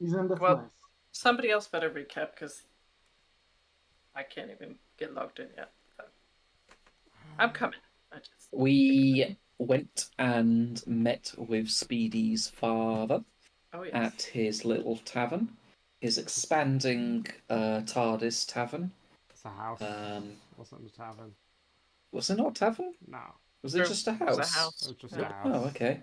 Isn't that Well, nice? somebody else better recap because I can't even get logged in yet. So I'm coming. I just We went and met with Speedy's father at yes. his little tavern, his expanding TARDIS tavern. It's a house. Wasn't a tavern. Was it not a tavern? No. Was it just a It was a house? It house. was just Yeah. a house. Oh, okay.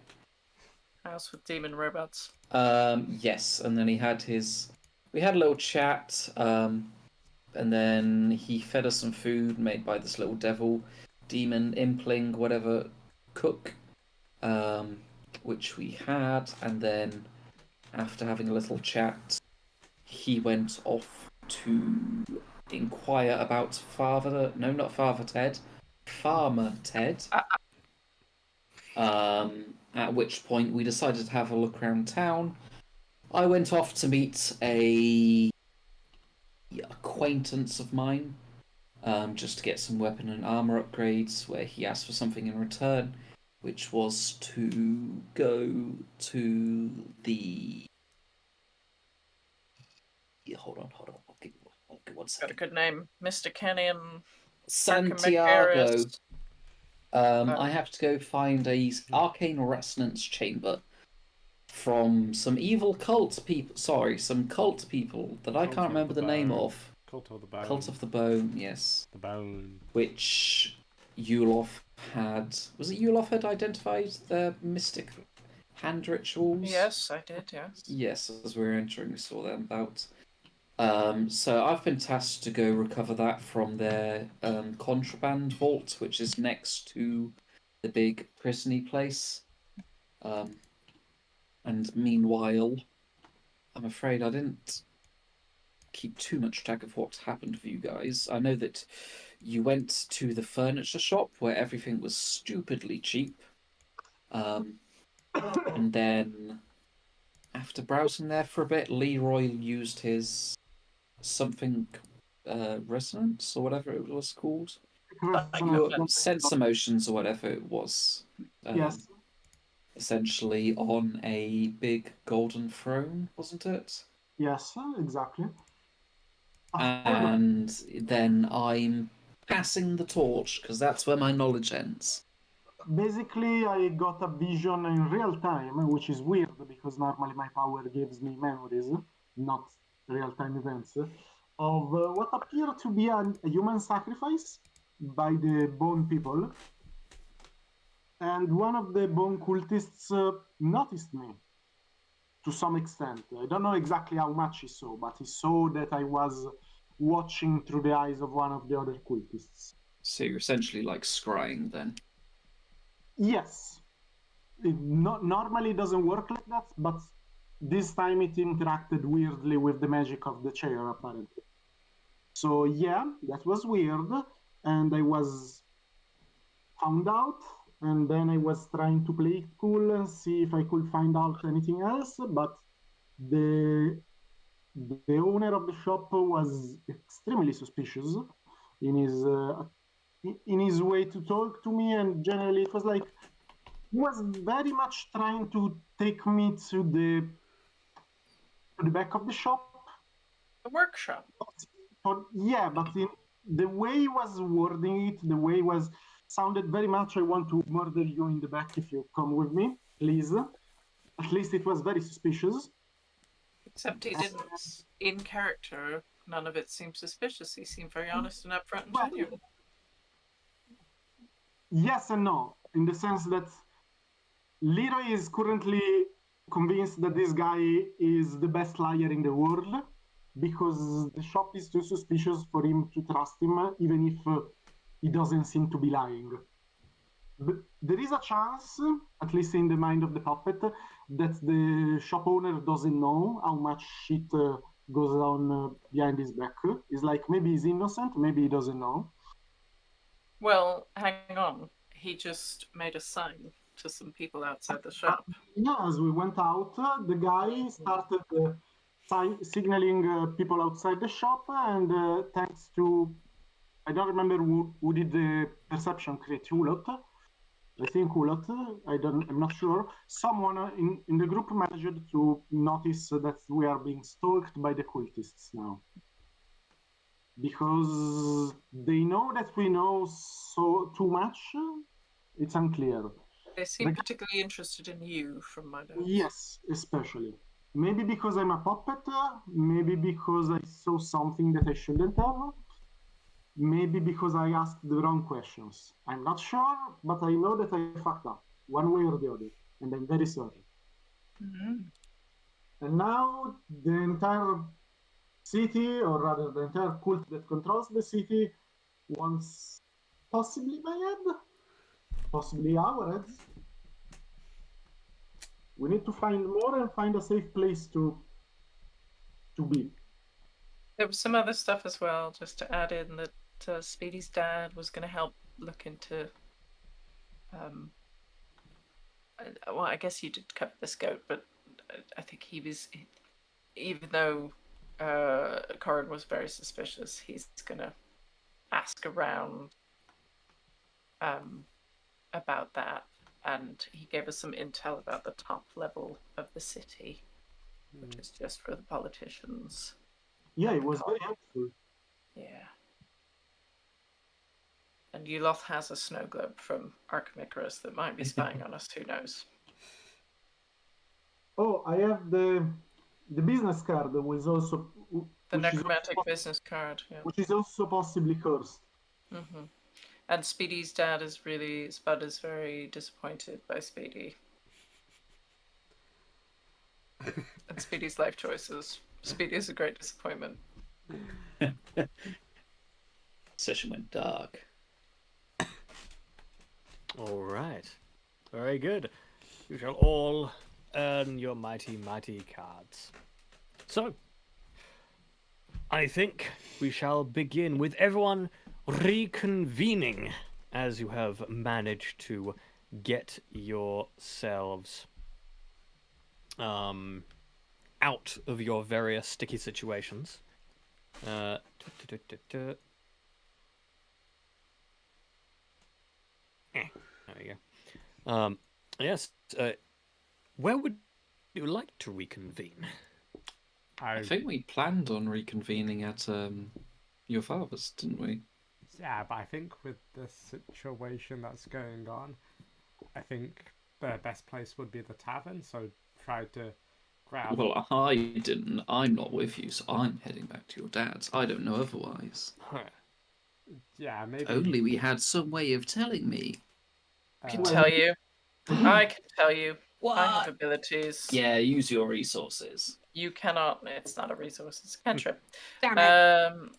House with demon robots. Yes, and then he had his. We had a little chat, and then he fed us some food made by this little devil, demon, impling, whatever, cook, which we had, and then after having a little chat, he went off to inquire about not Father Ted, Farmer Ted. At which point we decided to have a look around town. I went off to meet a acquaintance of mine, just to get some weapon and armor upgrades, where he asked for something in return, which was to go to the. Hold on. I'll give one Got a second. good name, Mr. Kenyon. Santiago. I have to go find a arcane resonance chamber from some evil cult people. Sorry, some cult people that I can't remember the name of. Cult of the Bone. Cult of the Bone, yes. The Bone. Which Yulof had. Was it Yulof had identified their mystic hand rituals? Yes, I did, yes. Yes, as we were entering, we saw them about. So I've been tasked to go recover that from their contraband vault, which is next to the big prisony place. And meanwhile, I'm afraid I didn't keep too much track of what's happened for you guys. I know that you went to the furniture shop where everything was stupidly cheap. And then after browsing there for a bit, Leroy used his something resonance or whatever it was called. Your sense emotions or whatever it was. Yes. Essentially on a big golden throne, wasn't it? Yes, exactly. And then I'm passing the torch because that's where my knowledge ends. Basically, I got a vision in real time, which is weird because normally my power gives me memories, not real-time events, of what appeared to be a human sacrifice by the bone people. And one of the bone cultists noticed me to some extent. I don't know exactly how much he saw, but he saw that I was watching through the eyes of one of the other cultists. So you're essentially like scrying then? Yes. It normally doesn't work like that, but this time it interacted weirdly with the magic of the chair, apparently. So yeah, that was weird, and I was found out, and then I was trying to play it cool and see if I could find out anything else, but the owner of the shop was extremely suspicious in his way to talk to me, and generally it was like he was very much trying to take me to the back of the shop. The workshop. Yeah, but the way he was wording it, the way it was sounded very much, I want to murder you in the back if you come with me, please. At least it was very suspicious. Except he didn't, in character, none of it seemed suspicious. He seemed very honest and upfront and genuine. Yes and no, in the sense that Leroy is currently convinced that this guy is the best liar in the world because the shop is too suspicious for him to trust him, even if he doesn't seem to be lying. But there is a chance, at least in the mind of the puppet, that the shop owner doesn't know how much shit goes on behind his back. It's like maybe he's innocent, maybe he doesn't know. Well, hang on. He just made a sign to some people outside the shop. Yeah, as we went out, the guy started signaling people outside the shop, and thanks to, I don't remember who did the perception create, Hulot. I think Ulot, I'm not sure. Someone in the group managed to notice that we are being stalked by the cultists now. Because they know that we know too much, it's unclear. They seem particularly interested in you, from my notes. Yes, especially. Maybe because I'm a puppet, maybe because I saw something that I shouldn't have, maybe because I asked the wrong questions. I'm not sure, but I know that I fucked up, one way or the other, and I'm very sorry. Mm-hmm. And now the entire city, or rather the entire cult that controls the city, wants possibly my head, possibly our heads. We need to find more and find a safe place to be. There was some other stuff as well, just to add in that Speedy's dad was going to help look into. Well, I guess you did cover this goat, but I think he was, even though Corin was very suspicious, he's going to ask around about that, and he gave us some intel about the top level of the city, which is just for the politicians. Yeah, it was very helpful. Yeah. And Yuloth has a snow globe from Archimicrus that might be spying on us, who knows? Oh, I have the business card that was also... The necromantic business card, yeah. Which is also possibly cursed. Mm-hmm. And Speedy's dad is really... Spud is very disappointed by Speedy. And Speedy's life choices. Speedy is a great disappointment. Session went dark. All right. Very good. You shall all earn your mighty, mighty cards. So, I think we shall begin with everyone reconvening as you have managed to get yourselves out of your various sticky situations. There we go. Yes. Where would you like to reconvene? I think we planned on reconvening at your father's, didn't we? Yeah, but I think with the situation that's going on, I think the best place would be the tavern, so try to grab... Well, I didn't. I'm not with you, so I'm heading back to your dad's. I don't know otherwise. Yeah, maybe... Only we had some way of telling me. I can tell you. I can tell you. What? I have abilities. Yeah, use your resources. You cannot. It's not a resource. It's a cantrip. Damn it.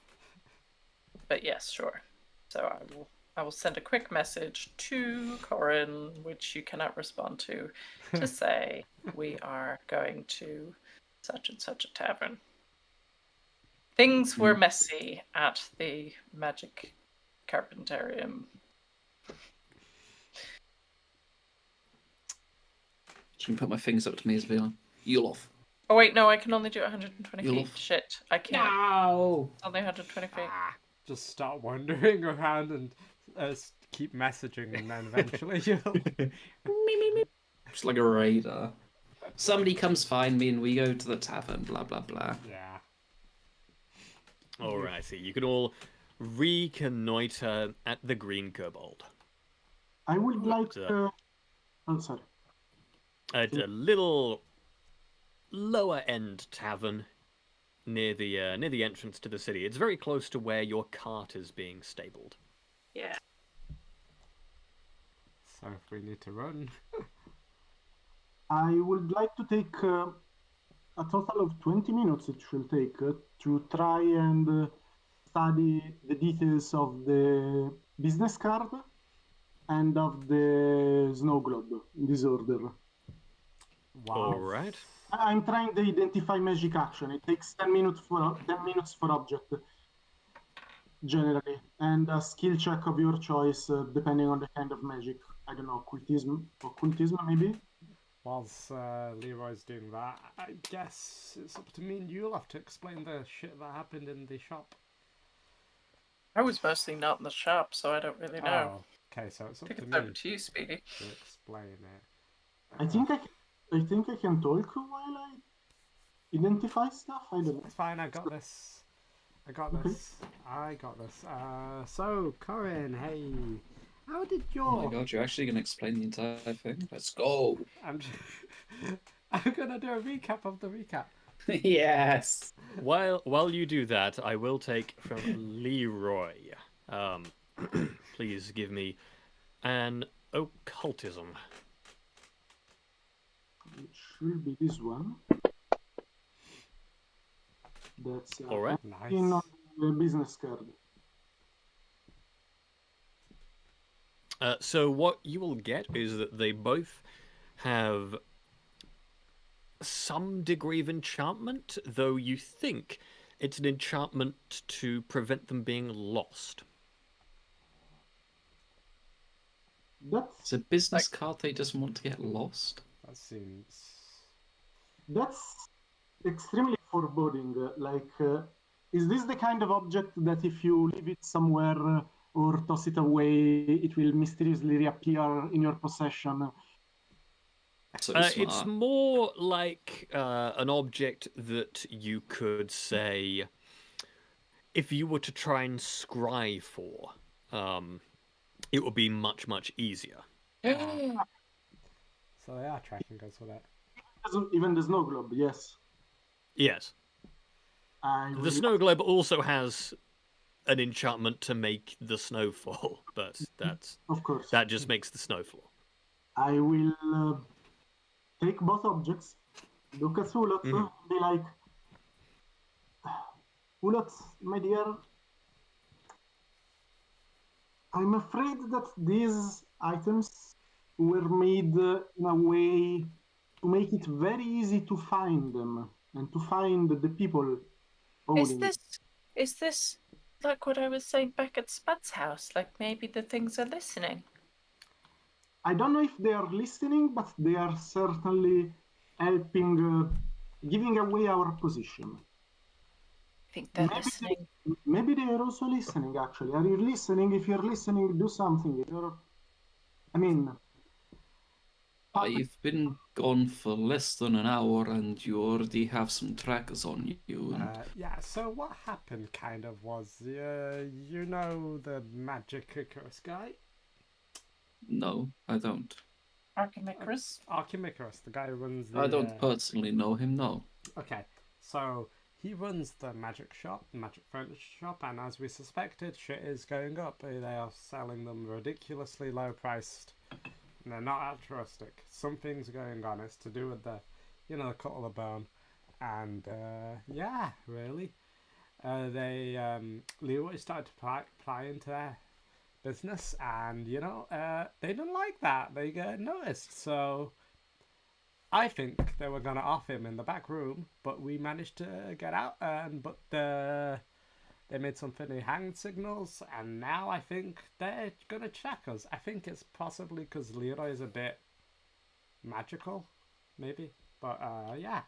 But yes, sure. So I will send a quick message to Corin, which you cannot respond to say we are going to such and such a tavern. Things were messy at the Magic Carpentarium. Just gonna put my fingers up to me as villain. Yuloth. Oh wait, no, I can only do 120 feet. Yuloth. Shit, I can't. No. It's only 120 feet. Just start wandering around and keep messaging, and then eventually you'll... Just like a radar. Somebody comes find me and we go to the tavern, blah, blah, blah. Yeah. Alright, so you can all reconnoiter at the Green Kobold. I would like to... Oh, sorry. It's a little lower-end tavern near the entrance to the city. It's very close to where your cart is being stabled. Yeah. So if we need to run... I would like to take a total of 20 minutes it will take to try and study the details of the business card and of the snow globe in this order. Wow. Alright. I'm trying to identify magic action. It takes 10 minutes for object, generally, and a skill check of your choice, depending on the kind of magic. I don't know, occultism maybe? Whilst Leroy's doing that, I guess it's up to me and you'll have to explain the shit that happened in the shop. I was mostly not in the shop, so I don't really know. Okay, so it's I up think to it's me over to you, Speedy. to explain it. I think I can talk while I identify stuff. I don't know. It's fine. I got this. I got Okay. this. I got this. So Corin, hey, how did Oh my your? god, you're actually going to explain the entire thing? Let's go! I'm. I'm gonna do a recap of the recap. Yes! While you do that, I will take from Leroy. Please give me an occultism. It should be this one. That's All right. in Nice. on the business card. So what you will get is that they both have some degree of enchantment, though you think it's an enchantment to prevent them being lost. That's It's a business card they doesn't want to get lost. That seems. that's extremely foreboding. Is this the kind of object that if you leave it somewhere or toss it away, it will mysteriously reappear in your possession? So It's smart. more like an object that you could say, if you were to try and scry for, it would be much, much easier. So they are tracking us for that. Even the snow globe, yes. Yes. The snow globe also has an enchantment to make the snow fall, but of course. that just makes the snow fall. I will take both objects, look at Hulot, be like, Hulot, my dear, I'm afraid that these items were made in a way to make it very easy to find them and to find the people owning it. Is this like what I was saying back at Spud's house? Like maybe the things are listening. I don't know if they are listening, but they are certainly helping, giving away our position. I think they're listening. Maybe they are also listening, actually. Are you listening? If you're listening, do something. I mean... I've been gone for less than an hour and you already have some trackers on you. Yeah, so what happened kind of was, you know the Magic Icarus guy? No, I don't. Archimedes? Archimedes, the guy who runs the... I don't personally know him, no. Okay, so he runs the magic shop, the magic furniture shop, and as we suspected, shit is going up. They are selling them ridiculously low priced. And they're not altruistic. Something's going on. It's to do with the, the cut of the bone. And, yeah, really. Leroy started to pry into their business, and, they didn't like that. They get noticed. So I think they were going to off him in the back room, but we managed to get out, but they made some funny hand signals, and now I think they're going to check us. I think it's possibly because Leroy is a bit magical, maybe. But, yeah.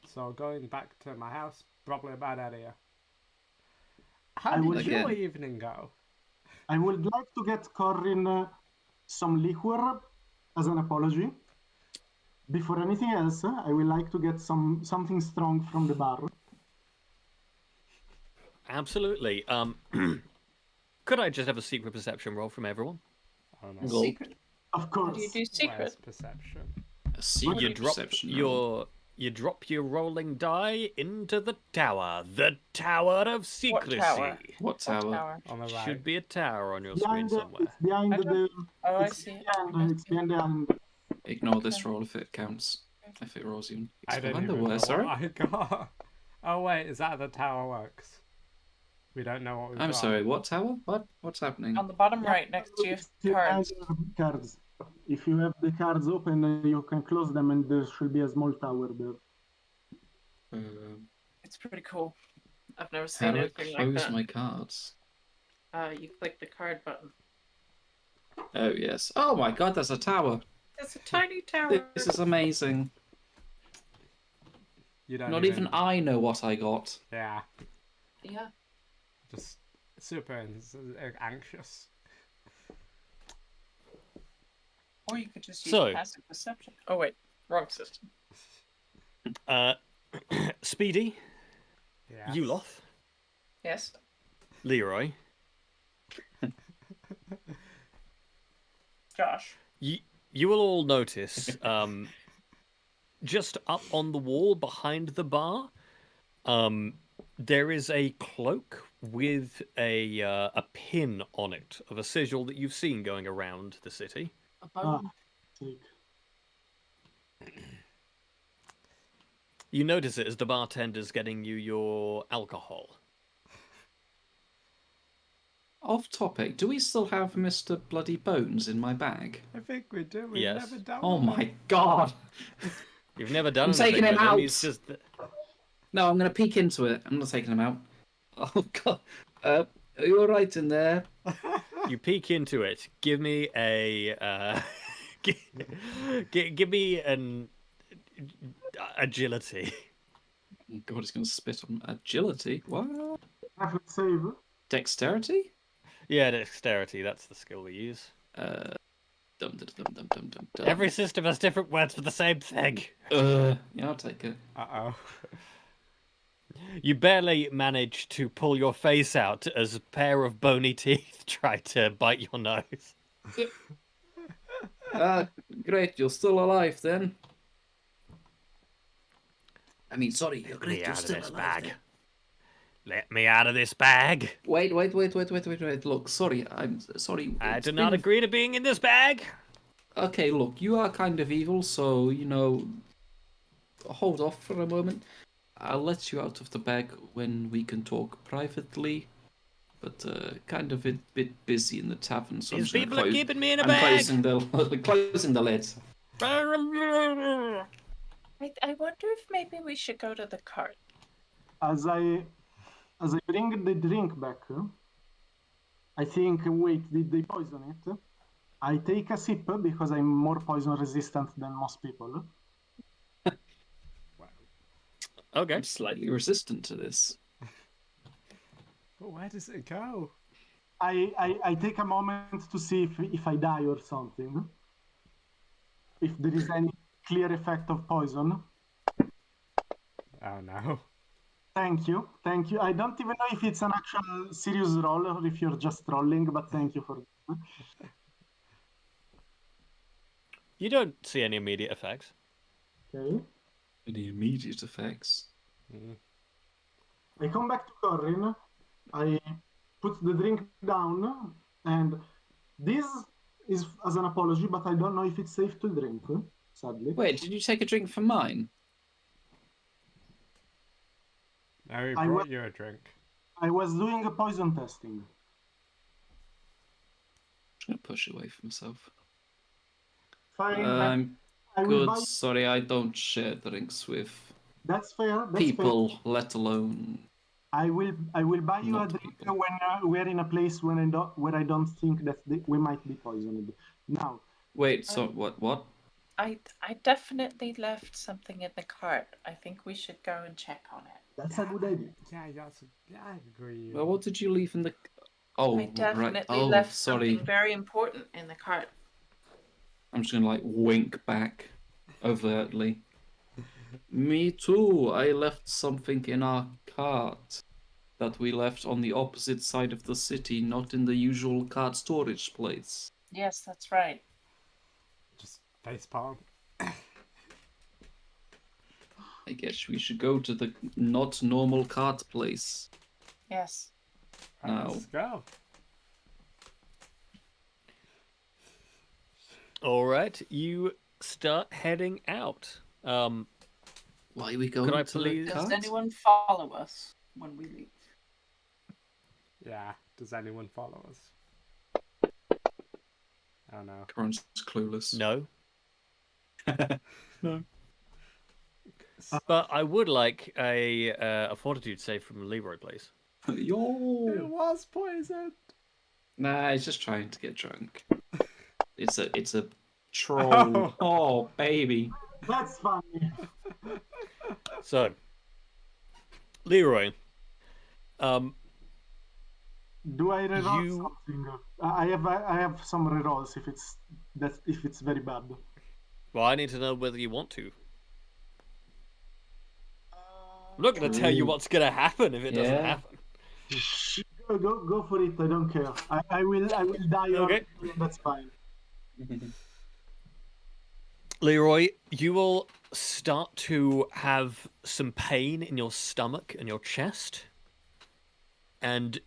So going back to my house, probably a bad idea. How did your evening go? I would like to get Corin some liquor as an apology. Before anything else, I would like to get something strong from the bar. Absolutely. Could I just have a secret perception roll from everyone? Oh, no. Secret. Of course. How do you do secret? Where's perception? A secret perception roll. You drop your rolling die into the tower. The Tower of Secrecy. What tower? On the right. Should be a tower on your screen somewhere. It's behind the... Oh, I it's see. It's behind the island. Ignore this roll if it counts. If it rolls even. It's I don't behind even the know where, what sorry? I got. Oh, wait, is that how the tower works? We don't know what we've got. I'm sorry, what tower? What? What's happening? On the bottom right, next to your cards. Cards. If you have the cards open, you can close them, and there should be a small tower there. It's pretty cool. I've never How seen do I anything like close that. my cards? You click the card button. Oh, yes. Oh my god, there's a tower. It's a tiny tower. This is amazing. You don't Not even I know what I got. Yeah, Yeah. just super anxious. Or you could just use So- passive perception. Oh wait, wrong system. Speedy, Yes. Yuloth, Yes. Leroy, Josh. you will all notice just up on the wall behind the bar, there is a cloak with a pin on it of a sigil that you've seen going around the city. A bone. Take. You notice it as the bartender's getting you your alcohol. Off topic, do we still have Mr. Bloody Bones in my bag? I think we do. We've Yes. never done Oh one. my god! You've never done I'm anything taking him with out. He's just No, I'm gonna peek into it. I'm not taking him out. Oh god. Are you alright in there? you peek into it. Give me a give me an agility. Oh god, he's gonna spit on agility. What? Reflex save. Dexterity? Yeah, dexterity. That's the skill we use. Dum dum dum dum dum dum dum. Every system has different words for the same thing. Yeah, I'll take it. Uh-oh. You barely manage to pull your face out as a pair of bony teeth try to bite your nose. Great, you're still alive then. I mean, sorry, you're Let great, me you're out of still this alive. bag. Then. Let me out of this bag. Wait. Look, sorry, I'm sorry. I it's do not been- agree to being in this bag. Okay, look, you are kind of evil, so, hold off for a moment. I'll let you out of the bag when we can talk privately, but kind of a bit busy in the tavern, so These I'm people are keeping me in a I'm bag. closing the lid. I wonder if maybe we should go to the cart. As I bring the drink back, I think, wait, did they poison it? I take a sip because I'm more poison resistant than most people. Okay. I'm slightly resistant to this. But where does it go? I take a moment to see if I die or something. If there is any clear effect of poison. Oh no. Thank you. I don't even know if it's an actual serious roll or if you're just trolling, but thank you for that. You don't see any immediate effects. Okay. Any immediate effects? I come back to Corin. I put the drink down, and this is as an apology, but I don't know if it's safe to drink, sadly. Wait, did you take a drink from mine? Now we I brought wa- you a drink. I was doing a poison testing. I'm gonna push away from myself. Fine. I'm I will good. buy. Sorry, I don't share drinks with That's fair. That's people, fair. let alone. I will buy you a Not drink people. when we're in a place where I don't think that we might be poisoned. Now, Wait, so what? I definitely left something in the cart. I think we should go and check on it. that's a good idea. Yeah, I agree. Well, what did you leave in the? Oh, I definitely right. Oh, left sorry. something very important in the cart. I'm just gonna wink back overtly. Me too. I left something in our cart that we left on the opposite side of the city, not in the usual cart storage place. Yes, that's right. Just facepalm. I guess we should go to the not normal cart place. Yes. No. Let's go. All right, you start heading out. Why are we going Could I to please- the Does cart? anyone follow us when we leave? Yeah. Does anyone follow us? Oh no. Corin's clueless. No, No. but I would like a fortitude save from Leroy, please. It Yo. was poisoned. Nah, he's just trying to get drunk. It's a troll. Oh, baby. That's funny. So, Leroy, Do I reroll You- something? I have some rerolls if it's very bad. Well, I need to know whether you want to. I'm not going to tell you Ooh. what's going to happen if it doesn't Yeah. happen. Go for it. I don't care. I will die Okay. on that's fine. Leroy, you will start to have some pain in your stomach and your chest. And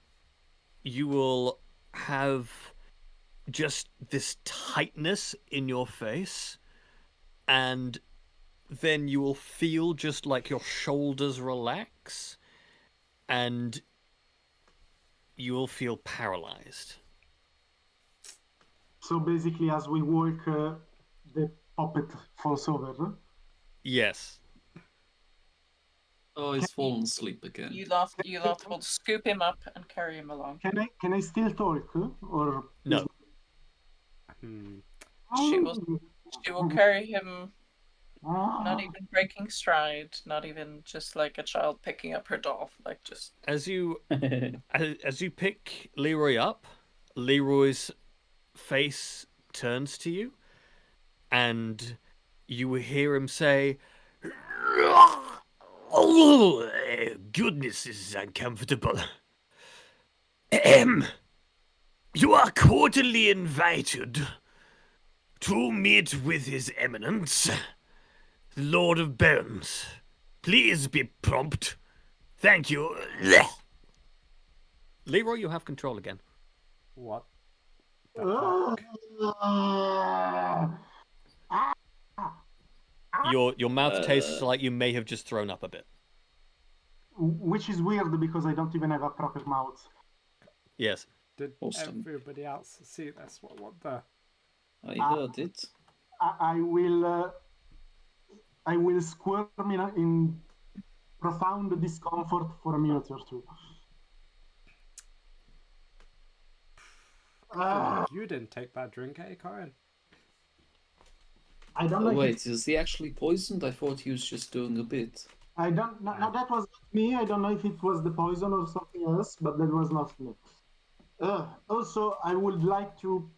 you will have just this tightness in your face. And then you will feel just like your shoulders relax. And you will feel paralyzed. So basically, as we walk, the puppet falls over. Yes. Oh, he's fallen asleep again. You lot will scoop him up and carry him along. Can I still talk or No. She will carry him, not even breaking stride, not even just like a child picking up her doll, like just. As you pick Leroy up, Leroy's face turns to you, and you will hear him say, "Oh, goodness, this is uncomfortable. You are cordially invited to meet with His Eminence, the Lord of Bones. Please be prompt. Thank you." Leroy, you have control again. What? The fuck? Your mouth tastes like you may have just thrown up a bit. Which is weird because I don't even have a proper mouth. Yes. Did Awesome. everybody else see this? What the? I heard it. I will squirm in profound discomfort for a minute or two. You didn't take that drink, eh, Corin? I don't know. Oh, if wait, it's- is he actually poisoned? I thought he was just doing a bit. I don't. No, that was not me. I don't know if it was the poison or something else, but that was not me. Also, I would like to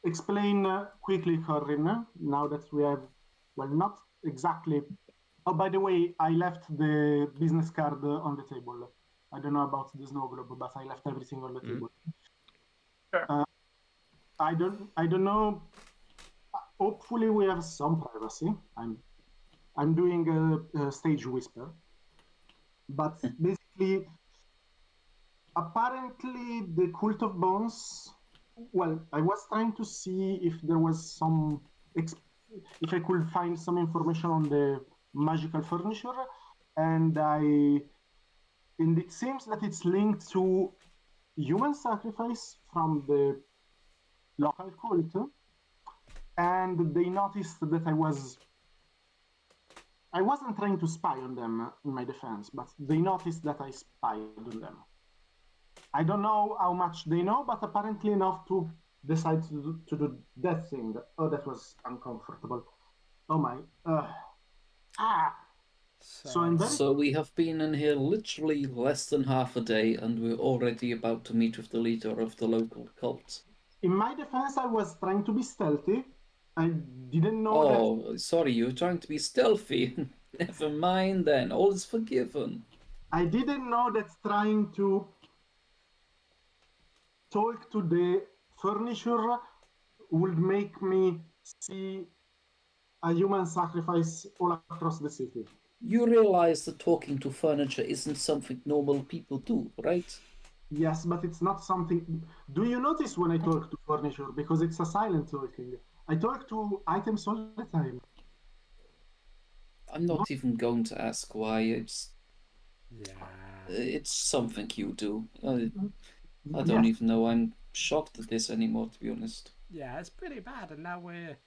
explain quickly, Corinne, now that we have, well, not exactly. Oh, by the way, I left the business card on the table. I don't know about the snow globe, but I left everything on the table. Sure. I don't know. Hopefully, we have some privacy. I'm doing a stage whisper, but basically, apparently, the Cult of Bones. Well, I was trying to see if there was some, if I could find some information on the magical furniture, and it seems that it's linked to human sacrifice from the local cult, and they noticed that I wasn't trying to spy on them in my defense, but they noticed that I spied on them. I don't know how much they know, but apparently enough to decide to do that thing. Oh, that was uncomfortable. Oh my. So I'm very. So we have been in here literally less than half a day, and we're already about to meet with the leader of the local cult. In my defense, I was trying to be stealthy. I didn't know that. Oh, sorry, you're trying to be stealthy. Never mind then, all is forgiven. I didn't know that trying to talk to the furniture would make me see a human sacrifice all across the city. You realize that talking to furniture isn't something normal people do, right? Yes, but it's not something. Do you notice when I talk to furniture? Because it's a silent talking. I talk to items all the time. I'm not even going to ask why. Yeah. It's something you do. I don't Yes. even know. I'm shocked at this anymore, to be honest. Yeah, it's pretty bad, and now we're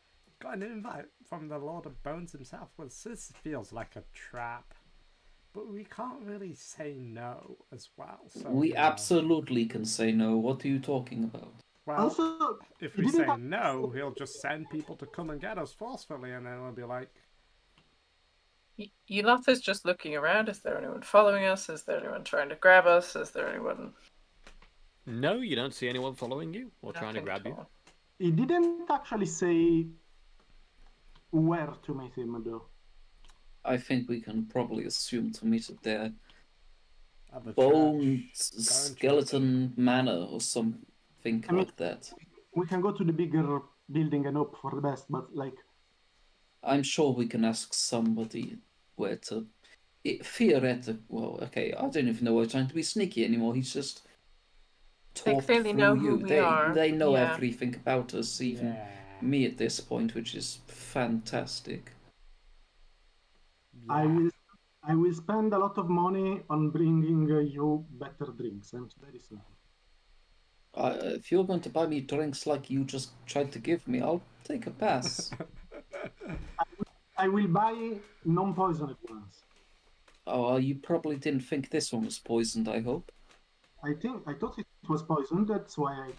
got an invite from the Lord of Bones himself. Well, this feels like a trap, but we can't really say no as well. So We you know. absolutely can say no. What are you talking about? Well, Also, if you we didn't say have- no, he'll just send people to come and get us forcefully, and then we'll be like, Yulath is just looking around. Is there anyone following us? Is there anyone trying to grab us? Is there anyone? No, you don't see anyone following you or trying to Nothing grab at you. all. He didn't actually say where to meet him, though. I think we can probably assume to meet at their At the bone church. skeleton manor or something I mean- like that. We can go to the bigger building and hope for the best, but like, I'm sure we can ask somebody where to. Theoretically, well, okay, I don't even know why I'm trying to be sneaky anymore. He's just They talked clearly through know you. who we are. They know Yeah. everything about us, even Yeah. me at this point, which is fantastic. Yeah. I will spend a lot of money on bringing you better drinks. I'm very sorry. If you're going to buy me drinks like you just tried to give me, I'll take a pass. I will buy non-poisoned ones. Oh, you probably didn't think this one was poisoned, I hope. I thought it was poisoned. That's why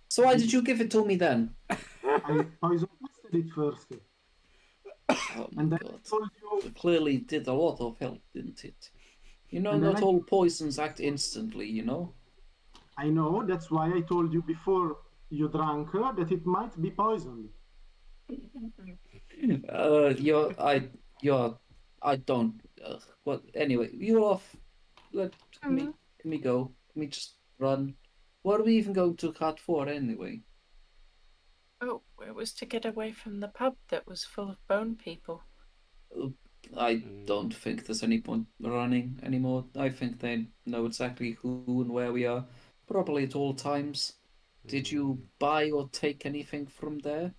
So why did you give it to me then? I poison tested it first, Oh my and then I god. told you. It clearly did a lot of help, didn't it? You know, And then not all poisons act instantly, you know? I know. That's why I told you before you drank that it might be poisoned. I don't. Well, anyway, you're off. Let me go. Let me just run. What are we even going to cut for anyway? Oh, it was to get away from the pub that was full of bone people. I don't think there's any point running anymore. I think they know exactly who and where we are, probably at all times. Did you buy or take anything from there?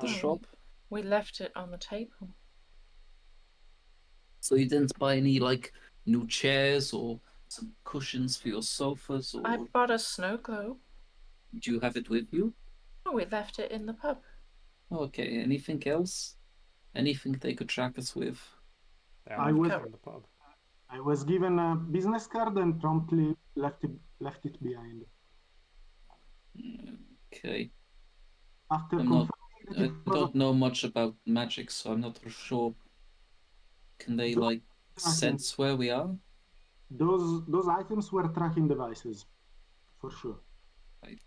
The shop? We left it on the table. So you didn't buy any like new chairs or some cushions for your sofas, or I bought a snow globe. do you have it with you? Oh, we left it in the pub. Okay, anything else? Anything they could track us with? I was in the pub. I was given a business card and promptly left it behind. Okay. After I'm not. confirming that I it was don't know much about magic, so I'm not sure. Can they like sense where we are? those items were tracking devices, for sure. Right.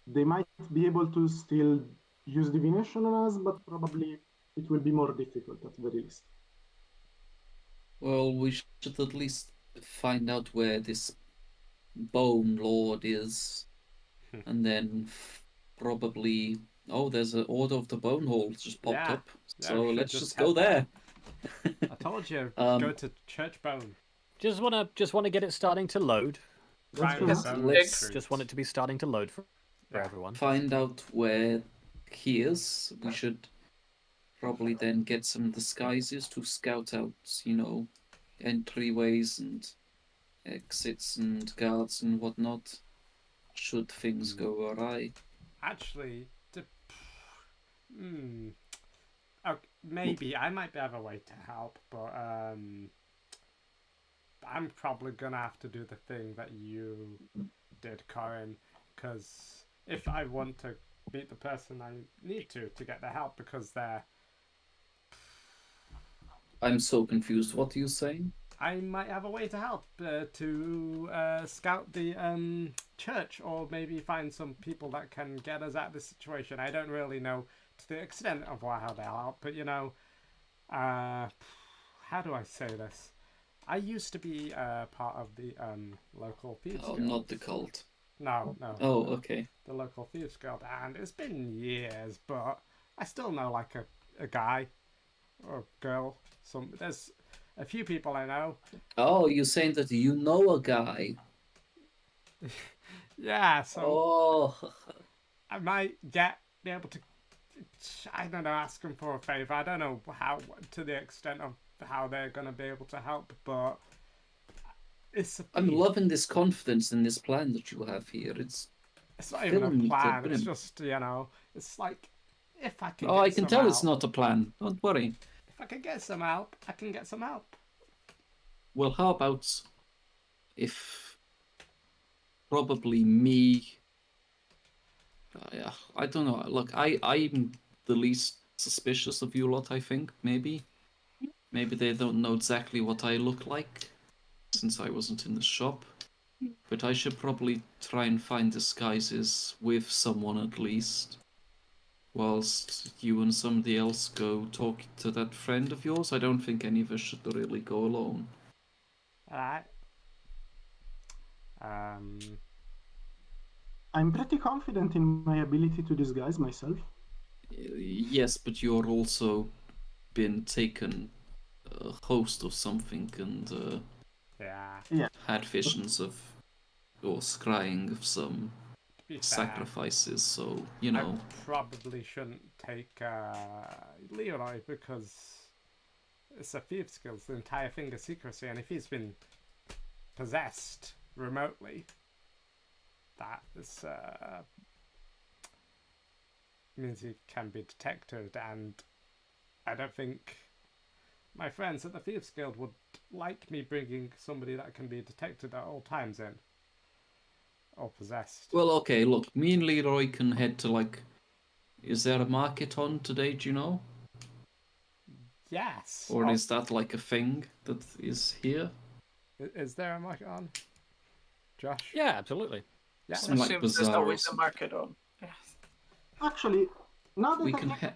They might be able to still use divination on us, but probably it will be more difficult at the very least. Well, we should at least find out where this Bone Lord is, and then probably. Oh, there's an Order of the Bone Hole just popped Yeah. up. Yeah, So we should let's just just go head there. I told you, Um, go to Church Bone. Just wanna get it starting to load. That's Find fair. Bone Let's- Street. Just want it to be starting to load for Yeah. everyone. Find out where he is. We should probably then get some disguises to scout out, entryways and exits and guards and whatnot. Should things go awry. Actually, okay, maybe I might have a way to help, but I'm probably gonna have to do the thing that you did, Corin, because if I want to meet the person I need to get the help, because I'm so confused. What are you saying? I might have a way to help to scout the church, or maybe find some people that can get us out of this situation. I don't really know to the extent of how they'll help, but how do I say this? I used to be part of the local thieves Oh, guild. not the cult. No. Oh, okay. The local thieves guild, and it's been years, but I still know like a guy or a girl. There's a few people I know. Oh, you're saying that you know a guy. Yeah, so Oh, I might be able to, I don't know, ask them for a favor. I don't know how, to the extent of how they're gonna be able to help, but I'm loving this confidence in this plan that you have here. It's not even filling a me to plan. brim. It's just it's like if I can. Oh, get I can some tell help, it's not a plan. Don't worry. If I can get some help, I can get some help. Well, how about if probably me? Yeah, I don't know. Look, I'm the least suspicious of you lot. I think maybe they don't know exactly what I look like, since I wasn't in the shop. But I should probably try and find disguises with someone at least. Whilst you and somebody else go talk to that friend of yours, I don't think any of us should really go alone. Alright. I'm pretty confident in my ability to disguise myself. Yes, but you're also been taken a host of something and Yeah. had visions of or scrying of some To be fair, sacrifices, so you know. I probably shouldn't take Leroy because it's a Thieves Guild. The entire thing is secrecy, and if he's been possessed remotely, that is means he can be detected, and I don't think my friends at the Thieves Guild would like me bringing somebody that can be detected at all times in. Or possessed. Well, okay, look, me and Leroy can head to, like, is there a market on today, do you know? Yes. Or is that like a thing that is here? Is there a market on? Josh? Yeah, absolutely. Yeah. Some like Assumes there's bazaar or always a something. market on. Yes. Actually, now that We I can think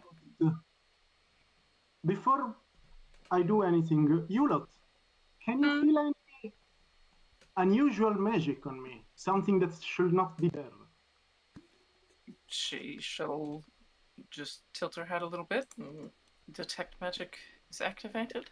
before I do anything, you lot, can you feel any unusual magic on me? Something that should not be there. She shall just tilt her head a little bit and detect magic is activated.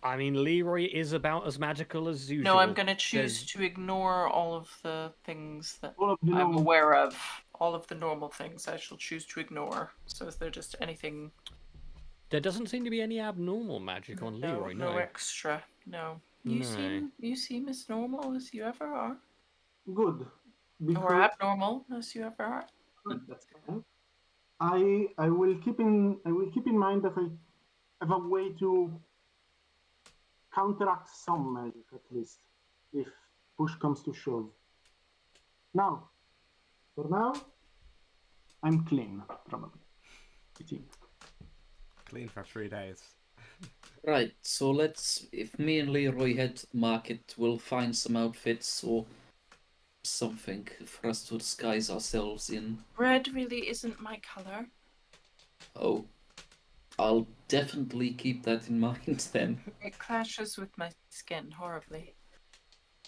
I mean, Leroy is about as magical as usual. No, I'm going to choose There's- to ignore all of the things that All of the I'm normal- aware of. All of the normal things I shall choose to ignore. So is there just anything? There doesn't seem to be any abnormal magic on Leroy, no. No extra. No. You seem as normal as you ever are. Good. Or abnormal as you ever are. That's fine. I will keep in mind that I have a way to counteract some magic at least, if push comes to shove. Now, for now, I'm clean, probably. I think. Clean for 3 days. Right, so if me and Leroy head to the market, we'll find some outfits or something for us to disguise ourselves in. Red really isn't my color. Oh, I'll definitely keep that in mind then. It clashes with my skin horribly.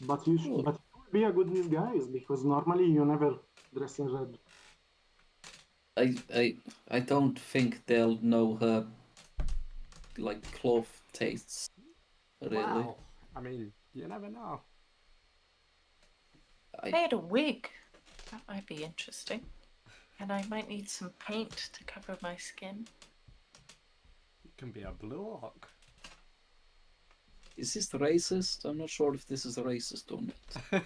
But you should be a good disguise, because normally you never dress in red. I don't think they'll know her like cloth tastes. Really. Wow. I mean, you never know. I had a wig. That might be interesting. And I might need some paint to cover my skin. You can be a blue orc. Is this racist? I'm not sure if this is racist or not.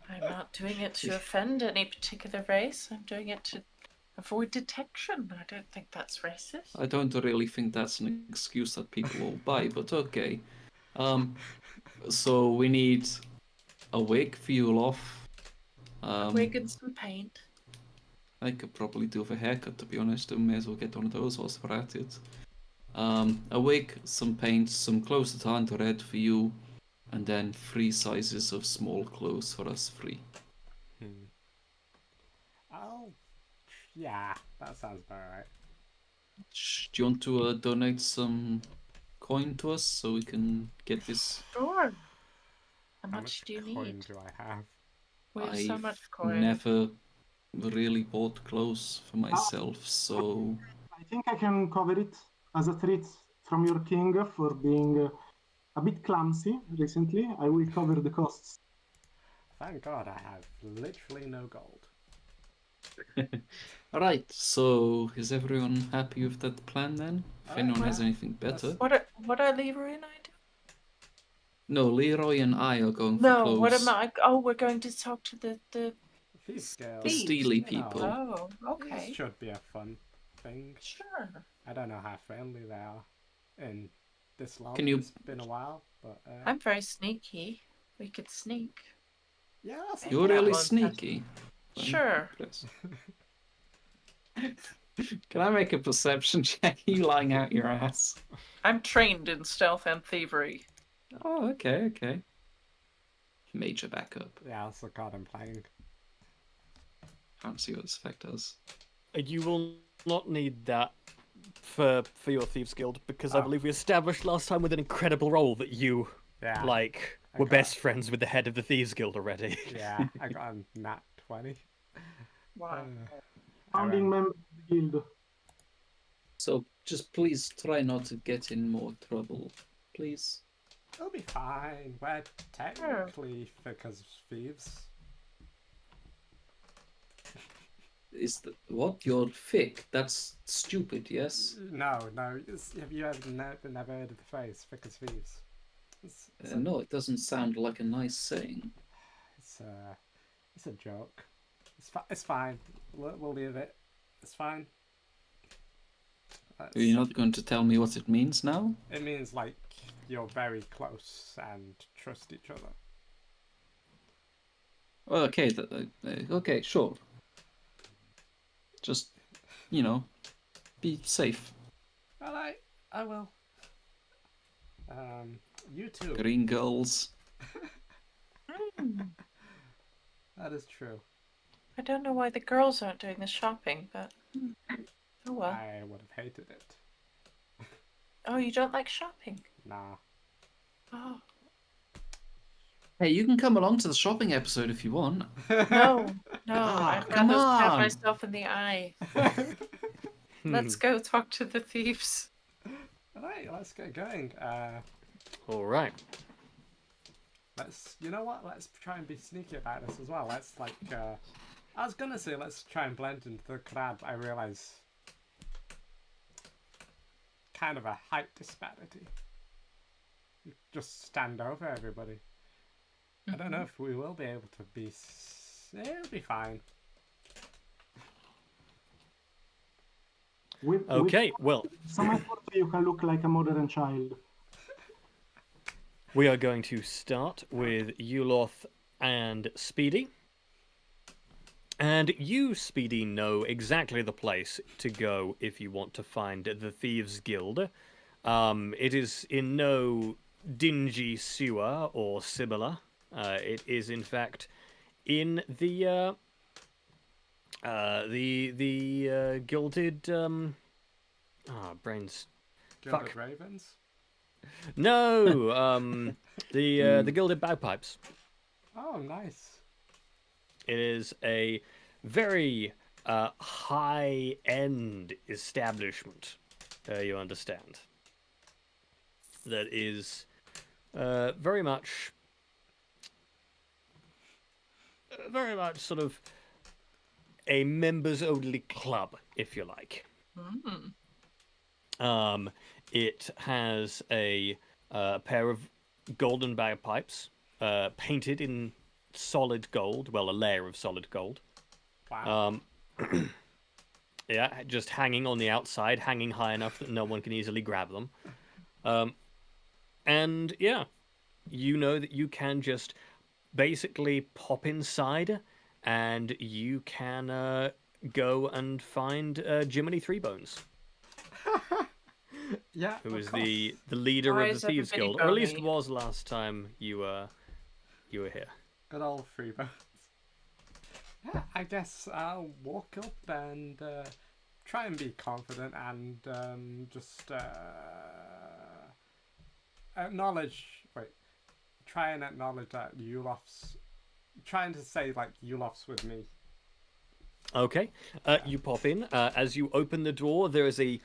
I'm not doing it to offend any particular race. I'm doing it to avoid detection. I don't think that's racist. I don't really think that's an excuse that people will buy, but okay. So we need a wig for you, off. Wig and some paint. I could probably do with a haircut, to be honest. I may as well get one of those whilst we're at it. A wig, some paint, some clothes that aren't red for you, and then 3 sizes of small clothes for us free. Oh, yeah, that sounds about right. Do you want to donate some coin to us so we can get this? Sure. How How much do you coin need? do I have? We have so I've much coin. never really bought clothes for myself, so I think I can cover it as a treat from your king for being a bit clumsy recently. I will cover the costs. Thank God I have literally no gold. Alright, so is everyone happy with that plan then? If anyone has anything better. What are Leroy and I doing? No, Leroy and I are going for No, clothes. what am I? Oh, we're going to talk to the Thieves Guild. The steely people. Oh, This okay. should be a fun thing. Sure. I don't know how friendly they are in this long. Can you- It's been a while, but I'm very sneaky. We could sneak. yeah, that's You're Yeah, really well, sneaky. Sure. Impressed. Can I make a perception check? You lying out your ass. I'm trained in stealth and thievery. Oh, okay. major backup. Yeah, that's the card I'm playing. Can't see what this effect does. You will not need that for your Thieves Guild, because I believe we established last time with an incredible roll that you, Yeah. were best friends with the head of the Thieves Guild already. Yeah, I got a nat 20. Wow. Founding member of the guild. So just please try not to get in more trouble, please. It'll be fine. We're technically thick as thieves. Is that what? You're thick? That's stupid, yes? No. Have you ever never heard of the phrase thick as thieves? No, it doesn't sound like a nice saying. It's a joke. It's fine. We'll leave it. It's fine. Are you not going to tell me what it means now? It means like you're very close and trust each other. Well, okay, okay, sure. Just, be safe. Alright, I will. You too. Green girls. That is true. I don't know why the girls aren't doing the shopping, but oh well. I would have hated it. Oh, you don't like shopping? Nah. Oh Hey, you can come along to the shopping episode if you want. no, Ah, I'd come rather stab on. myself in the eye. Let's go talk to the thieves. Alright, let's get going. All right. You know what? Let's try and be sneaky about this as well. Let's I was gonna say let's try and blend into the crowd, but I realise kind of a height disparity. Just stand over everybody. I don't know if we will be able to be. It'll be fine. Okay, well, Some effort you can look like a modern child. we are going to start with Yuloth and Speedy. And you, Speedy, know exactly the place to go if you want to find the Thieves Guild. It is in no dingy sewer or similar. It is, in fact, in the gilded brains. Gilded Fuck. Ravens. No, the gilded bagpipes. Oh, nice. It is a very high-end establishment. You understand? That is very much sort of a members-only club, if you like. It has a pair of golden bagpipes painted in solid gold. Well, a layer of solid gold. Wow. Yeah, just hanging on the outside, hanging high enough that no one can easily grab them. And yeah, you know that you can just basically pop inside and you can go and find Jiminy Threebones, Yeah. who of is course. the leader Why of is the Thieves everybody Guild, or at least bony? was last time you were here. Good old Freebones. Yeah, I guess I'll walk up and try and be confident and just acknowledge. Wait, try and acknowledge that Yulof's. Trying to say like Yulof's with me. Okay, you pop in. As you open the door, there is a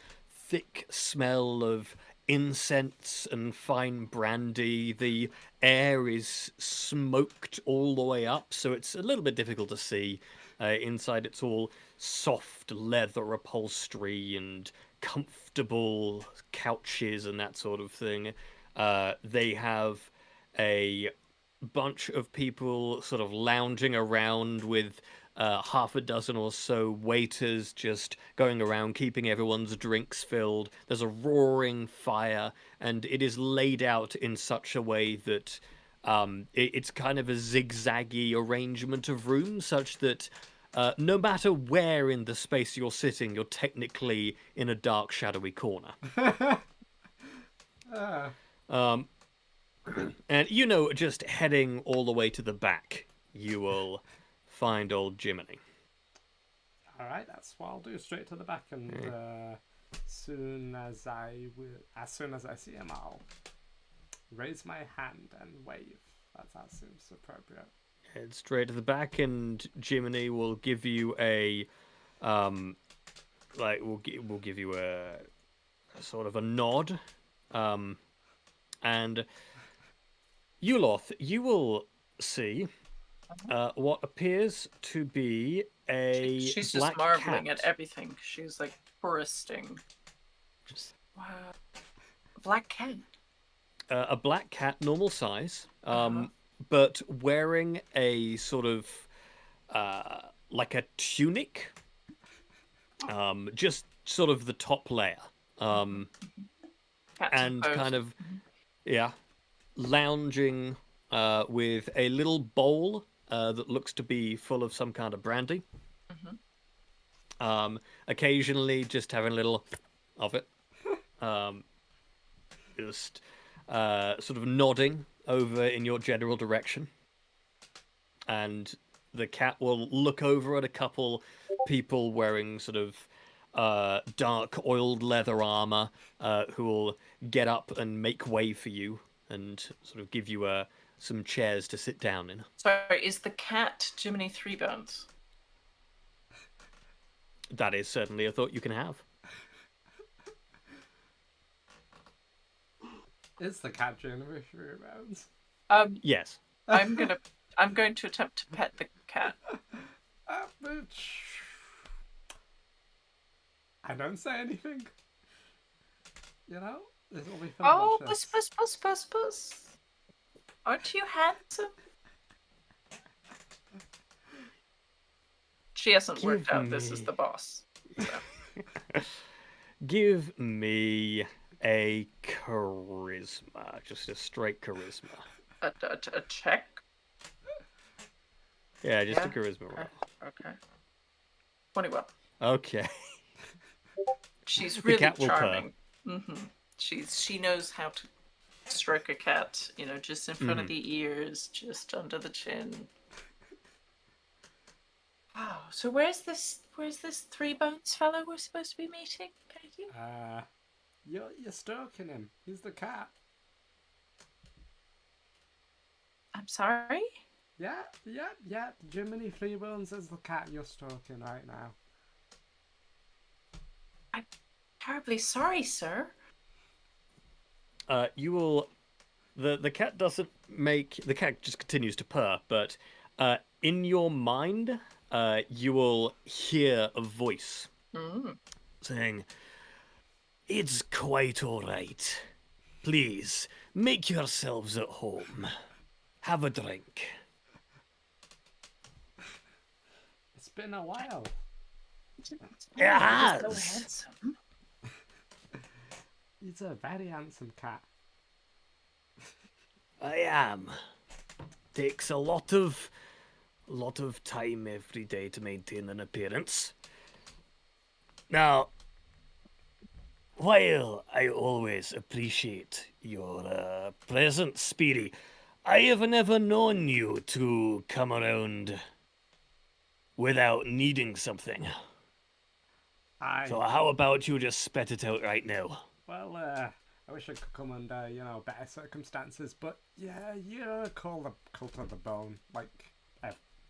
thick smell of incense and fine brandy. The air is smoked all the way up, so it's a little bit difficult to see. Inside, it's all soft leather upholstery and comfortable couches and that sort of thing. They have a bunch of people sort of lounging around with half a dozen or so waiters just going around keeping everyone's drinks filled. There's a roaring fire, and it is laid out in such a way that it's kind of a zigzaggy arrangement of rooms, such that no matter where in the space you're sitting, you're technically in a dark, shadowy corner. And you know, just heading all the way to the back, you will find old Jiminy. All right, that's what I'll do. Straight to the back, and as soon as I see him, I'll raise my hand and wave. That seems appropriate. Head straight to the back, and Jiminy will give you a, we'll give you a sort of a nod, and Yuloth, you will see what appears to be a She's black just marveling cat. at everything. She's like touristing. Just wow. Black cat. A black cat, normal size, but wearing a sort of like a tunic, just sort of the top layer, Cats and pose. kind of lounging with a little bowl that looks to be full of some kind of brandy. Occasionally, just having a little of it. Just sort of nodding over in your general direction. And the cat will look over at a couple people wearing sort of dark oiled leather armor who will get up and make way for you and sort of give you some chairs to sit down in. Sorry, is the cat Jiminy Three Bones? That is certainly a thought you can have. Is the cat Jiminy Three Bones? Yes. I'm going to attempt to pet the cat. I don't say anything. You know, this will be fun. Oh, puss. Aren't you handsome? She hasn't worked out. This is the boss. So. Give me a charisma. Just a straight charisma. A check? Yeah, just a charisma roll. Okay. 21. Okay. She's really cat will purr. charming. She knows how to stroke a cat, just in front of the ears, just under the chin. Wow. So where's this Three Bones fellow we're supposed to be meeting, Katie? You're stroking him. He's the cat. I'm sorry? Yeah. Jiminy Three Bones is the cat you're stroking right now. I'm terribly sorry, sir. You will. The cat doesn't make. The cat just continues to purr, but in your mind, you will hear a voice saying, "It's quite all right. Please make yourselves at home. Have a drink." It's been a while. It has. So handsome. He's a very handsome cat. I am. Takes a lot of time every day to maintain an appearance. Now, while I always appreciate your presence, Speedy, I have never known you to come around without needing something. So how about you just spit it out right now? Well, I wish I could come under, better circumstances, but yeah, you're called the Cult of the Bone. Like,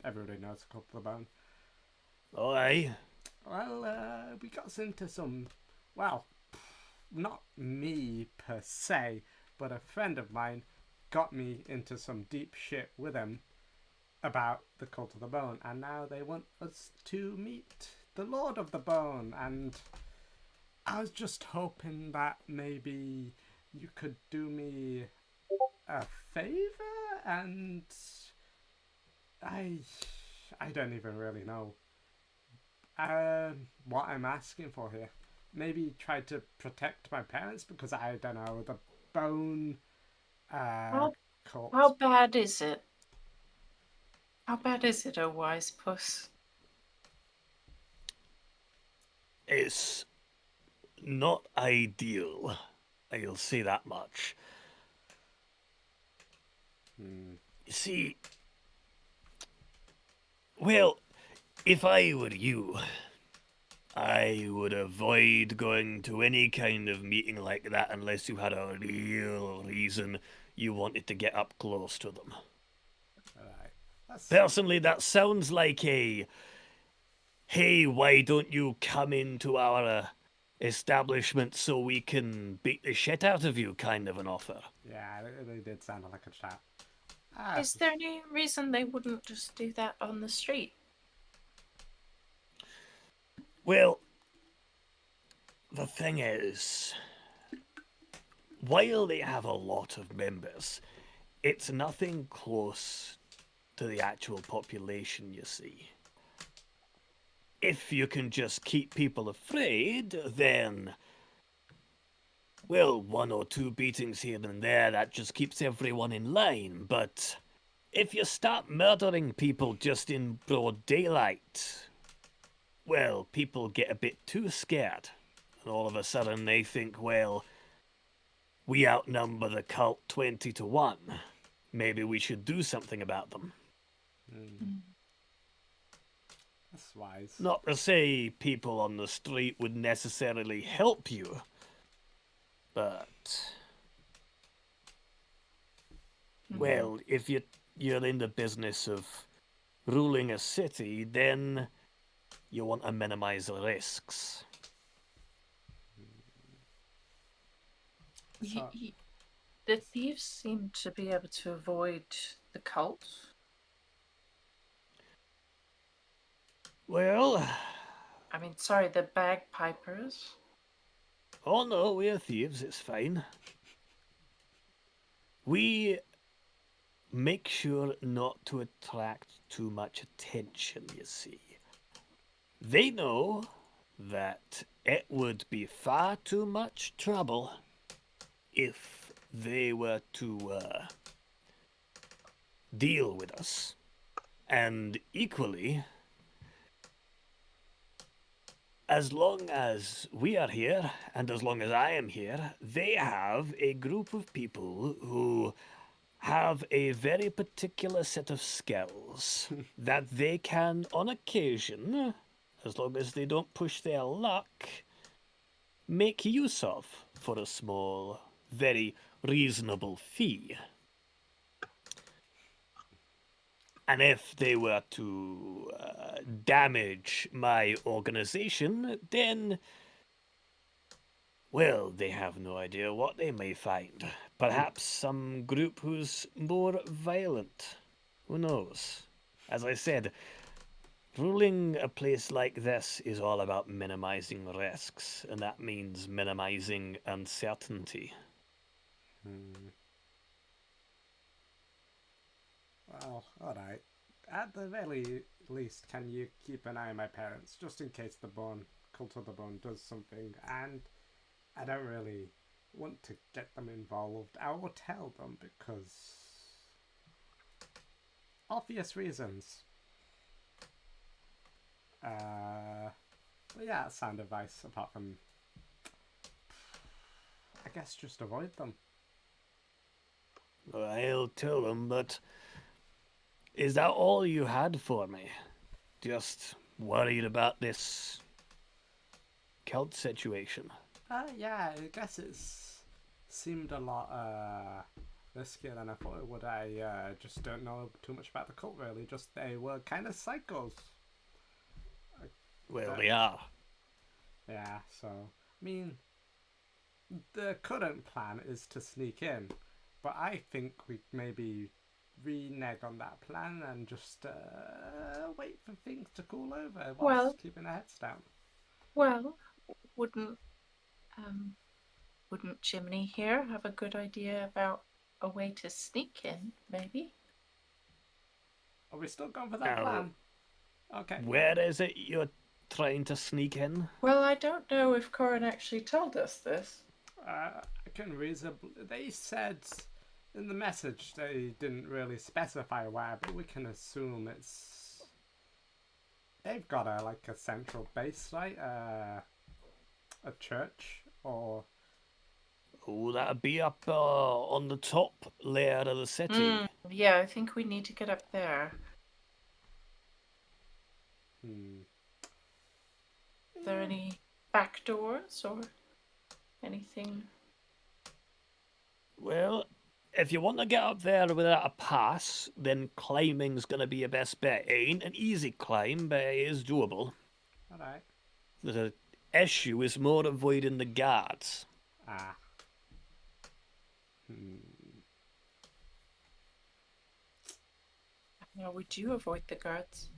everybody knows the Cult of the Bone. Oh, aye. Well, we got into some, well, not me per se, but a friend of mine got me into some deep shit with him about the Cult of the Bone, and now they want us to meet the Lord of the Bone, and I was just hoping that maybe you could do me a favor, and I don't even really know what I'm asking for here. Maybe try to protect my parents, because I don't know, the Bone cult. How bad is it? How bad is it, oh wise puss? It's not ideal. I'll say that much. You see, well, if I were you, I would avoid going to any kind of meeting like that unless you had a real reason you wanted to get up close to them. Alright. Personally, that sounds like a, hey, why don't you come into our establishment so we can beat the shit out of you kind of an offer. Yeah, it did sound like a chat. Is there any reason they wouldn't just do that on the street? Well, the thing is, while they have a lot of members, it's nothing close to the actual population, you see. If you can just keep people afraid, then, well, 1 or 2 beatings here and there, that just keeps everyone in line. But if you start murdering people just in broad daylight, well, people get a bit too scared. And all of a sudden they think, well, we outnumber the cult 20 to 1. Maybe we should do something about them. That's wise. Not to say people on the street would necessarily help you, but... well, if you're in the business of ruling a city, then you want to minimize the risks. The thieves seem to be able to avoid the cult. Well... I mean, sorry, the bagpipers. oh no, we're thieves, it's fine. We make sure not to attract too much attention, you see. They know that it would be far too much trouble if they were to deal with us. And equally, as long as we are here, and as long as I am here, they have a group of people who have a very particular set of skills that they can, on occasion, as long as they don't push their luck, make use of for a small, very reasonable fee. And if they were to damage my organization, then, well, they have no idea what they may find. Perhaps some group who's more violent. Who knows? As I said, ruling a place like this is all about minimizing risks, and that means minimizing uncertainty. Well, alright. At the very least, can you keep an eye on my parents, just in case the cult of the bone does something, and I don't really want to get them involved. I will tell them because... obvious reasons. But yeah, sound advice, apart from... I guess just avoid them. I'll tell them, but is that all you had for me? Just worried about this cult situation? Yeah, I guess it's seemed a lot riskier than I thought it would. I just don't know too much about the cult, really. Just they were kind of psychos. Well, they are. Yeah, so, I mean, the current plan is to sneak in, but I think we maybe renege on that plan and just wait for things to cool over whilst keeping our heads down. Well, wouldn't Chimney here have a good idea about a way to sneak in, maybe? Are we still going for that plan? Okay. Where is it you're trying to sneak in? Well, I don't know if Corin actually told us this. I can reasonably... They said in the message they didn't really specify where, but we can assume it's... They've got a central base, right? A church, or... Oh, that'd be up on the top layer of the city. Yeah, I think we need to get up there. Hmm. Are there any back doors or anything? Well, if you want to get up there without a pass, then climbing's going to be your best bet. It ain't an easy climb, but it is doable. All right. The issue is more avoiding the guards. Ah. Hmm. No, we do avoid the guards.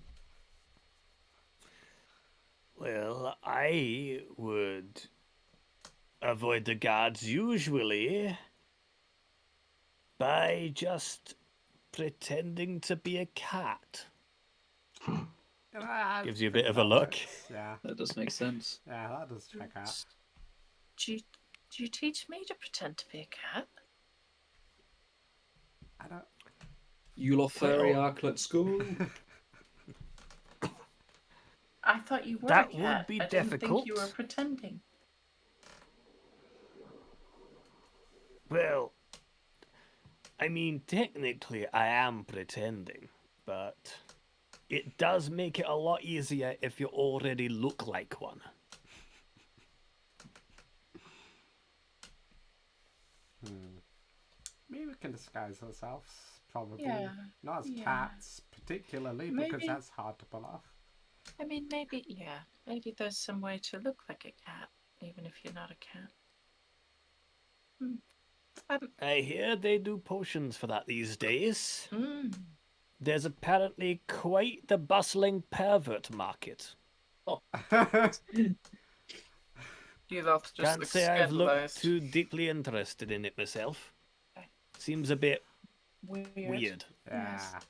Well, I would avoid the guards usually by just pretending to be a cat. Gives you a bit of a look. Yeah. That does make sense. Yeah, that does check out. Do you teach me to pretend to be a cat? I don't. You lot furry Arklet school. I thought you were That a cat. would be I didn't think difficult. you were pretending. Well, I mean, technically I am pretending, but it does make it a lot easier if you already look like one. Maybe we can disguise ourselves. Probably Yeah, not as yeah. cats, particularly because Maybe. that's hard to pull off. I mean, maybe there's some way to look like a cat, even if you're not a cat. I hear they do potions for that these days. Mm. There's apparently quite the bustling pervert market. You lot just Can't look say I've looked scandalized. too deeply interested in it myself. Okay. Seems a bit Weird. weird. Yeah.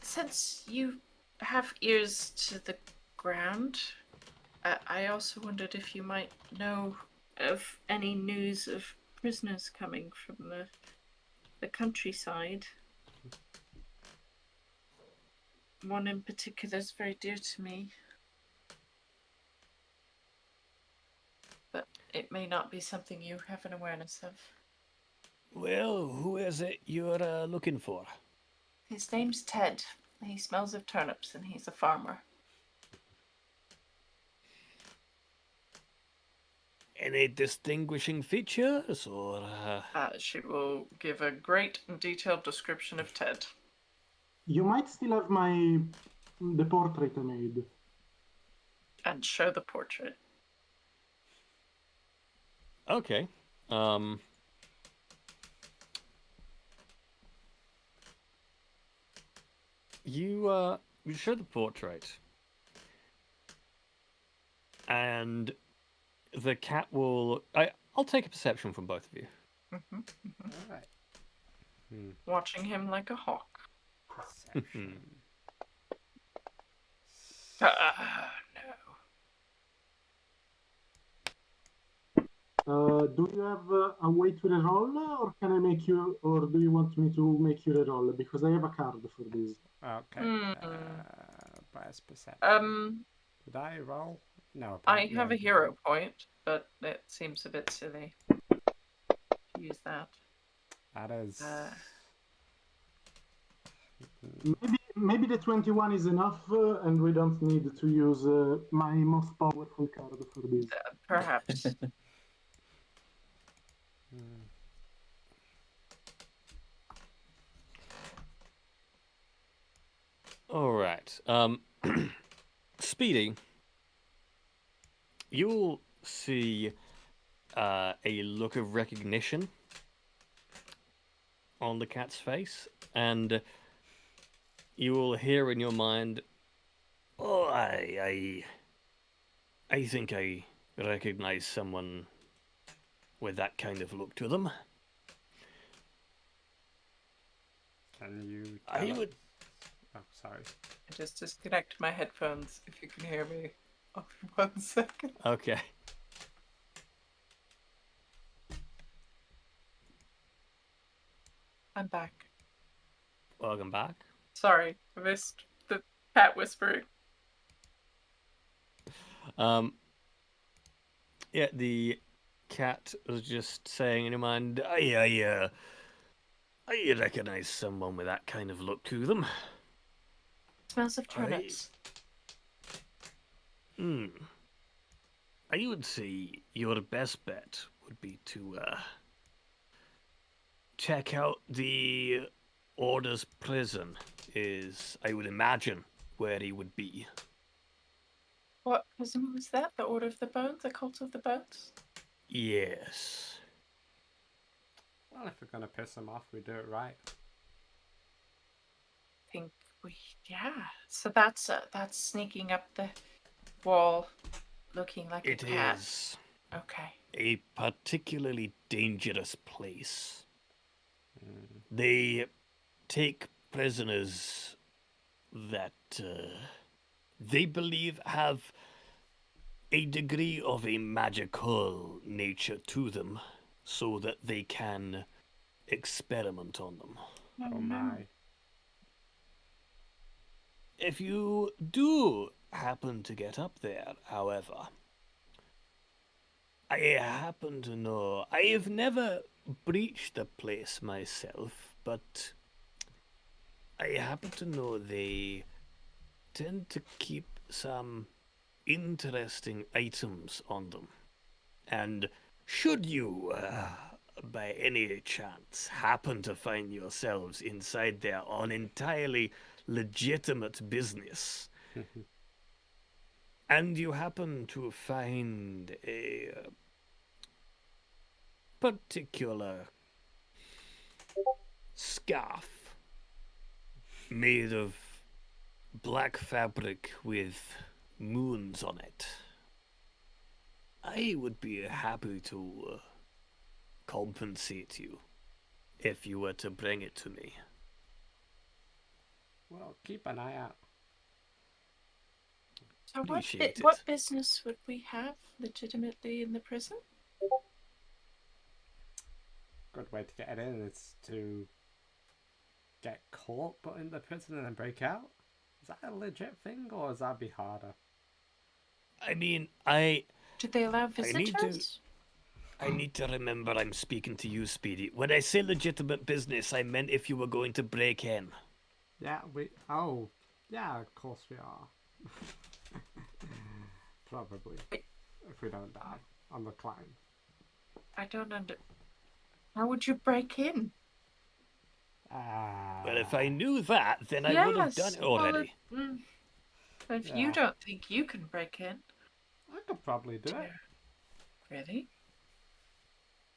Since you have ears to the ground, I also wondered if you might know of any news of prisoners coming from the countryside. One in particular is very dear to me. But it may not be something you have an awareness of. Well, who is it you're looking for? His name's Ted. He smells of turnips and he's a farmer. Any distinguishing features, or She will give a great and detailed description of Ted. You might still have the portrait I made. And show the portrait. Okay. You show the portrait, and the cat will. I'll take a perception from both of you. All right. Watching him like a hawk. Perception. No. Do you have a way to reroll, or can I make you, or do you want me to make you reroll? Because I have a card for this. Okay. Bias perception. Did I roll? No. I have a hero point, but it seems a bit silly to use that. That is. Maybe the 21 is enough, and we don't need to use my most powerful card for this. Perhaps. All right. Speedy, you'll see a look of recognition on the cat's face, and you will hear in your mind, "Oh, I think I recognize someone with that kind of look to them." Can you? I would. Oh, sorry. I just disconnect my headphones if you can hear me. Oh, 1 second. Okay. I'm back. Welcome back. Sorry, I missed the cat whispering. Yeah, the cat was just saying in her mind, I recognize someone with that kind of look to them. Smells of turnips. I would say your best bet would be to check out the Order's prison. Is, I would imagine, where he would be. What prison was that? The Order of the Bones? The Cult of the Bones? Yes. Well, if we're gonna piss him off, we do it right. Think we, yeah. So that's sneaking up the wall, looking like It a cat. is Okay. a particularly dangerous place. They take prisoners that they believe have a degree of a magical nature to them so that they can experiment on them. Oh my. If you do happen to get up there, however, I happen to know, I have never breached the place myself, but I happen to know they tend to keep some interesting items on them. And should you, by any chance, happen to find yourselves inside there on entirely legitimate business, and you happen to find a particular scarf made of black fabric with moons on it, I would be happy to compensate you if you were to bring it to me. Well, keep an eye out. So Appreciate what it. business would we have legitimately in the prison? Good way to get it in is to get caught, put in the prison, and then break out. Is that a legit thing, or is that be harder? I mean, Do they allow I need to- visitors? I need to remember I'm speaking to you, Speedy. When I say legitimate business, I meant if you were going to break in. Yeah, Oh, yeah, of course we are. Probably. If we don't die on the climb. I don't under. How would you break in? Well, if I knew that, then I would have done it already. If Yeah. you don't think you can break in, I could probably do it. really?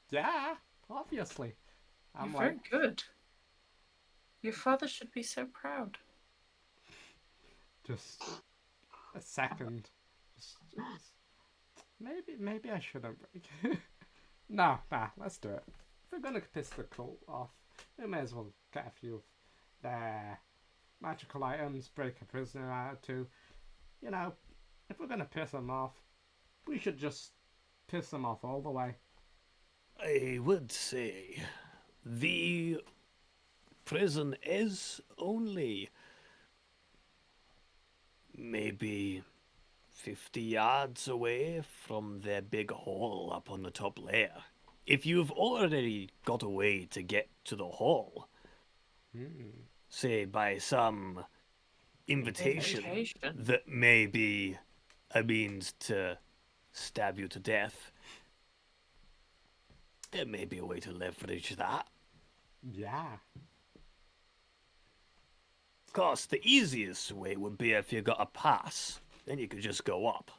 Yeah, obviously. You're I'm very good. Your father should be so proud. just a second. Just maybe I shouldn't break. Nah, let's do it. If we're gonna piss the cult off, we may as well get a few of their magical items, break a prisoner out or two. You know, if we're gonna piss them off, we should just piss them off all the way. I would say the prison is only maybe 50 yards away from their big hall up on the top layer. If you've already got a way to get to the hall, say by some invitation that may be a means to stab you to death, there may be a way to leverage that. Yeah. Of course, the easiest way would be if you got a pass. Then you could just go up.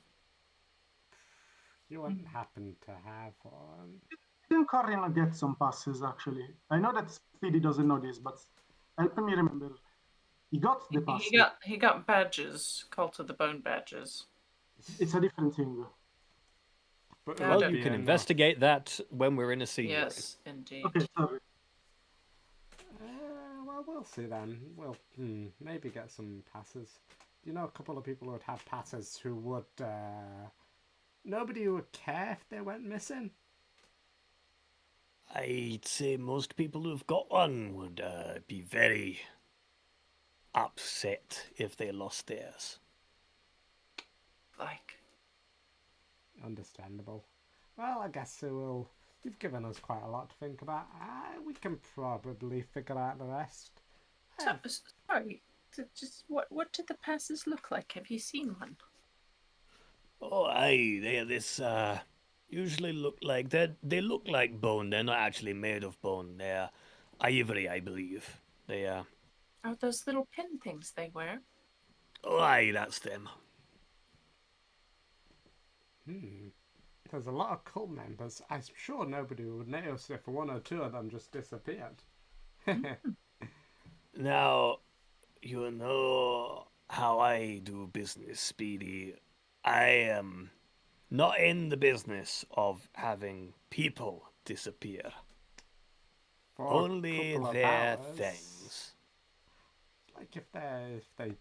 You wouldn't happen to have one. I think Corinne get some passes, actually. I know that Speedy doesn't know this, but help me remember. He got the pass. He got badges, Cult of the Bone badges. It's a different thing. But Yeah, Well, don't- you can investigate that when we're in a scene. Yes, indeed. Okay, sorry. Well, we'll see then. We'll maybe get some passes. You know, a couple of people who would have passes who would. Nobody would care if they went missing. I'd say most people who've got one would be very upset if they lost theirs. Like, Understandable. Well, I guess it will. You've given us quite a lot to think about. We can probably figure out the rest. So, sorry, just what did the passes look like? Have you seen one? Oh, aye, they're this, usually look like, they look like bone. They're not actually made of bone. They're ivory, I believe. They, Oh, those little pin things they wear. oh, aye, that's them. There's a lot of cult members. I'm sure nobody would notice if one or two of them just disappeared. Now, you know how I do business, Speedy. I am not in the business of having people disappear. For a Only couple of their hours. things. Like if they,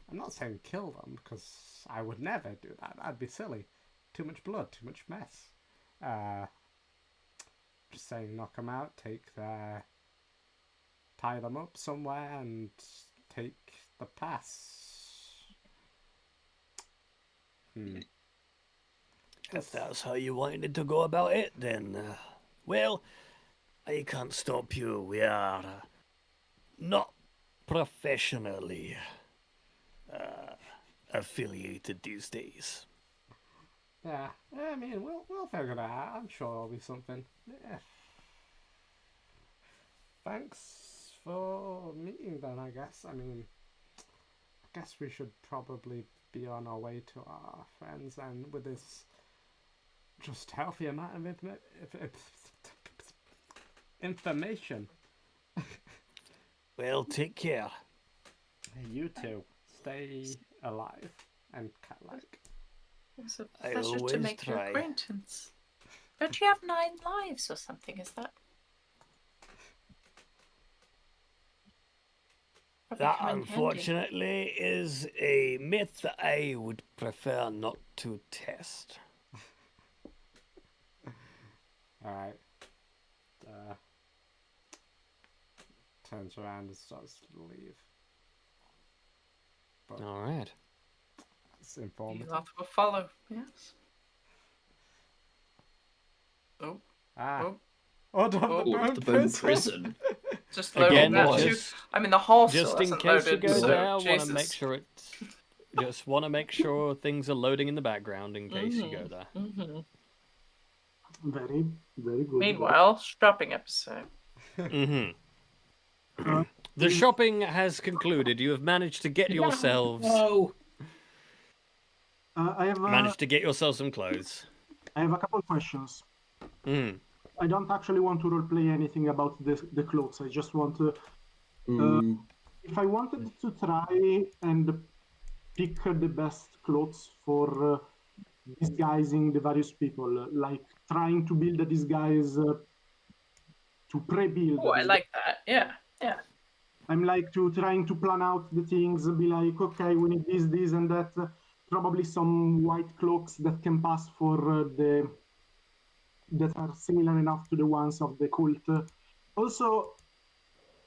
I'm not saying kill them, because I would never do that. That'd be silly. Too much blood, too much mess. Just saying knock them out, tie them up somewhere and take the pass. If that's how you wanted to go about it, then, well, I can't stop you. We are not professionally affiliated these days. Yeah, I mean, we'll figure it out. I'm sure there'll be something. Yeah. Thanks for meeting then, I guess. I mean, I guess we should probably be on our way to our friends and with this just healthy amount of information. Well, take care. You too. Stay alive and cat-like. It's a I pleasure to always make your try. acquaintance. Don't you have 9 lives or something? Is that? Probably That, come in handy. unfortunately, is a myth that I would prefer not to test. Alright. Turns around and starts to leave. But All right. it's informative. Lot will follow. Yes. Oh. Ah. Oh. Oh, the Oh, bone the bone prison. prison. Just Again, loading that too. just, I mean, the hall just still in hasn't case you loaded. go So, there, want to Jesus. make sure it's. Just want to make sure things are loading in the background in case you go there. Mm-hmm. Very, very good. Meanwhile, shopping episode. Mm-hmm. The shopping has concluded. You have managed to get yourselves No. I have managed to get yourselves some clothes. I have a couple of questions. Mm. I don't actually want to roleplay anything about the clothes. I just want to. If I wanted to try and pick the best clothes for disguising the various people, like trying to build a disguise to pre-build. Oh, I like that. Yeah, yeah. I'm like trying to plan out the things, be like, okay, we need this, and that. Probably some white cloaks that can pass for that are similar enough to the ones of the cult. Also,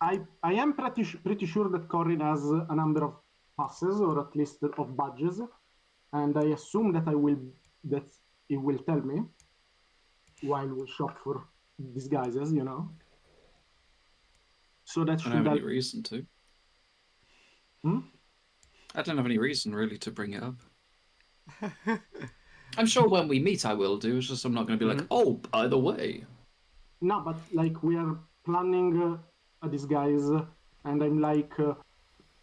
I am pretty sure that Corin has a number of passes, or at least of badges, and I assume that he will tell me while we shop for disguises, you know. So that I should don't have any reason to. Hmm? I don't have any reason really to bring it up. I'm sure when we meet I will do. It's just I'm not going to be like, oh, by the way. No, but like we are planning a disguise, and I'm like,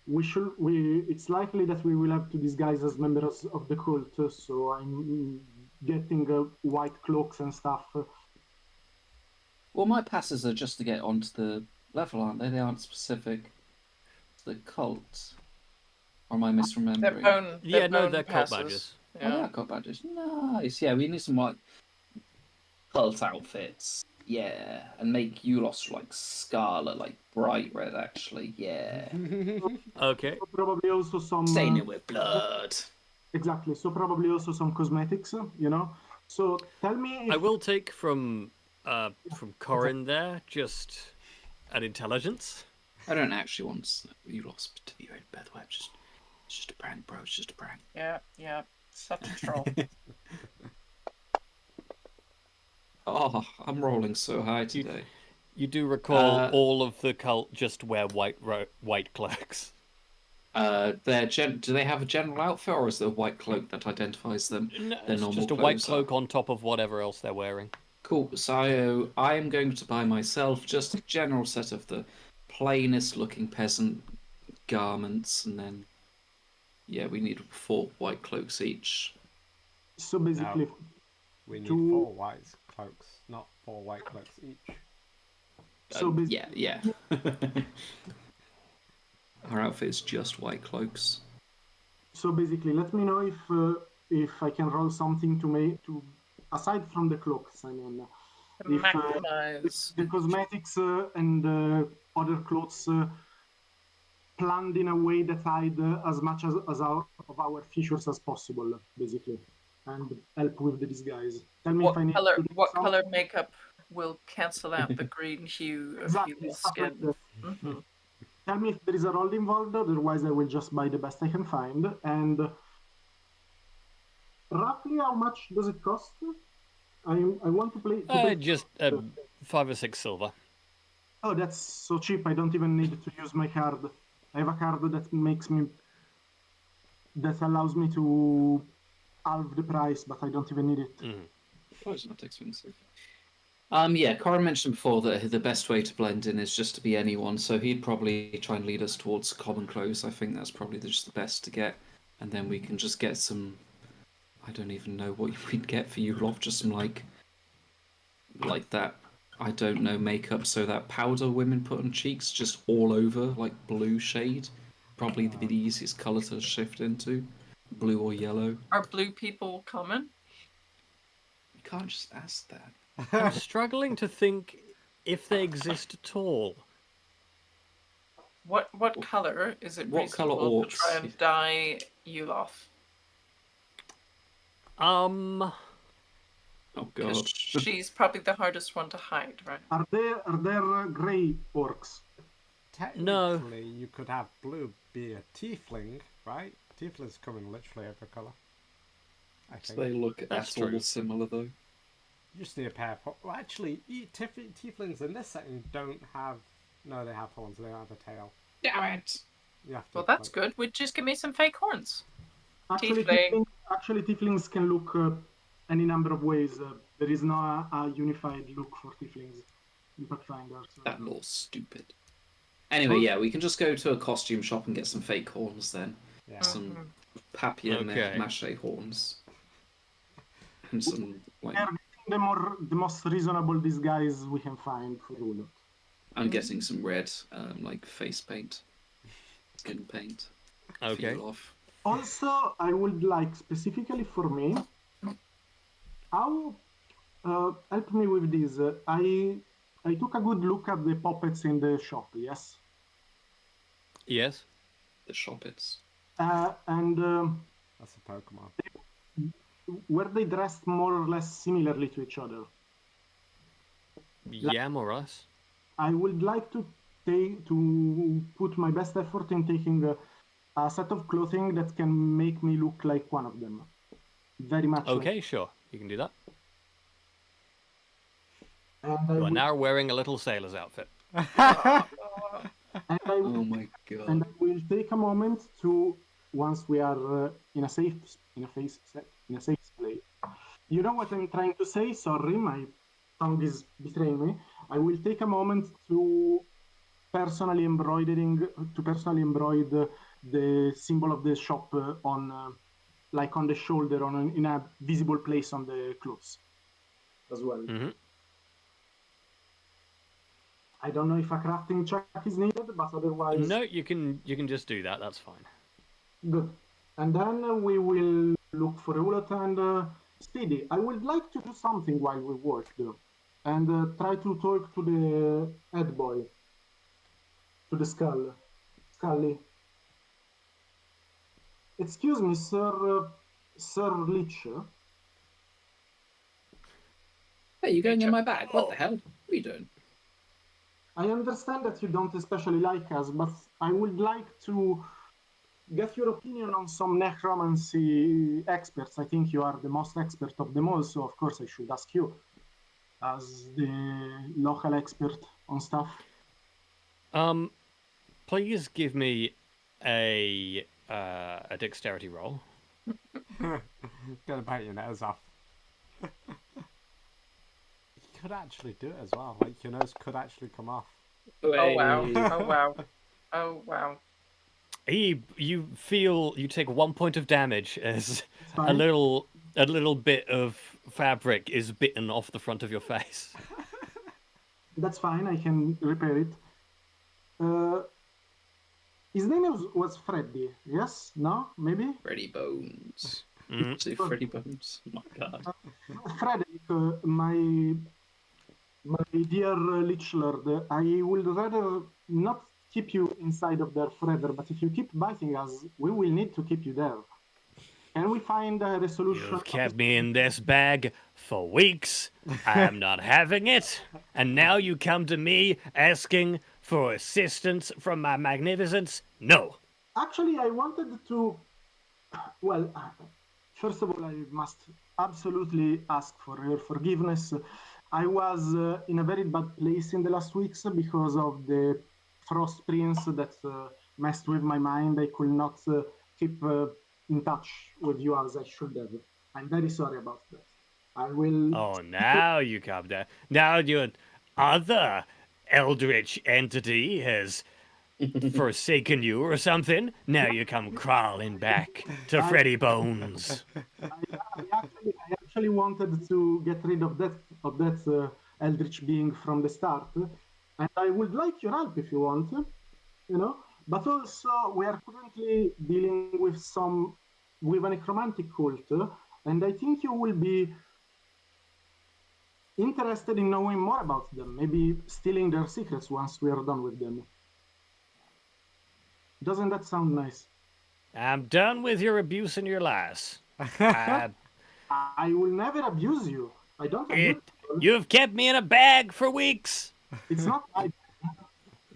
it's likely that we will have to disguise as members of the cult, so I'm getting white cloaks and stuff. Well, my passes are just to get onto the level, aren't they? They aren't specific to the cult. Or am I misremembering? They're cult passes. badges. Yeah. Oh, they are cult badges. Nice. Yeah, we need some like cult outfits. Yeah, and make Eulos like scarlet, like bright red. Actually, yeah. Okay. So probably also some Stain it with blood. Exactly. So probably also some cosmetics, you know. So tell me. I will take from Corin there just an intelligence. I don't actually want Eulos to be red, by the way. It's just a prank, bro. It's just a prank. Yeah. Such a troll. Oh, I'm rolling so high today. You do recall Uh, all of the cult just wear white cloaks. do they have a general outfit, or is there a white cloak that identifies them? No, Their it's normal just a white clothes cloak on top of whatever else they're wearing. Cool. So I am going to buy myself just a general set of the plainest looking peasant garments, and then we need 4 white cloaks each. So basically, No. We need to- 4 white cloaks, not 4 white cloaks each. so basically, Yeah. Our outfit is just white cloaks. So basically, let me know if I can roll something to make to aside from the cloaks. I mean, if Maximize. the cosmetics and other clothes planned in a way that hide as much as of our features as possible, basically, and help with the disguise. Tell me if I need to do What color something. makeup will cancel out the green hue of Exactly, your stuff like skin? that. Hmm. Tell me if there is a roll involved, otherwise I will just buy the best I can find. And roughly how much does it cost? I want to play. Just 5 or 6 silver. Oh, that's so cheap. I don't even need to use my card. I have a card that allows me to halve the price, but I don't even need it. Oh, it's not expensive. Corin mentioned before that the best way to blend in is just to be anyone, so he'd probably try and lead us towards common clothes. I think that's probably just the best to get, and then we can just get some. I don't even know what we'd get for you, Lof. Just some like that. I don't know, makeup. So that powder women put on cheeks, just all over, like blue shade. Probably the easiest color to shift into, blue or yellow. Are blue people common? You can't just ask that. I'm struggling to think if they exist at all. What color is it What colour reasonable to orcs? try and dye you off? Oh Because god. she's probably the hardest one to hide, right? Are there grey orcs? Technically, you could have blue be a tiefling, right? Tieflings come in literally every colour. I think. They look That's all true. similar though. You just need a pair of... Well, actually, tieflings in this setting don't have... No, they have horns. They don't have a tail. Damn it! You have to, Well, that's good. Would just give me some fake horns. Actually, Tiefling. tieflings can look any number of ways. There is no a unified look for tieflings in Pathfinder. So. That law's stupid. Anyway, we can just go to a costume shop and get some fake horns then. Yeah. Some papier Okay. mache horns. And some, like, We are getting the most reasonable disguise we can find for Rulot. I'm getting some red, like, face paint. Skin paint. Okay. Feel off. Also, I would like, specifically for me, how help me with this. I took a good look at the puppets in the shop, yes? Yes. The shoppets. And That's a Pokemon. were they dressed more or less similarly to each other? Yeah, more or less. I would like to put my best effort in taking a set of clothing that can make me look like one of them. Very much. Okay, sure. You can do that. And I You are will, now wearing a little sailor's outfit. and I Oh will, my god. and I will take a moment to, once we are in a safe place. You know what I'm trying to say? Sorry, my tongue is betraying me. I will take a moment to personally embroider the symbol of the shop on the shoulder, in a visible place on the clothes as well. Mm-hmm. I don't know if a crafting check is needed, but otherwise, No, you can just do that. That's fine. good. And then we will look for Ulot and Speedy. I would like to do something while we work, though, and try to talk to the head boy, to the Scully. Excuse me, Sir Leech. Hey, you going in my bag? What the hell? What are you doing? I understand that you don't especially like us, but I would like to get your opinion on some necromancy experts. I think you are the most expert of them all, so of course I should ask you. as the local expert on stuff. Please give me a dexterity roll. Gonna bite your nose off. You could actually do it as well. Like your nose could actually come off. Oh wow! Hey. Oh wow! Oh wow! You take 1 point of damage as It's a fine. little bit of fabric is bitten off the front of your face. That's fine. I can repair it. His name was Freddy. Yes? No? Maybe? Freddy Bones. Mm. Say Freddy Bones. Oh my god. Frederick, my dear Lich Lord, I would rather not keep you inside of there forever, but if you keep biting us, we will need to keep you there. Can we find a resolution? You've kept me in this bag for weeks. I am not having it. And now you come to me asking for assistance from my magnificence? No. Actually, I wanted to. Well, first of all, I must absolutely ask for your forgiveness. I was in a very bad place in the last weeks because of the Frost Prince that messed with my mind. I could not keep in touch with you as I should have. I'm very sorry about that. I will. Oh, now you come down. Now your other eldritch entity has forsaken you or something. Now you come crawling back to Freddy Bones. I actually wanted to get rid of that eldritch being from the start, and I would like your help if you want, you know. But also, we are currently dealing with a necromantic cult, and I think you will be interested in knowing more about them, maybe stealing their secrets once we are done with them. Doesn't that sound nice? I'm done with your abuse and your lies. I will never abuse you. I don't abuse people. You've kept me in a bag for weeks. It's not my.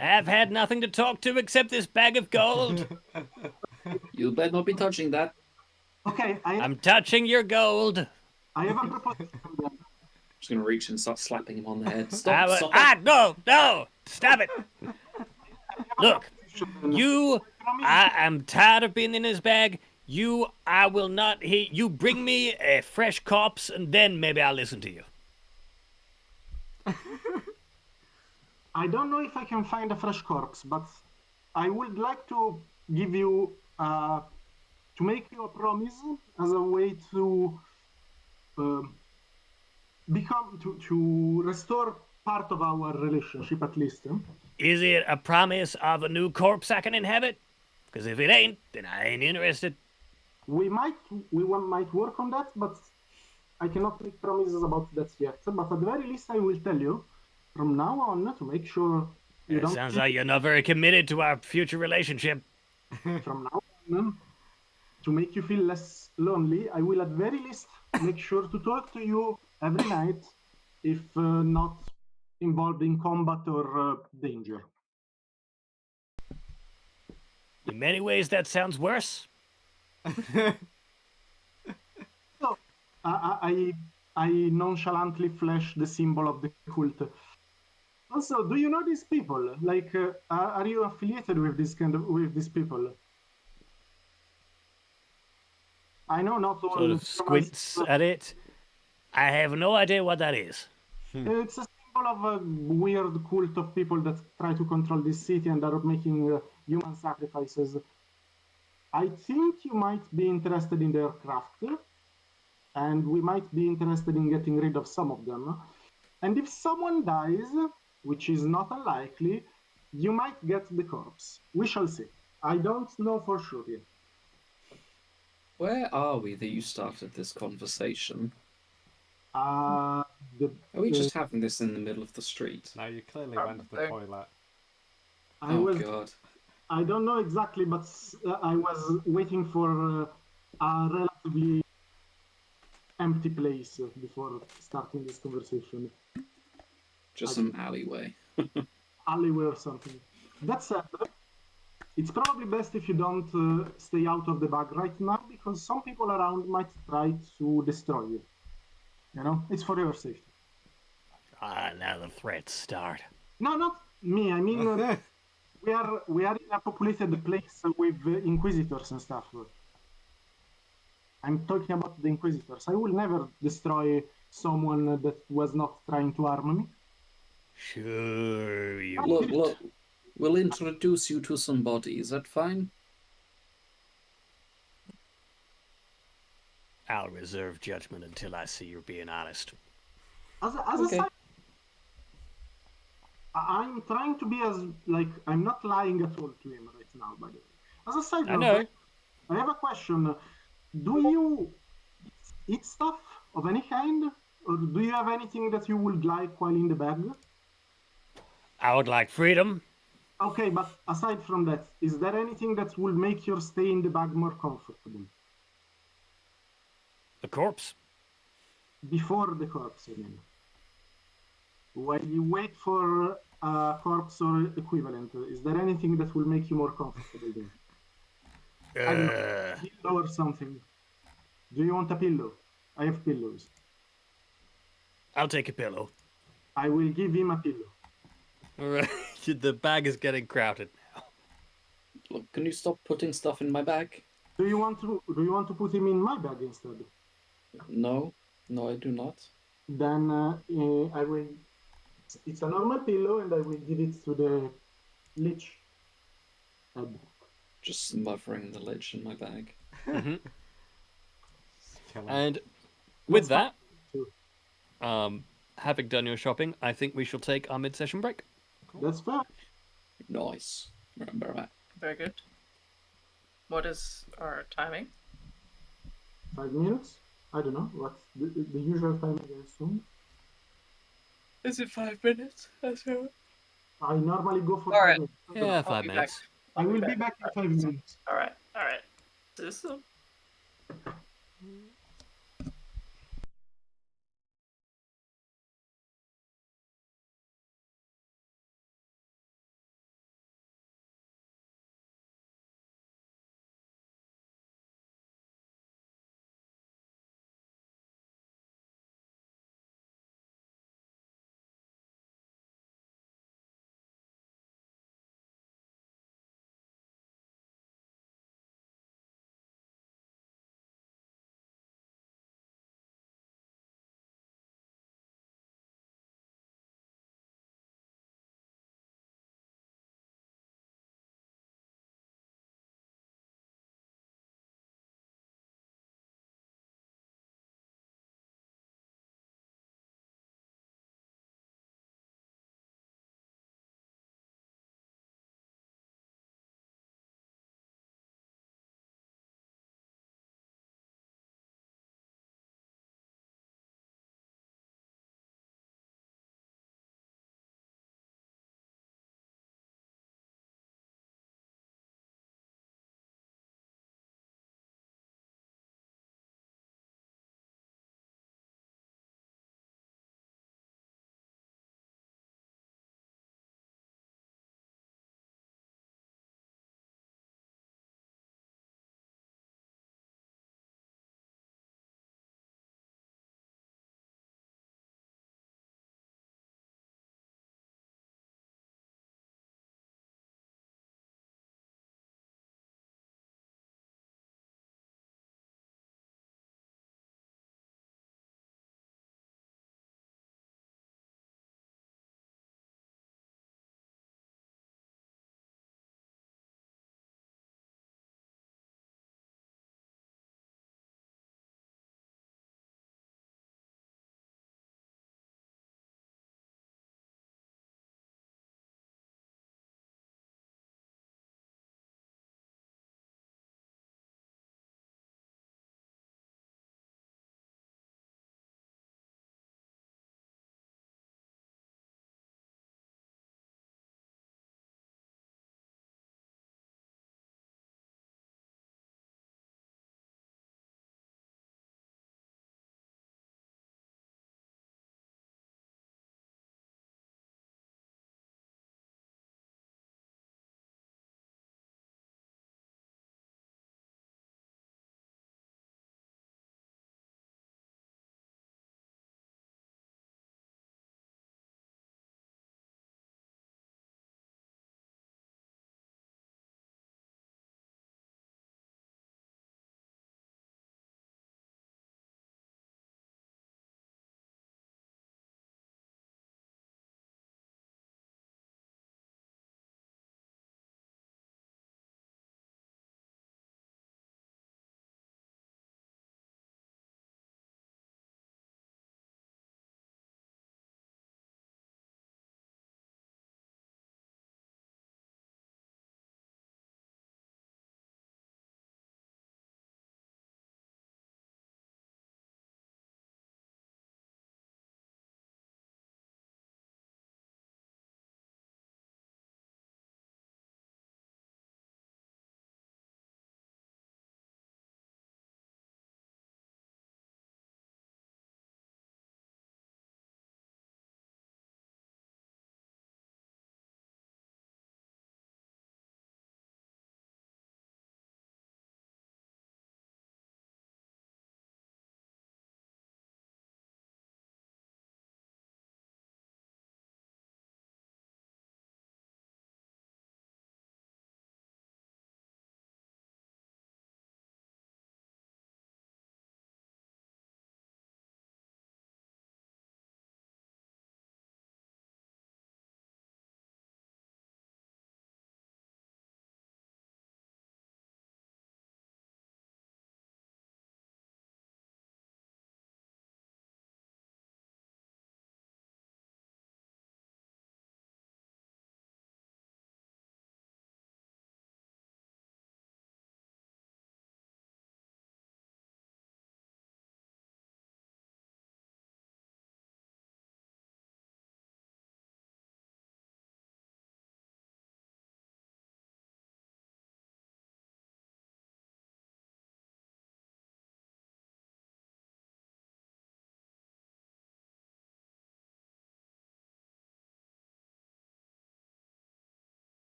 I've had nothing to talk to except this bag of gold. You better not be touching that. Okay, I'm touching your gold. I have a proposition. I'm just gonna reach and start slapping him on the head. Stop! Stop it. No, stop it. Look, I am tired of being in this bag. I will not hear you. Bring me a fresh corpse, and then maybe I'll listen to you. I don't know if I can find a fresh corpse, but I would like to give you to make you a promise as a way to to restore part of our relationship at least. Is it a promise of a new corpse I can inhabit? Because if it ain't, then I ain't interested. We might work on that, but I cannot make promises about that yet. But at the very least, I will tell you from now on to make sure you It don't. sounds like you're not very committed to our future relationship. From now on, to make you feel less lonely, I will at very least make sure to talk to you every night, if not involved in combat or danger. In many ways, that sounds worse. So, I nonchalantly flash the symbol of the cult. Also, do you know these people? Like, are you affiliated with these people? I know not all. Sort of squints at it. I have no idea what that is. It's a symbol of a weird cult of people that try to control this city and are making human sacrifices. I think you might be interested in their craft, and we might be interested in getting rid of some of them. And if someone dies, which is not unlikely, you might get the corpse. We shall see. I don't know for sure yet. Where are we that you started this conversation? The, Are we just having this in the middle of the street? No, you clearly went to the toilet. God. I don't know exactly, but I was waiting for a relatively empty place before starting this conversation. Just some alleyway. Alleyway or something. That said, it's probably best if you don't stay out of the bag right now, because some people around might try to destroy you. You know, it's for your safety. Ah, now the threats start. No, not me. I mean, we are in a populated place with inquisitors and stuff. I'm talking about the inquisitors. I will never destroy someone that was not trying to harm me. Sure, you Look, won't. look. We'll introduce you to somebody. Is that fine? I'll reserve judgment until I see you're being honest. As a Okay. side, I'm trying to be as like I'm not lying at all to him right now. By the way, as a side I note, know. I have a question. Do you eat stuff of any kind, or do you have anything that you would like while in the bag? I would like freedom. Okay, but aside from that, is there anything that will make your stay in the bag more comfortable? The corpse. Before the corpse, I mean. While you wait for a corpse or equivalent, is there anything that will make you more comfortable then? I don't know, Uh, pillow or something. Do you want a pillow? I have pillows. I'll take a pillow. I will give him a pillow. All right. The bag is getting crowded now. Look, can you stop putting stuff in my bag? Do you want to put him in my bag instead? No, no, I do not. Then I will. It's a normal pillow, and I will give it to the lich head. Just smothering the lich in my bag. Mhm. Kill him. And with That's that, fine, too. having done your shopping, I think we shall take our mid-session break. That's fair. Nice. Remember that. Very good. What is our timing? 5 minutes? I don't know. What's the usual time, I assume? Is it 5 minutes? That's all. I normally go for All 5 right. minutes. I don't Yeah, know. I'll 5 be back. minutes. I will be back in 5 minutes. All right. All right. See you soon.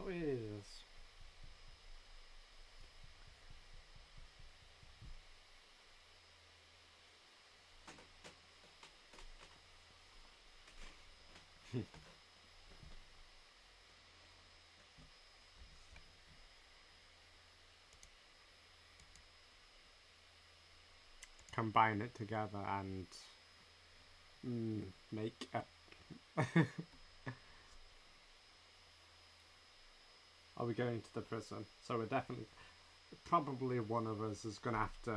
is. Combine it together and make a. Are we going to the prison? So we're definitely, probably one of us is gonna have to.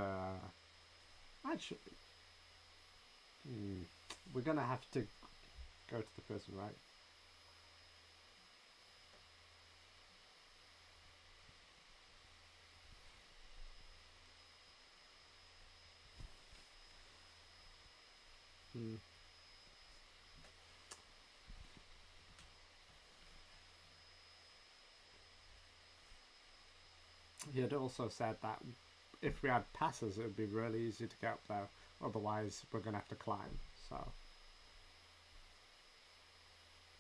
Actually, we're gonna have to go to the prison, right? He had also said that if we had passes, it would be really easy to get up there. Otherwise, we're going to have to climb. So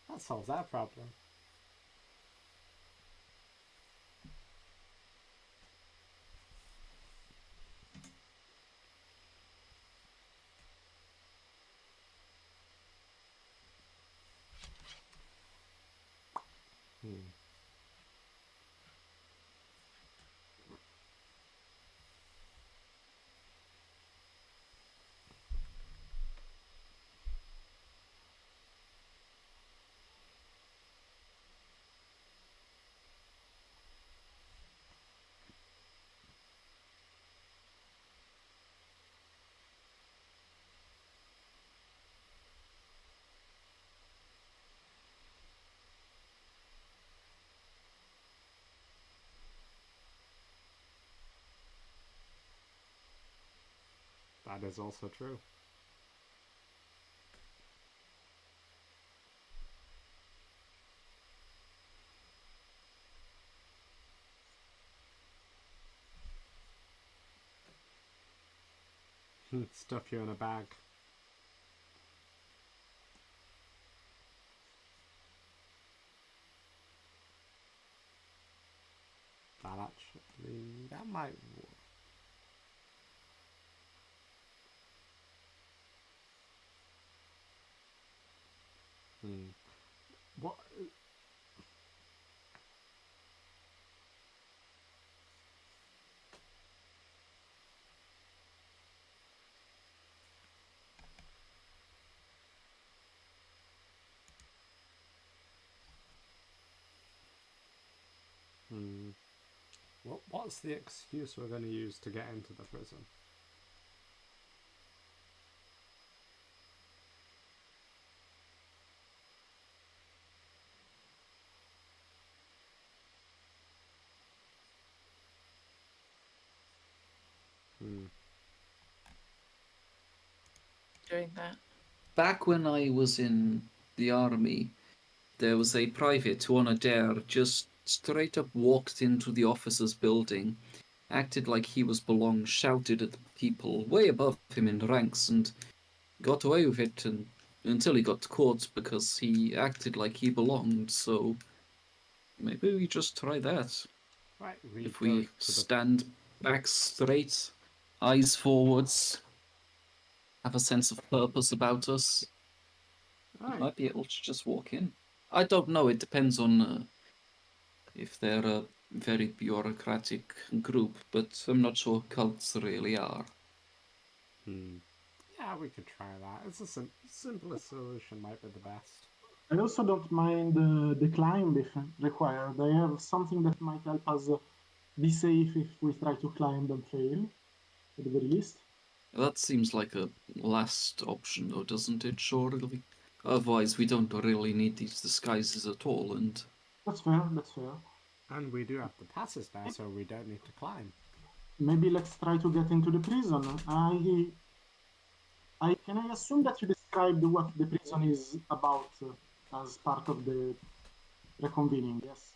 that solves that problem. That is also true. Stuff you in a bag. That might work. What? What's the excuse we're going to use to get into the prison? Doing that. Back when I was in the army, there was a private who on a dare just straight up walked into the officers' building, acted like he was belonged, shouted at the people way above him in ranks, and got away with it until he got caught because he acted like he belonged. So maybe we just try that. Right, If we stand back straight, eyes forwards, have a sense of purpose about us, we might be able to just walk in. I don't know, it depends on if they're a very bureaucratic group, but I'm not sure cults really are. Yeah, we could try that. It's a simplest solution might be the best. I also don't mind the climb if required. I have something that might help us be safe if we try to climb and fail, at the very least. That seems like a last option, though, doesn't it, surely? Otherwise, we don't really need these disguises at all, and... That's fair, that's fair. And we do have the passes there, so we don't need to climb. Maybe let's try to get into the prison. Can I assume that you described what the prison is about as part of the reconvening, yes?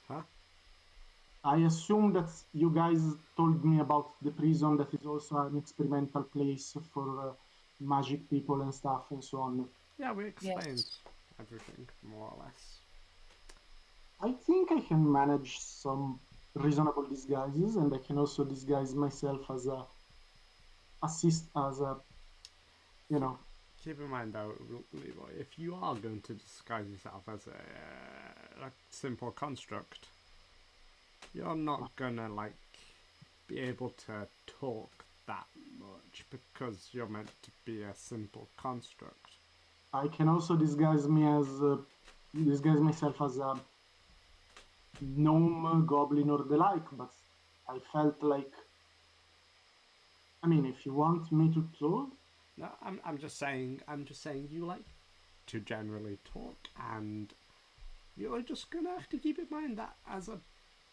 Huh? I assume that you guys told me about the prison that is also an experimental place for magic people and stuff and so on. Yeah, we explained. Yes. everything, more or less. I think I can manage some reasonable disguises, and I can also disguise myself as a you know. Keep in mind though, Leroy, if you are going to disguise yourself as a simple construct, you're not gonna like be able to talk that much because you're meant to be a simple construct. I can also disguise myself as a gnome, goblin, or the like. But I felt like, I mean, if you want me to talk, No, I'm just saying you like to generally talk, and you're just gonna have to keep in mind that as a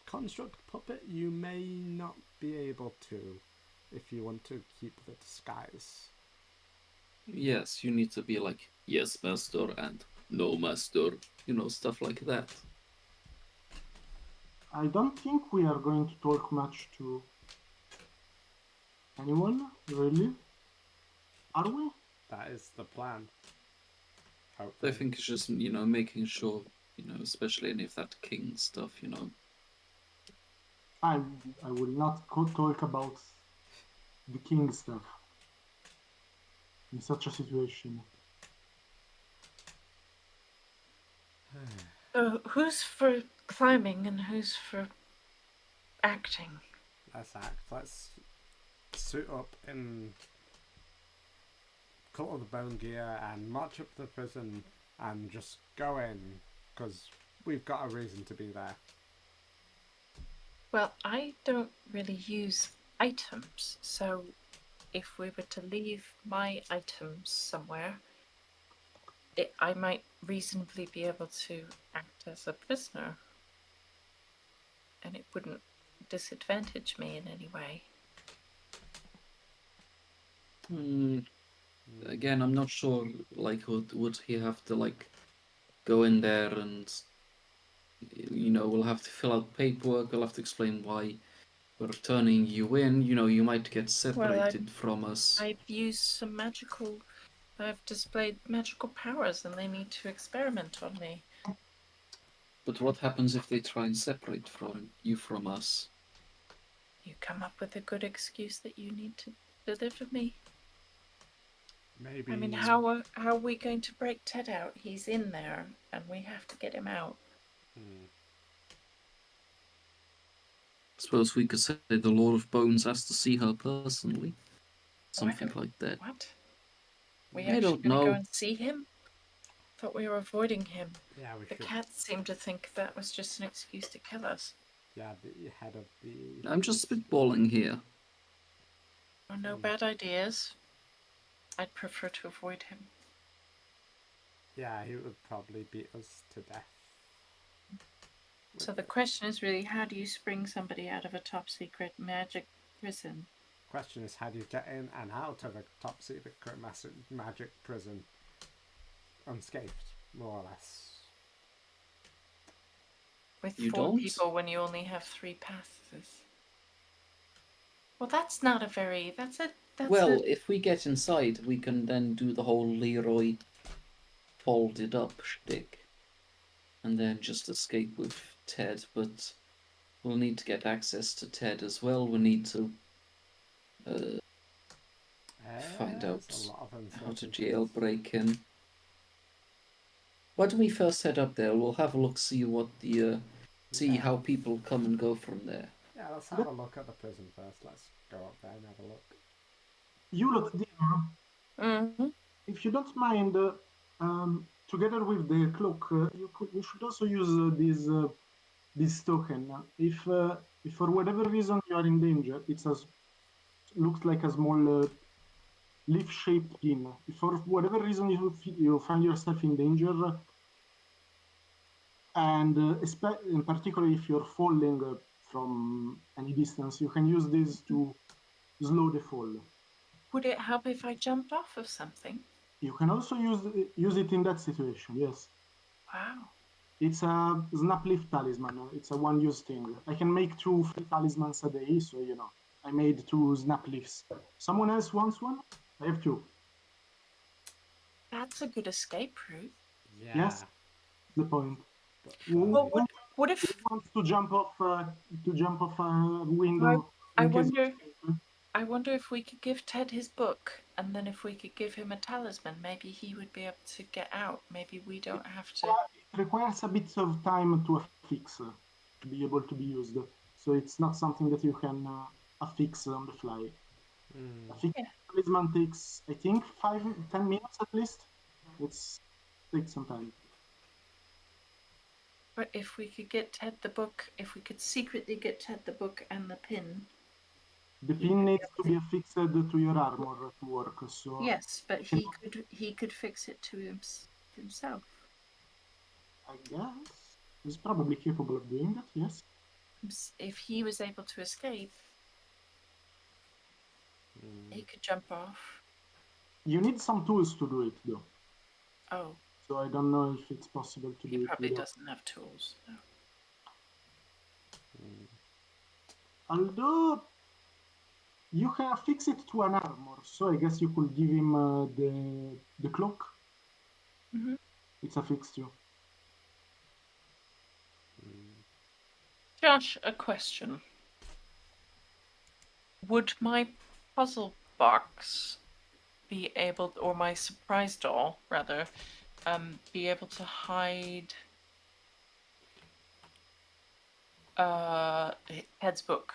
construct puppet, you may not be able to if you want to keep the disguise. Yes, you need to be like, yes, master, and no, master, stuff like that. I don't think we are going to talk much to anyone, really. Are we? That is the plan. I Hopefully. think it's just, making sure, especially any of that king stuff, I will not talk about the king stuff in such a situation. Who's for climbing and who's for acting? Let's act. Let's suit up in Cult of the Bone gear and march up to the prison and just go in, because we've got a reason to be there. Well, I don't really use items, so if we were to leave my items somewhere, I might reasonably be able to act as a prisoner, and it wouldn't disadvantage me in any way. Again, I'm not sure, like, would he have to, like, go in there and, we'll have to fill out paperwork, we'll have to explain why we're turning you in, you might get separated from us. I've displayed magical powers and they need to experiment on me. But what happens if they try and separate you from us? You come up with a good excuse that you need to deliver me. Maybe. I mean, how are we going to break Ted out? He's in there, and we have to get him out. Suppose we could say the Lord of Bones has to see her personally. Something like that. What? We I actually don't gonna know. go and see him? Thought we were avoiding him. Yeah, we The should. cats seem to think that was just an excuse to kill us. Yeah, the head of the. I'm just spitballing here. Oh, no bad ideas. I'd prefer to avoid him. Yeah, he would probably beat us to death. So the question is really, how do you spring somebody out of a top secret magic prison? Question is, how do you get in and out of a top secret magic prison unscathed, more or less? With You 4 don't? people when you only have 3 passes. Well, that's not a very... If we get inside, we can then do the whole Leroy folded up shtick. And then just escape with Ted, but we'll need to get access to Ted as well. We need to find out how to jailbreak him. Why don't we first head up there? We'll have a look, see how people come and go from there. Yeah, let's have a look at the prison first. Let's go up there and have a look. You lot, dear, if you don't mind, together with the cloak, you should also use this token. If for whatever reason you are in danger, looks like a small leaf-shaped pin. If for whatever reason you find yourself in danger, and in particular if you're falling from any distance, you can use this to slow the fall. Would it help if I jumped off of something? You can also use it in that situation, yes. Wow. It's a snap leaf talisman. It's a one-use thing. I can make 2 free talismans a day, so I made 2 snap leaves. Someone else wants one? I have 2. That's a good escape route. Yeah. Yes. The point. But, Well, what if Who wants to jump off a window? I in case of wonder escape? I wonder if we could give Ted his book, and then if we could give him a talisman, maybe he would be able to get out. Maybe we don't have to. It requires a bit of time to affix to be able to be used. So it's not something that you can affix on the fly. Affix Yeah. talisman takes, I think, 5-10 minutes at least. It takes some time. But if we could get Ted the book, if we could secretly get Ted the book and the pin. The pin needs to be affixed to your armor to work. So Yes, but he could fix it to himself. I guess he's probably capable of doing that. Yes. If he was able to escape, he could jump off. You need some tools to do it, though. Oh, So I don't know if it's possible to he do it. probably without- doesn't have tools. No. Although you can fix it to an armor, so I guess you could give him the cloak. Mhm. It's affixed to. Josh, a question. Would my puzzle box be able, or my surprise doll, rather, be able to hide Ted's book?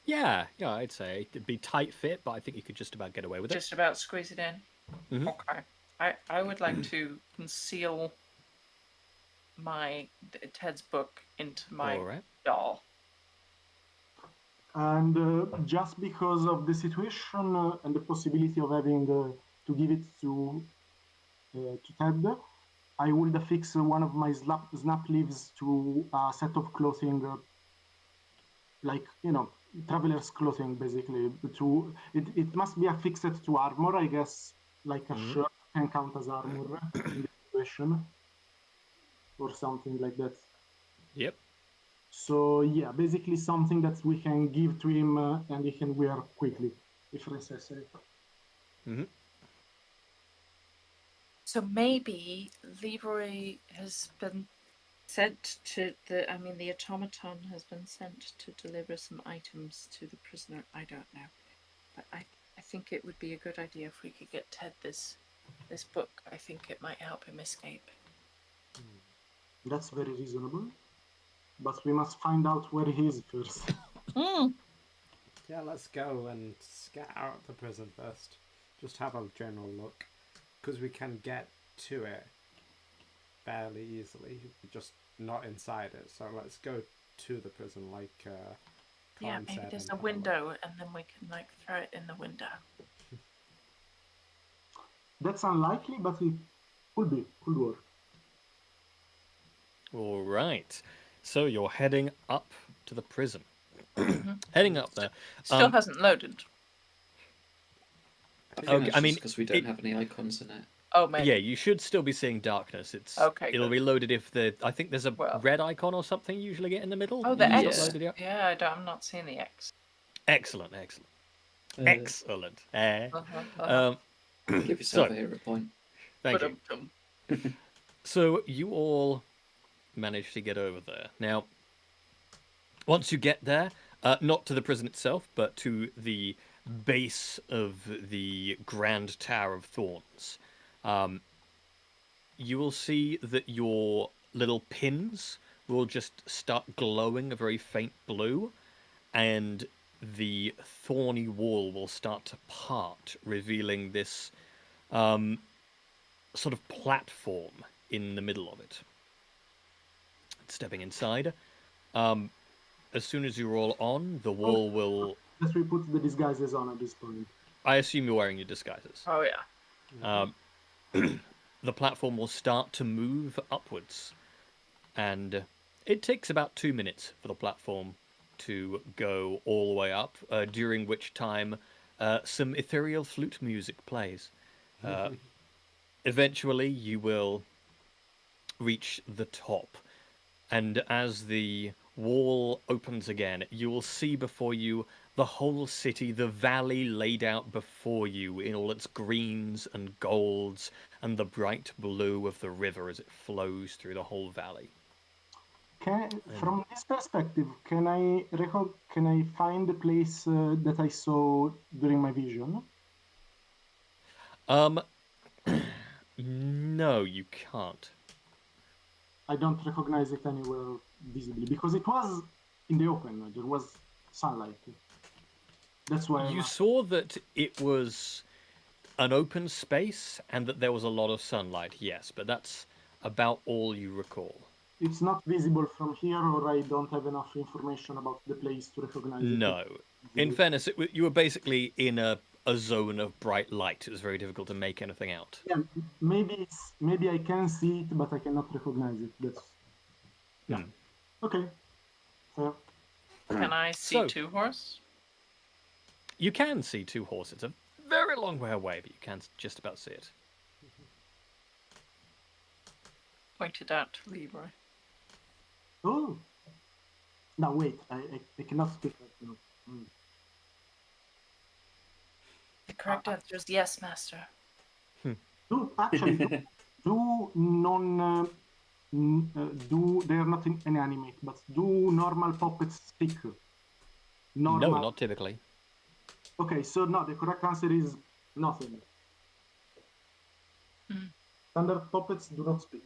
Yeah, I'd say it'd be tight fit, but I think you could just about get away with it. Just about squeeze it in? Mhm. Okay. I would like to conceal Ted's book into my All right. doll. And just because of the situation and the possibility of having to give it to Ted, I would affix one of my snap leaves to a set of clothing, like traveler's clothing, basically. It must be affixed to armor, I guess. Like a shirt can count as armor in this situation, or something like that. Yep. So yeah, basically something that we can give to him and he can wear quickly if necessary. So maybe Leroy has been sent to the automaton has been sent to deliver some items to the prisoner. I don't know. But I think it would be a good idea if we could get Ted this book. I think it might help him escape. That's very reasonable. But we must find out where he is first. Yeah, let's go and scout out the prison first. Just have a general look. Because we can get to it fairly easily. Just not inside it. So let's go to the prison like Yeah, Colin maybe said, there's and a have look. window and then we can throw it in the window. That's unlikely, but it could work. All right. So you're heading up to the prison. Heading up there. Still hasn't loaded. I think Okay, that's I just mean, because we don't have any icons in it. Oh, maybe. Yeah, you should still be seeing darkness. Okay, It'll good. be loaded if I think there's a Well- red icon or something you usually get in the middle. Oh, the Is it X. loaded yet? Yeah, I'm not seeing the X. Excellent. Excellent. Give yourself So- a hero point. Thank you. So you all managed to get over there. Now, once you get there, not to the prison itself, but to the base of the Grand Tower of Thorns, you will see that your little pins will just start glowing a very faint blue, and the thorny wall will start to part, revealing this sort of platform in the middle of it. Stepping inside, as soon as you're all on, the wall will... Let's we put the disguises on at this point. I assume you're wearing your disguises. Oh, yeah. The platform will start to move upwards, and it takes about 2 minutes for the platform to go all the way up, during which time some ethereal flute music plays. Eventually, you will reach the top, and as the wall opens again, you will see before you the whole city, the valley laid out before you in all its greens and golds, and the bright blue of the river as it flows through the whole valley. From this perspective, can I find the place that I saw during my vision? No, you can't. I don't recognize it anywhere visibly because it was in the open. There was sunlight. That's why You saw that it was an open space and that there was a lot of sunlight, yes, but that's about all you recall. It's not visible from here, or I don't have enough information about the place to recognize it. No. In fairness, you were basically in a zone of bright light. It was very difficult to make anything out. Yeah, maybe I can see it, but I cannot recognize it. That's yeah. Okay. Fair. Can I see So- two horse? You can see two horses, a very long way away, but you can just about see it. Pointed out to Leroy. Oh. Now wait, I cannot speak right now. The correct answer is yes, master. Actually, they are not inanimate, but do normal puppets speak? Normal. No, not typically. Okay, so no, the correct answer is nothing. Standard puppets do not speak.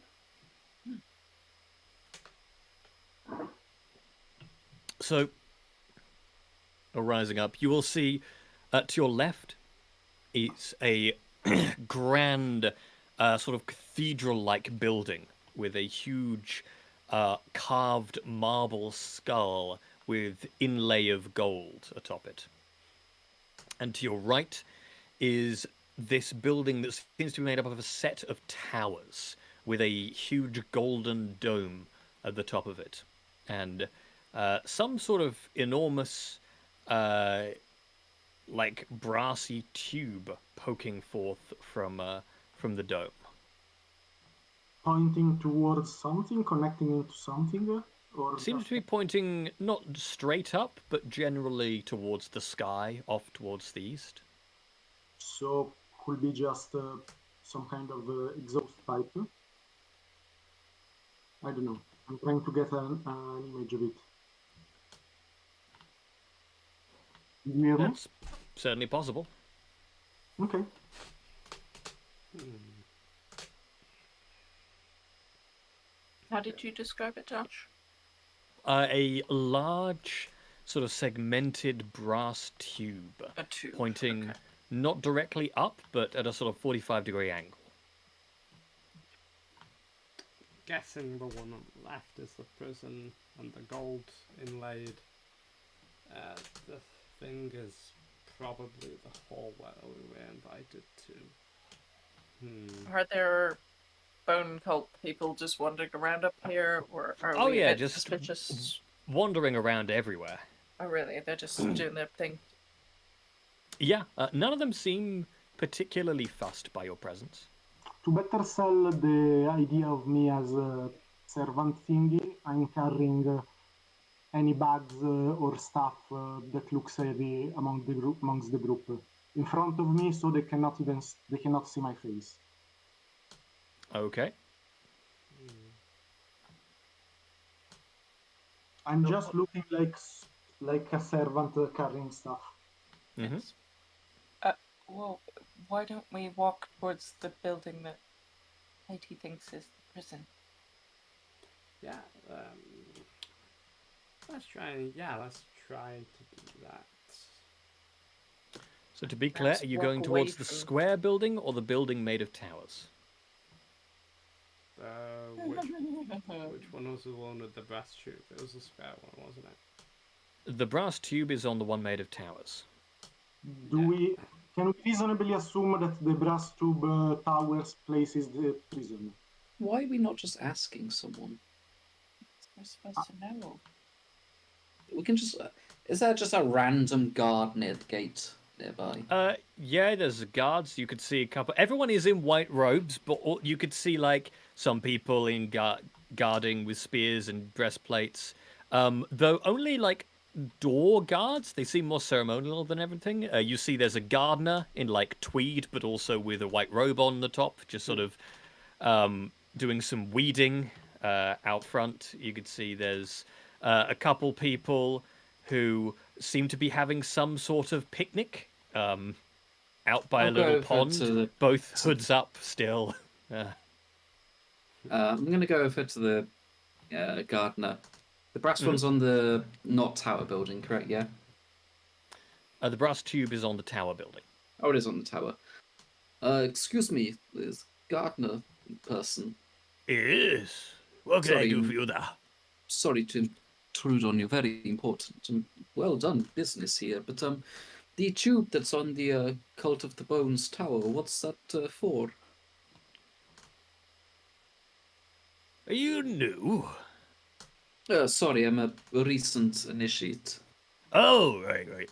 So, rising up, you will see to your left, it's a grand sort of cathedral-like building with a huge carved marble skull with inlay of gold atop it. And to your right is this building that seems to be made up of a set of towers with a huge golden dome at the top of it. And some sort of enormous, like brassy tube poking forth from the dome. Pointing towards something, connecting into something, or Seems to be pointing not straight up, but generally towards the sky, off towards the east. so could be just some kind of exhaust pipe. I don't know. I'm trying to get an image of it. Did you hear me? That's certainly possible. Okay. How did you describe it, Josh? A large, sort of segmented brass tube A tube. pointing Okay. not directly up, but at a sort of 45-degree angle. Guessing the one on the left is the prison and the gold inlaid. The thing is probably the hallway we were invited to. Are there bone cult people just wandering around up here, or are Oh, we yeah, a bit just- suspicious? Wandering around everywhere. Oh, really? They're just doing their thing. Yeah, none of them seem particularly fussed by your presence. To better sell the idea of me as a servant thingy, I'm carrying any bags or stuff that looks heavy amongst the group in front of me, so they cannot see my face. Okay. I'm just looking like a servant carrying stuff. Mm-hmm. Well, why don't we walk towards the building that Haiti thinks is the prison? Yeah, let's try. Yeah, let's try to do that. So to be clear, Perhaps are you walk going away towards the from- square building or the building made of towers? Which one was the one with the brass tube? It was the square one, wasn't it? The brass tube is on the one made of towers. Can we reasonably assume that the brass tube towers place is the prison? Why are we not just asking someone? We're supposed to know. We can just. Is there just a random guard near the gate nearby? Yeah, there's guards. You could see a couple. Everyone is in white robes, but you could see like some people in guarding with spears and breastplates. Though only like door guards. They seem more ceremonial than everything. You see there's a gardener in like tweed, but also with a white robe on the top, just sort of doing some weeding out front. You could see there's a couple people who seem to be having some sort of picnic out by I'll a go little over pond, to the- both hoods up still. I'm going to go over to the gardener. The brass Mhm. one's on the not tower building, correct? Yeah. The brass tube is on the tower building. Oh, it is on the tower. Excuse me, this gardener person. Yes. What can I Sorry. do for you there? Sorry to intrude on your very important and well done business here, but the tube that's on the Cult of the Bones tower, what's that for? Are you new? Sorry, I'm a recent initiate. Oh, right.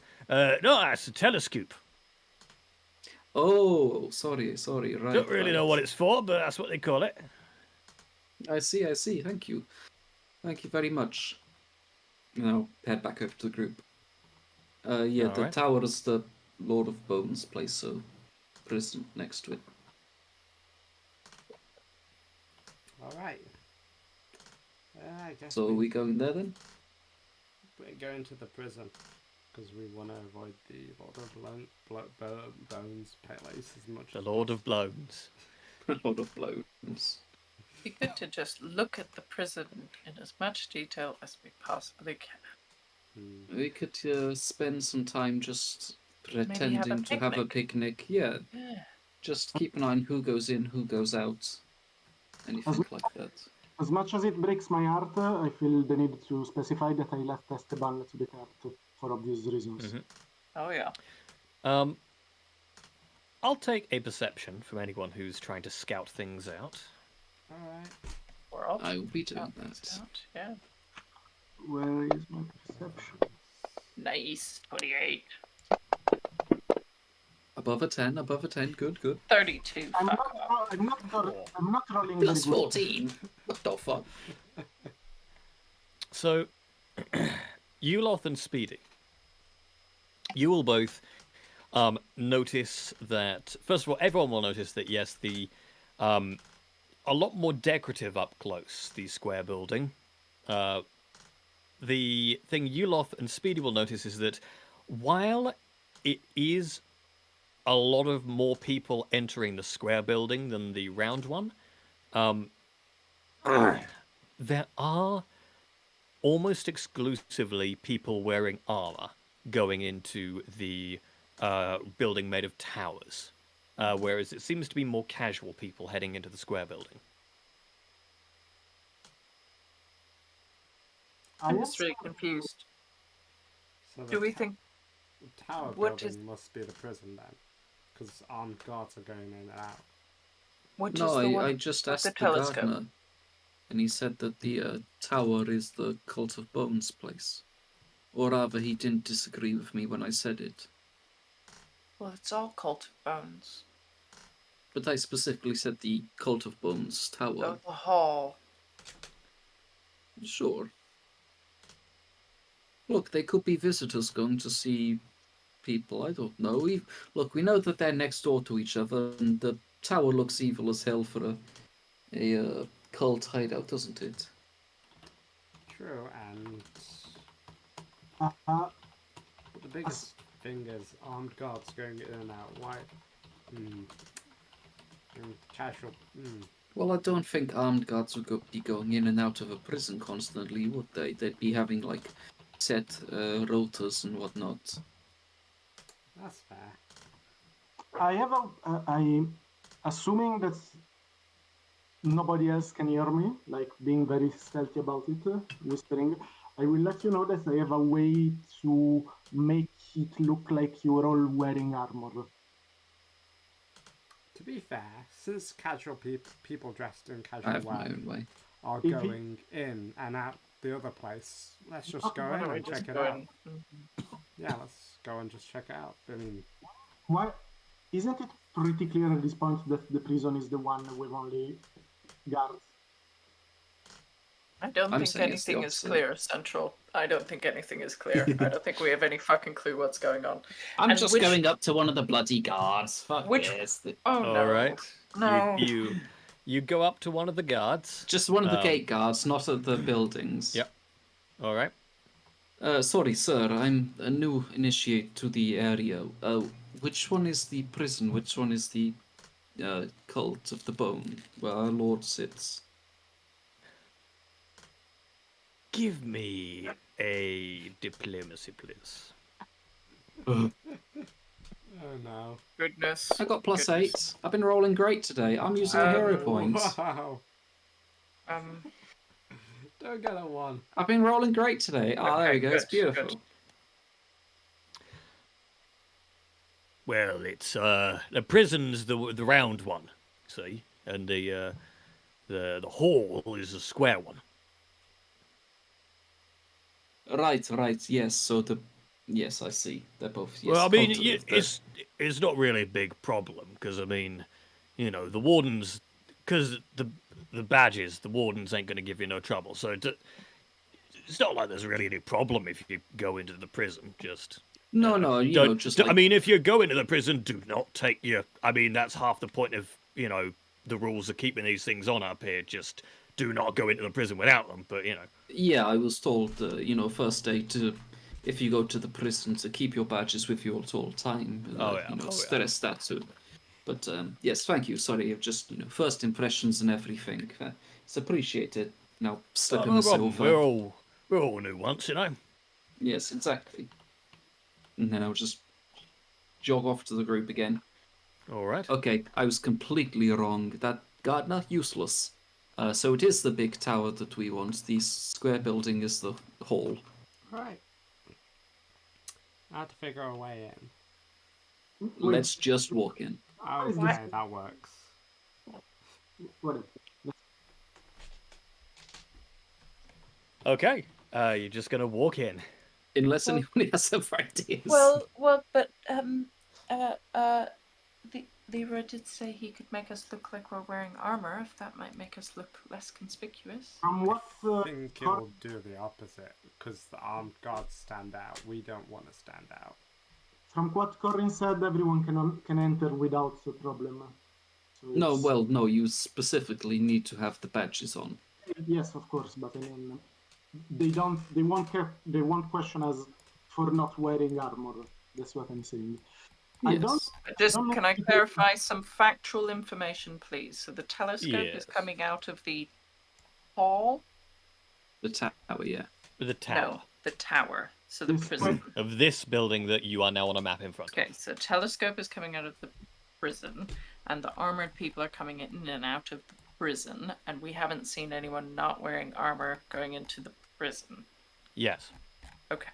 No, that's a telescope. Oh, sorry, right. Don't really know right. what it's for, but that's what they call it. I see. Thank you very much. Now head back over to the group. Yeah, the Alright. tower is the Lord of Bones place, so prison next to it. All right. I guess So are we going there then? we're going to the prison because we want to avoid the Lord of Bones place as much. The Lord of Blones. Lord of Bones. Be good to just look at the prison in as much detail as we possibly can. We could spend some time just have a pretending to have a picnic. Yeah, Yeah. just keep an eye on who goes in, who goes out, anything like that. As much as it breaks my heart, I feel the need to specify that I left Esteban to the cart for obvious reasons. Mhm. Oh yeah. I'll take a perception from anyone who's trying to scout things out. All right. We're all I will be doing out and that. out. Yeah. Where is my perception? Nice. 28. Above a 10, good. 32. I'm Fuck not, off. I'm not rolling Plus very good. 14. What the fuck? So, Uloth and Speedy, you will both notice that, first of all, everyone will notice that, yes, the a lot more decorative up close, the square building. The thing Uloth and Speedy will notice is that while it is a lot of more people entering the square building than the round one, there are almost exclusively people wearing armor going into the building made of towers, whereas it seems to be more casual people heading into the square building. I'm just really confused. So Do we think the tower what building is- must be the prison then? Because armed guards are going in and out. which No, is the one I just with asked the the telescope? gardener, and he said that the tower is the Cult of Bones place. Or rather, he didn't disagree with me when I said it. Well, it's all Cult of Bones. But I specifically said the Cult of Bones tower. Oh, the hall. Sure. Look, they could be visitors going to see people. I don't know. Look, we know that they're next door to each other, and the tower looks evil as hell for a cult hideout, doesn't it? True, and Uh, but the biggest thing is armed guards going in and out. Why? Casual. Well, I don't think armed guards would be going in and out of a prison constantly, would they? They'd be having, like, set rotas and whatnot. That's fair. I have I'm assuming that nobody else can hear me, like being very stealthy about it, whispering. I will let you know that I have a way to make it look like you're all wearing armor. To be fair, since casual people dressed in I casual have my wear own way. are If he- going in and out the other place, let's just Okay, go Why in don't we and just check it go out. in? Yeah, let's go and just check it out. I mean, Why isn't it pretty clear at this point that the prison is the one with only guards? I don't I'm think saying it's the anything is opposite. clear, Central. I don't think anything is clear. I don't think we have any fucking clue what's going on. I'm And just which- going up to one of the bloody guards. Fuck Which- this. Oh no. All right. No. You go up to one of the guards. Just one of the gate guards, not of the buildings. Yep. All right. Sorry, sir. I'm a new initiate to the area. Which one is the prison? Which one is the cult of the bone where our lord sits? Give me a diplomacy, please. Oh no. Goodness. I got +8. goodness. I've been rolling great today. I'm using a hero Oh, point. Wow. Um. Don't get a 1. I've been rolling great today. Ah, there Okay, we go. It's good, beautiful. good. Well, it's the prison's the round one, see, and the hall is the square one. Right. Yes. So yes, I see. They're both. Yes, Well, I mean, cult of the- it's not really a big problem because I mean, you know, the wardens, because the badges, the wardens ain't going to give you no trouble. So it's not like there's really any problem if you go into the prison. Just No, you know, don't. just I like, mean, if you go into the prison, do not take your. I mean, that's half the point of the rules of keeping these things on up here. Just do not go into the prison without them. But yeah, I was told, first aid to, if you go to the prison, to keep your badges with you at all time. Oh, yeah. Stress that too. But yes, thank you. Sorry, just first impressions and everything. It's appreciated. Now slipping no problem. myself. We're all new once, Yes, exactly. And then I'll just jog off to the group again. All right. Okay, I was completely wrong. That gardener, useless. So it is the big tower that we want. The square building is the hall. Right. I have to figure a way in. Let's just walk in. Okay, that works. Whatever. Okay. You're just gonna walk in. Unless Well- anyone has other ideas. Well, but Leroy did say he could make us look like we're wearing armor. If that might make us look less conspicuous. From what I think it will do the opposite, because the armed guards stand out. We don't want to stand out. from what Corin said, everyone can enter without a problem. So No, it's- well, no, you specifically need to have the badges on. Yes, of course, but I mean, they won't question us for not wearing armor. That's what I'm saying. I Yes. don't. Just don't know can I if you- clarify some factual information, please? So the telescope is Yes. coming out of the hall. The tower, yeah. The tower No, the tower. So the This prison. of this building that you are now on a map in front of. Okay, so telescope is coming out of the prison, and the armored people are coming in and out of the prison, and we haven't seen anyone not wearing armor going into the prison. Yes. Okay.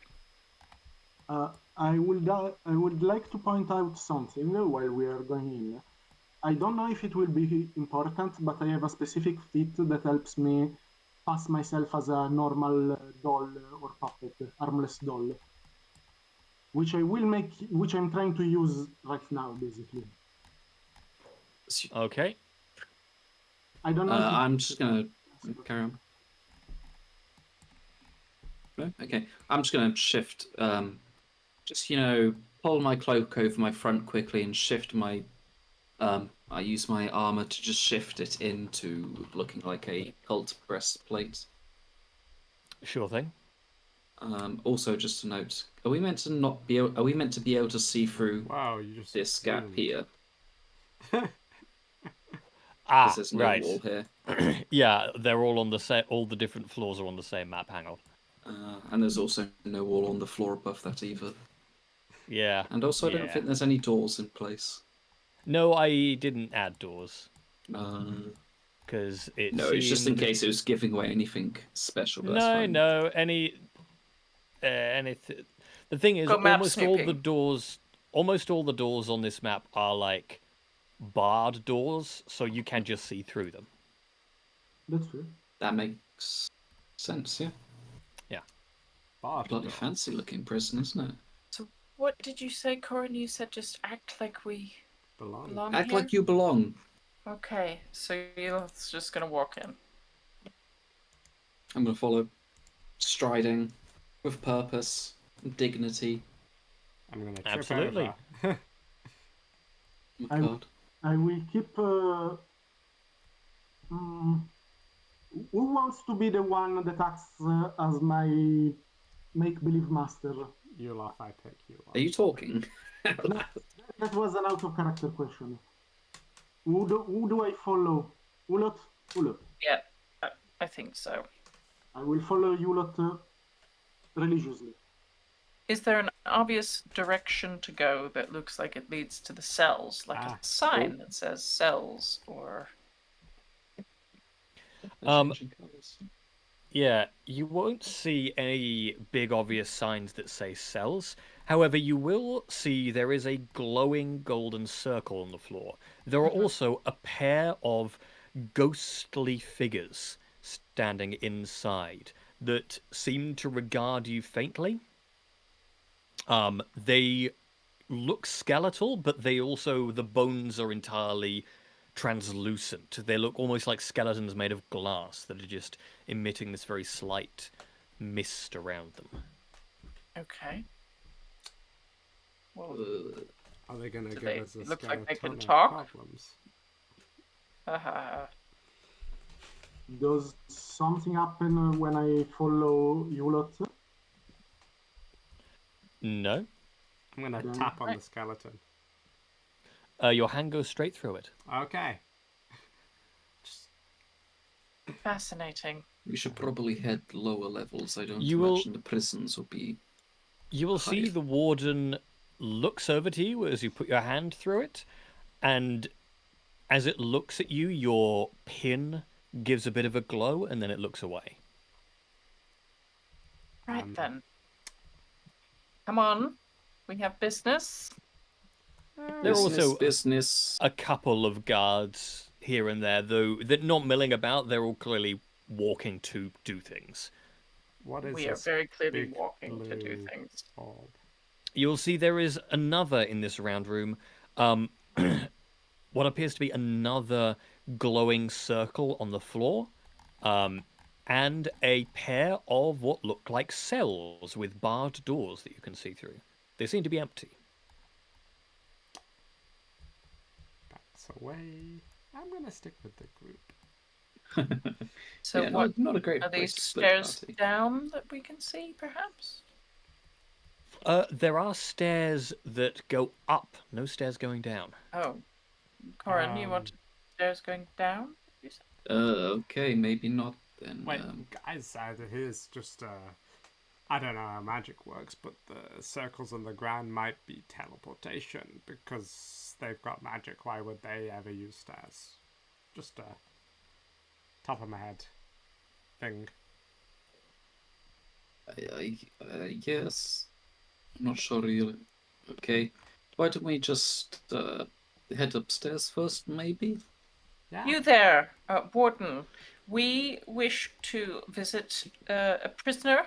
I would like to point out something while we are going in. I don't know if it will be important, but I have a specific feat that helps me pass myself as a normal doll or puppet, armless doll, which I'm trying to use right now, basically. Okay. I don't know. if it- I'm just gonna carry on. No? Okay, I'm just gonna shift. Just pull my cloak over my front quickly and shift my. I use my armor to just shift it into looking like a cult breastplate. Sure thing. Also, just a note: are we meant to not be? Are we meant to be able to see through Wow, you just this gap zoomed. here? Ah, Because there's no right. wall here, Yeah, they're all on the same. All the different floors are on the same map. Hang on. and there's also no wall on the floor above that either. Yeah. And also, I don't Yeah. think there's any doors in place. No, I didn't add doors because it. No, it's just in seemed- case it was giving away anything special. But that's No, fine. no, anything. The thing is, Go map almost all the snooping. doors on this map are like barred doors, so you can just see through them. That's fair. That makes sense, yeah. Bard Bloody door. fancy looking prison, isn't it? So what did you say, Corin? You said just act like we Belong. belong Act here? like you belong. Okay, so you're just gonna walk in. I'm gonna follow, striding, with purpose, dignity. I'm gonna trip Absolutely. over. Oh I- my god. I will keep. Mm, who wants to be the one that acts as my make-believe master? You laugh, I pick you. Are you talking? No, that was an out-of-character question. Who do I follow? Ulot? Ulot. Yeah, I think so. I will follow Ulot religiously. Is there an obvious direction to go that looks like it leads to the cells, like Ah. a sign that says cells, or Changing colours. Yeah, you won't see any big obvious signs that say cells. However, you will see there is a glowing golden circle on the floor. There are also a pair of ghostly figures standing inside that seem to regard you faintly. They look skeletal, but the bones are entirely translucent. They look almost like skeletons made of glass that are just emitting this very slight mist around them. okay. Well, Are they gonna Do give they us a look like they skeleton can of talk? problems? Does something happen when I follow Ulot? No, I'm gonna Then- tap on Right. the skeleton. your hand goes straight through it. Okay. fascinating. We should probably head lower levels. I don't You will- imagine the prisons will be. You will see Hide. the warden looks over to you as you put your hand through it, and as it looks at you, your pin gives a bit of a glow, and then it looks away. Right then. Come on. We have business. There are Business, also business. a couple of guards here and there, though they're not milling about. They're all clearly walking to do things. What is We are this very clearly big walking to do blue things. orb? You'll see there is another in this round room. What appears to be another glowing circle on the floor, and a pair of what look like cells with barred doors that you can see through. They seem to be empty. Backs away. I'm gonna stick with the group. So Yeah, what not a great are place these to split stairs party. down that we can see, perhaps? There are stairs that go up, no stairs going down. Oh, Corin, you want stairs going down? You said? Okay, maybe not then. Wait, guys, here's just I don't know how magic works, but the circles on the ground might be teleportation because they've got magic. Why would they ever use stairs? Just a top of my head thing. I guess. I'm not sure really. Okay. Why don't we just head upstairs first, maybe? Yeah. You there, Warden. We wish to visit a prisoner.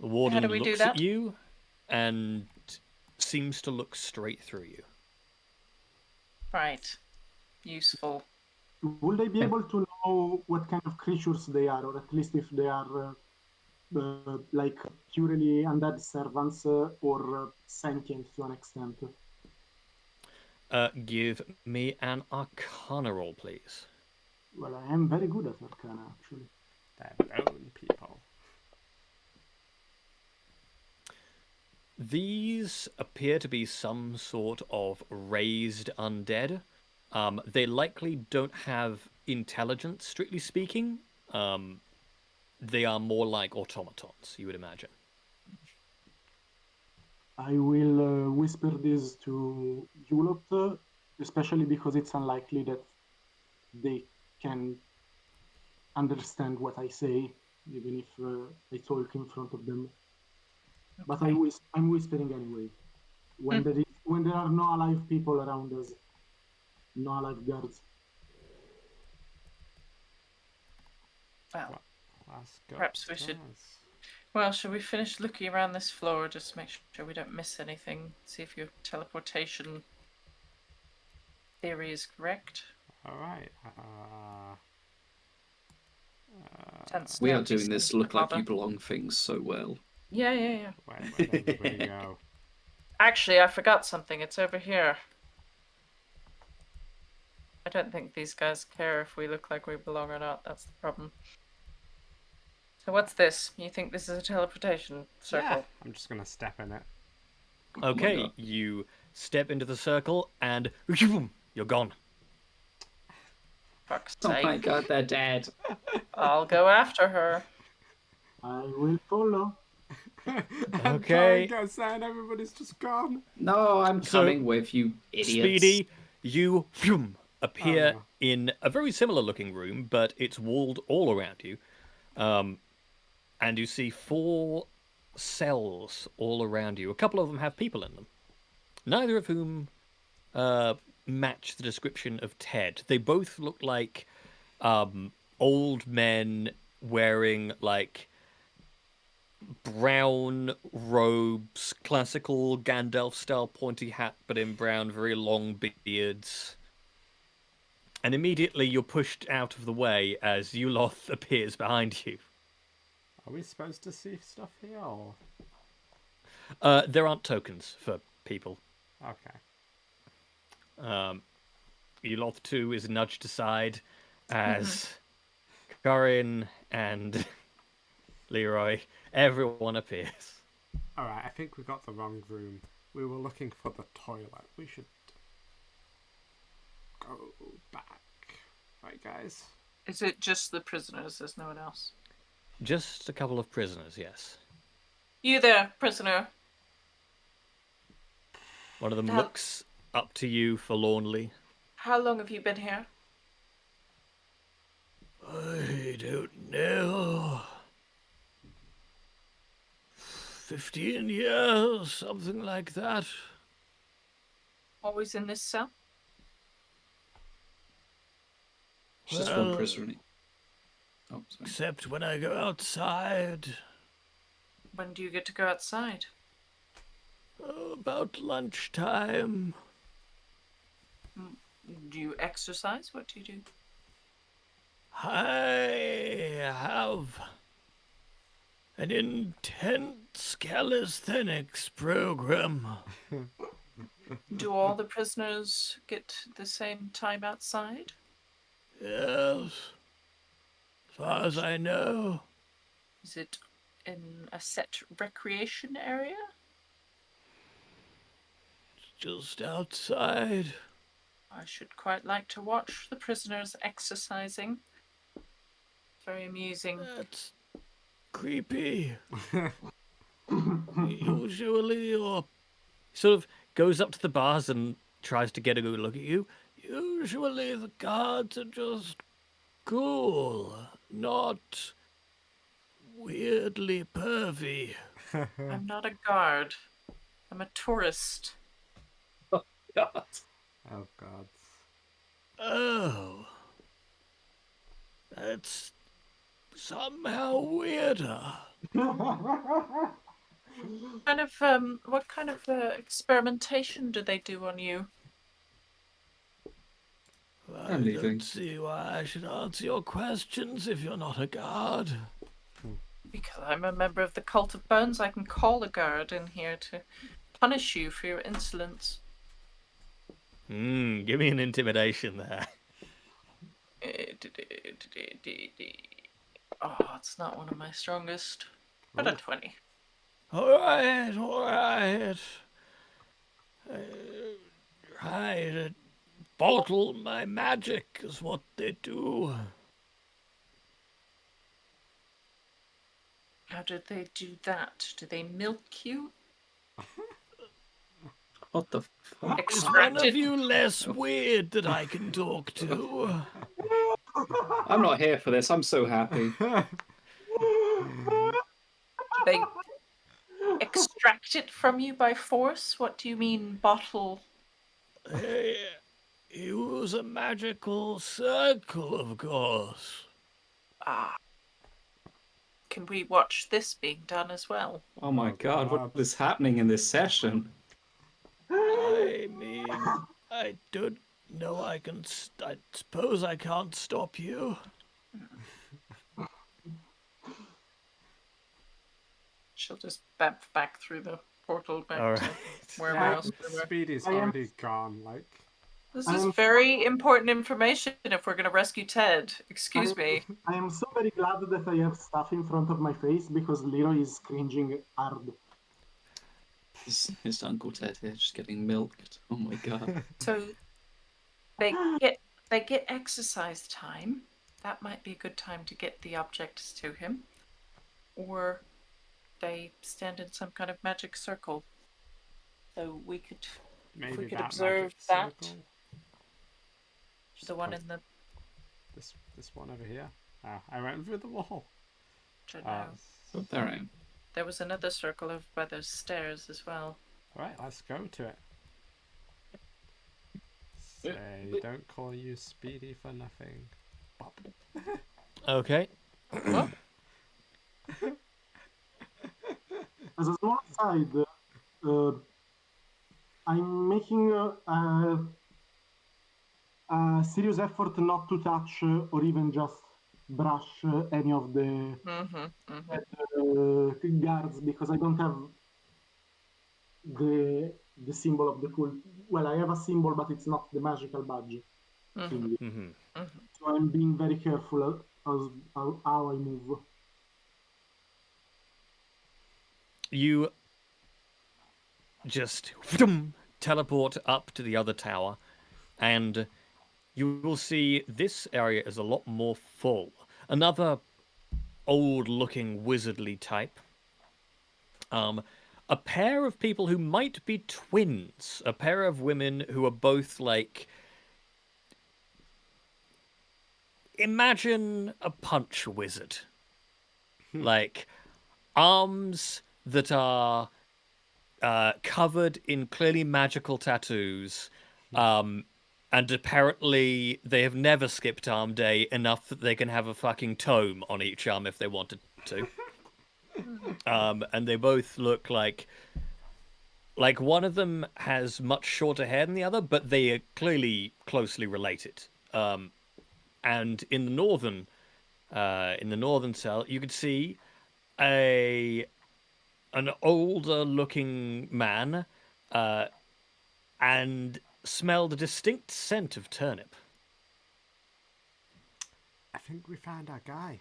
The warden do we do looks at that? you and seems to look straight through you. Right. Useful. Will they be able to know what kind of creatures they are, or at least if they are like purely undead servants or sentient to an extent? Give me an Arcana roll, please. Well, I am very good at Arcana, actually. They're bone people. These appear to be some sort of raised undead. They likely don't have intelligence, strictly speaking. They are more like automatons, you would imagine. I will whisper this to Yulot, especially because it's unlikely that they can understand what I say, even if I talk in front of them. But Okay. I'm whispering anyway. When there are no alive people around us, no alive guards. Well, Let's go Perhaps we should- upstairs. well, shall we finish looking around this floor just to make sure we don't miss anything? See if your teleportation theory is correct. All right. Tense We now, are doing just this seems look like bother. you belong things so well. Yeah. Where'd everybody go? Actually, I forgot something. It's over here. I don't think these guys care if we look like we belong or not. That's the problem. So what's this? You think this is a teleportation circle? Yeah, I'm just gonna step in it. Okay, God. you step into the circle and you're gone. Fuck's Oh sake. my god, they're dead. I'll go after her. I will follow. I'm Okay. trying to sign, everybody's just gone. No, I'm So, coming with you, idiots. Speedy, you appear Oh, no. in a very similar looking room, but it's walled all around you. And you see 4 cells all around you. A couple of them have people in them, neither of whom match the description of Ted. They both look like old men wearing like brown robes, classical Gandalf style pointy hat, but in brown, very long beards. And immediately you're pushed out of the way as Yuloth appears behind you. Are we supposed to see stuff here, or...? There aren't tokens for people. Okay. Yuloth 2 is nudged aside as Corin and Leroy, everyone appears. Alright, I think we got the wrong room. We were looking for the toilet. We should go back. Right, guys? Is it just the prisoners? There's no one else. Just a couple of prisoners, yes. You there, prisoner. One of them Now- looks up to you forlornly. How long have you been here? I don't know. 15 years, something like that. Always in this cell? It's just Well, one prisoner. Oh, sorry. Except when I go outside. When do you get to go outside? About lunchtime. Do you exercise? What do you do? I have an intense calisthenics program. Do all the prisoners get the same time outside? Yes. As far as I know. Is it in a set recreation area? Just outside. I should quite like to watch the prisoners exercising. Very amusing. That's creepy. Usually, or sort of goes up to the bars and tries to get a good look at you. Usually, the guards are just cool, not weirdly pervy. I'm not a guard. I'm a tourist. God. Oh, God. Oh, that's somehow weirder. What kind of experimentation do they do on you? I I'm leaving. don't see why I should answer your questions if you're not a guard. Because I'm a member of the Cult of Bones, I can call a guard in here to punish you for your insolence. Give me an intimidation there. Oh, it's not one of my strongest. But a 20. Alright. Right, bottle my magic is what they do. How did they do that? Do they milk you? What the fuck? Is one of Extracted? you less weird that I can talk to? I'm not here for this. I'm so happy. They extract it from you by force? What do you mean, bottle? They use a magical circle, of course. Ah. Can we watch this being done as well? Oh my god, what is happening in this session? I mean, I don't know I suppose I can't stop you. She'll just bamf back through the portal back All to right. wherever Yeah, else we were. Speedy's I am- already gone. Like, This I is am very important information if we're going to rescue Ted. Excuse me. I am so very glad that I have stuff in front of my face because Leroy is cringing hard. His Uncle Ted here just getting milked. Oh my god. So they get exercise time. That might be a good time to get the objects to him. Or they stand in some kind of magic circle. So we could maybe we could that observe magic that. circle. The one in the This one over here. Oh, I went through the wall. don't know. Oh, there I am. There was another circle over by those stairs as well. Right, let's go to it. Say, don't call you Speedy for nothing. Bop. Okay. As a small aside, I'm making a serious effort not to touch or even just brush any of the guards because I don't have the symbol of the cult. Well, I have a symbol, but it's not the magical badge thingy. Mm-hmm. So I'm being very careful as how I move. You just teleport up to the other tower, and you will see this area is a lot more full. Another old-looking wizardly type. A pair of people who might be twins. A pair of women who are both like... Imagine a punch wizard. Like, arms that are covered in clearly magical tattoos. And apparently they have never skipped arm day enough that they can have a fucking tome on each arm if they wanted to. And they both look like one of them has much shorter hair than the other, but they are clearly closely related. And in the northern cell, you could see an older looking man, and smelled a distinct scent of turnip. I think we found our guy.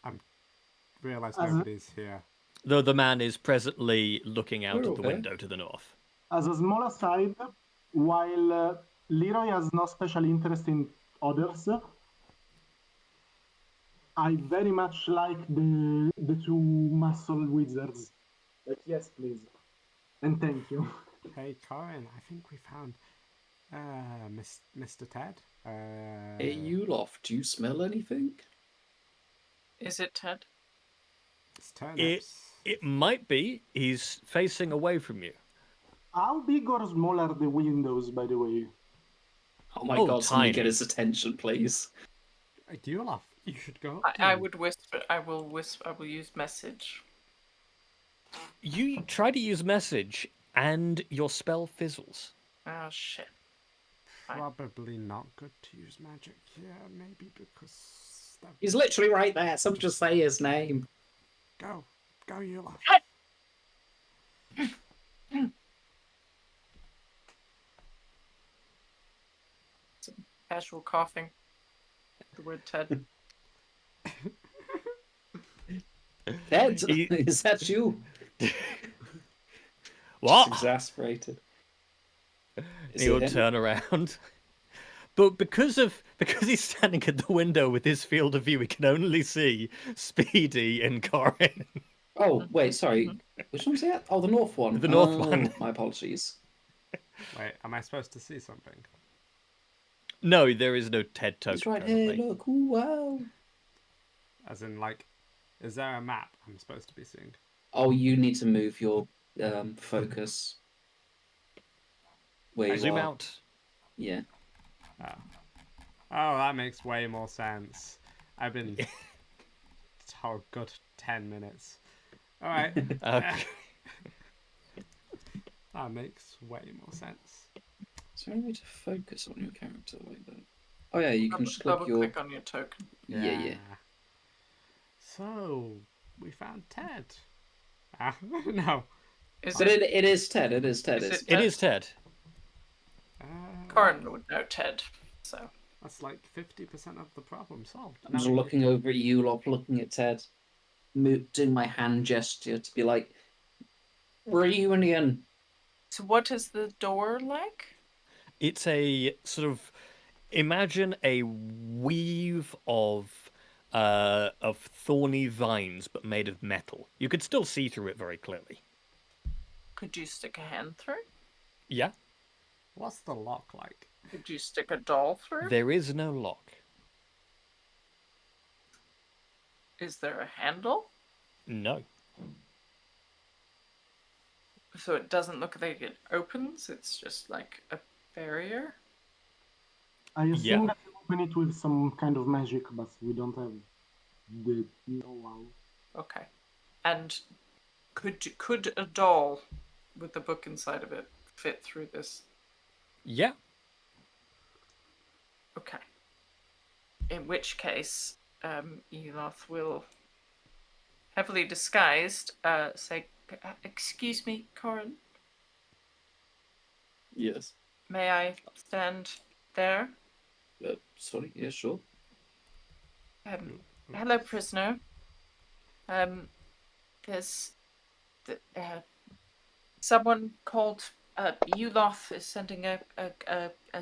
I realised As a- nobody's here. Though the man is presently looking out We're of the okay. window to the north. As a small aside, while Leroy has no special interest in others, I very much like the two muscle wizards. Like, yes, please. And thank you. Hey, Corin, I think we found Mr. Ted. Hey, Yulof, do you smell anything? Is it Ted? It's turnips. It might be. He's facing away from you. How big or small are the windows, by the way? Oh my Oh, god, somebody tiny. get his attention, please. Olaf, you should go. I would whisper. I will whisper. I will use message. You try to use message, and your spell fizzles. Oh shit. Fine. Probably not good to use magic here, maybe because... He's literally right there. Someone just say his name. Go, Olaf. Casual coughing. The word Ted. Ted, He- is that you? What? Just exasperated. Is He'll it him? turn around. But because he's standing at the window with his field of view, he can only see Speedy and Corin. Oh, wait, sorry. Which one's that? Oh, the north one. The north Oh, one. My apologies. Wait, am I supposed to see something? No, there is no TED token. It's right presently. here, look. Ooh, wow. As in, like, is there a map I'm supposed to be seeing? Oh, you need to move your focus. Where I you zoom are. out. Yeah. Oh, that makes way more sense. I've been told good 10 minutes. Alright. Okay. That makes way more sense. Is there any way to focus on your character like that? Oh yeah, you can just Double click your... click on your token. Yeah. So, we found Ted. Ah, no. Is But it? it is Ted. It is Ted. Is It's it It is Ted. Corin would know Ted, so. That's like 50% of the problem solved. I'm just Now- looking over at you lot, looking at Ted, doing my hand gesture to be like, reunion. So what is the door like? It's a sort of imagine a weave of thorny vines, but made of metal. You could still see through it very clearly. Could you stick a hand through? Yeah, What's the lock like? Could you stick a doll through? there is no lock. Is there a handle? No. So it doesn't look like it opens, it's just like a barrier? I assume Yeah. that you open it with some kind of magic, but we don't have the know-how. Okay. And could a doll with the book inside of it fit through this? Yeah. Okay. In which case, Eloth will, heavily disguised, say, "Excuse me, Corin, Yes. may I stand there? Sorry. Yeah, sure. Hello, prisoner. There's someone called Eloth is sending a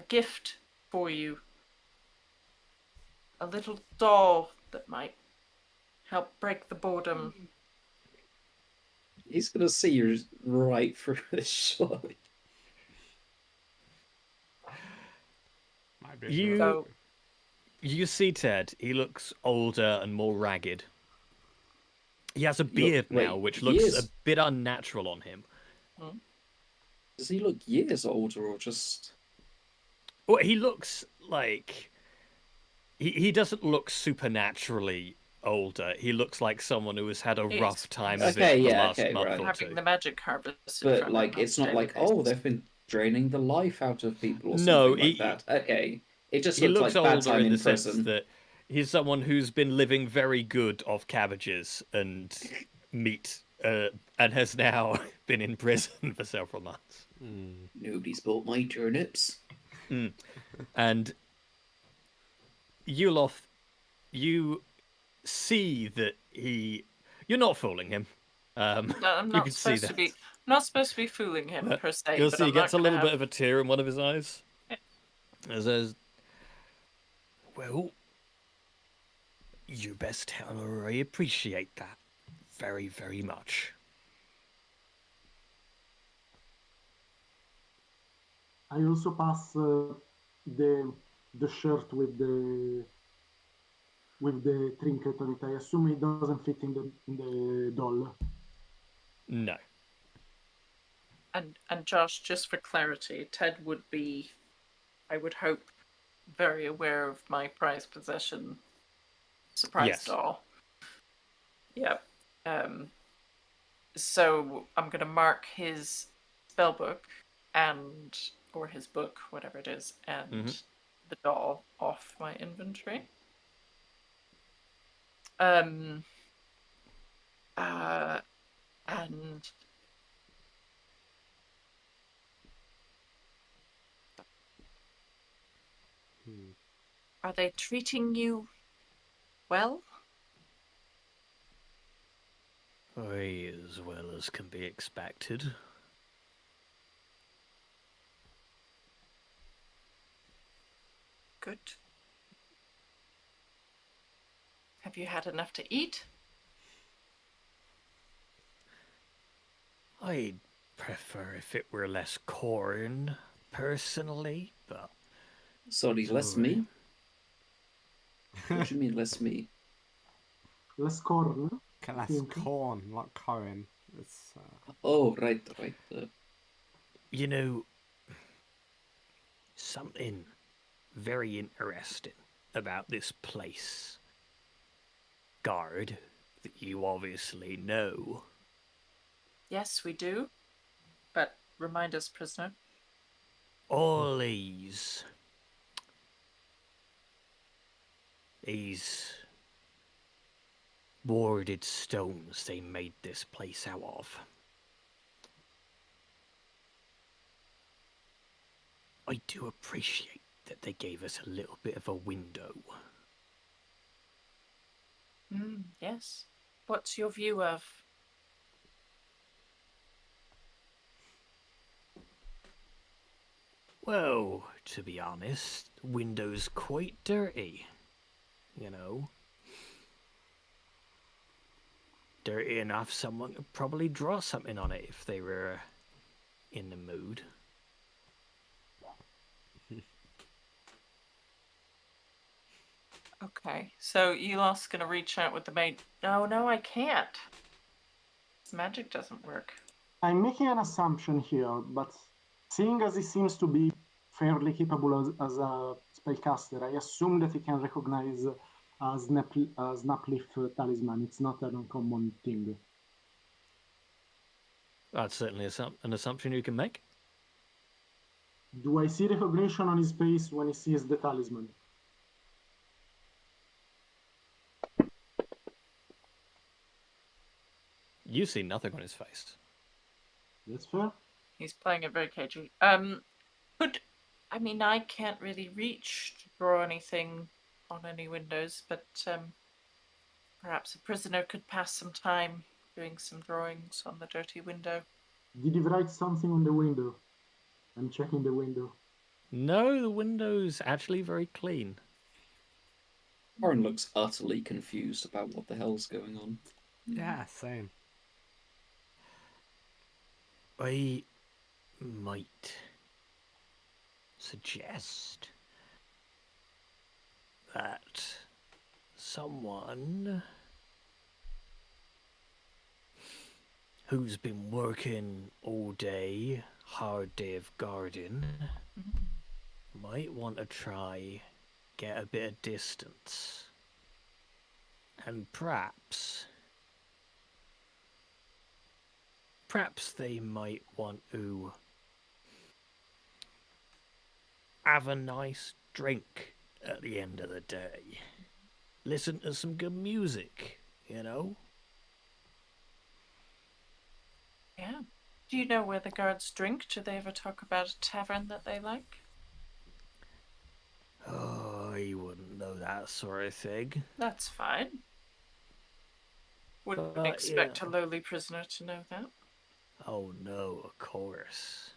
gift for you. A little doll that might help break the boredom." He's gonna see you right through this, surely. Might be You- good. So- You see Ted. He looks older and more ragged. He has a beard now, wait, which looks years? a bit unnatural on him. Does he look years older or just? Well, he looks like he doesn't look supernaturally older. He looks like someone who has had a He's- rough time of Okay, it the yeah, last okay, month right. or Having two. the magic harvested But from like, him on it's a not daily like, oh, basis. they've been draining the life out of people or No, something like that. Okay, it just He looks looks like bad older time in in the sense prison. that he's someone who's been living very good off cabbages and meat, and has now been in prison for several months. Nobody's bought my turnips. And Yuloth, you see that you're not fooling him. No, I'm you not can see supposed to that. be. I'm not supposed to be fooling him per se. You'll but see he I'm gets a not little gonna bit of a tear in one of his eyes. Yeah. And says, "Well, you best tell her I appreciate that very, very much." I also pass the shirt with the trinket on it. I assume it doesn't fit in the doll. No. And Josh, just for clarity, Ted would be, I would hope, very aware of my prized possession surprise Yes. doll. Yep. So I'm gonna mark his spell book or his book, whatever it is, and the doll off my inventory. And are they treating you well? As well as can be expected. Good. Have you had enough to eat? I'd prefer if it were less corn, personally, but Sorry, less me? What do you mean less me? Less corn. That's corn, not Corin. It's Oh, right. you know, something very interesting about this place, guard, that you obviously know. Yes, we do. But remind us, prisoner. All these warded stones they made this place out of. I do appreciate that they gave us a little bit of a window. Yes. What's your view of? Well, to be honest, the window's quite dirty. You know? Dirty enough someone could probably draw something on it if they were in the mood. Okay, so Elos gonna reach out with the maid. No, I can't. This magic doesn't work. I'm making an assumption here, but seeing as he seems to be fairly capable as a spellcaster, I assume that he can recognize a snapleaf talisman. It's not an uncommon thing. That's certainly an assumption you can make. Do I see recognition on his face when he sees the talisman? You see nothing on his face. That's fair. He's playing it very cagey. I can't really reach to draw anything on any windows, but perhaps a prisoner could pass some time doing some drawings on the dirty window. Did he write something on the window? I'm checking the window. No, the window's actually very clean. Corin looks utterly confused about what the hell's going on. Yeah, same. I might suggest that someone who's been working all day, hard day of garden, might want to try get a bit of distance. And perhaps they might want to have a nice drink at the end of the day. Listen to some good music, you know? Yeah. Do you know where the guards drink? Do they ever talk about a tavern that they like? Oh, you wouldn't know that sort of thing. That's fine. Wouldn't But, expect yeah. a lowly prisoner to know that. Oh no, of course.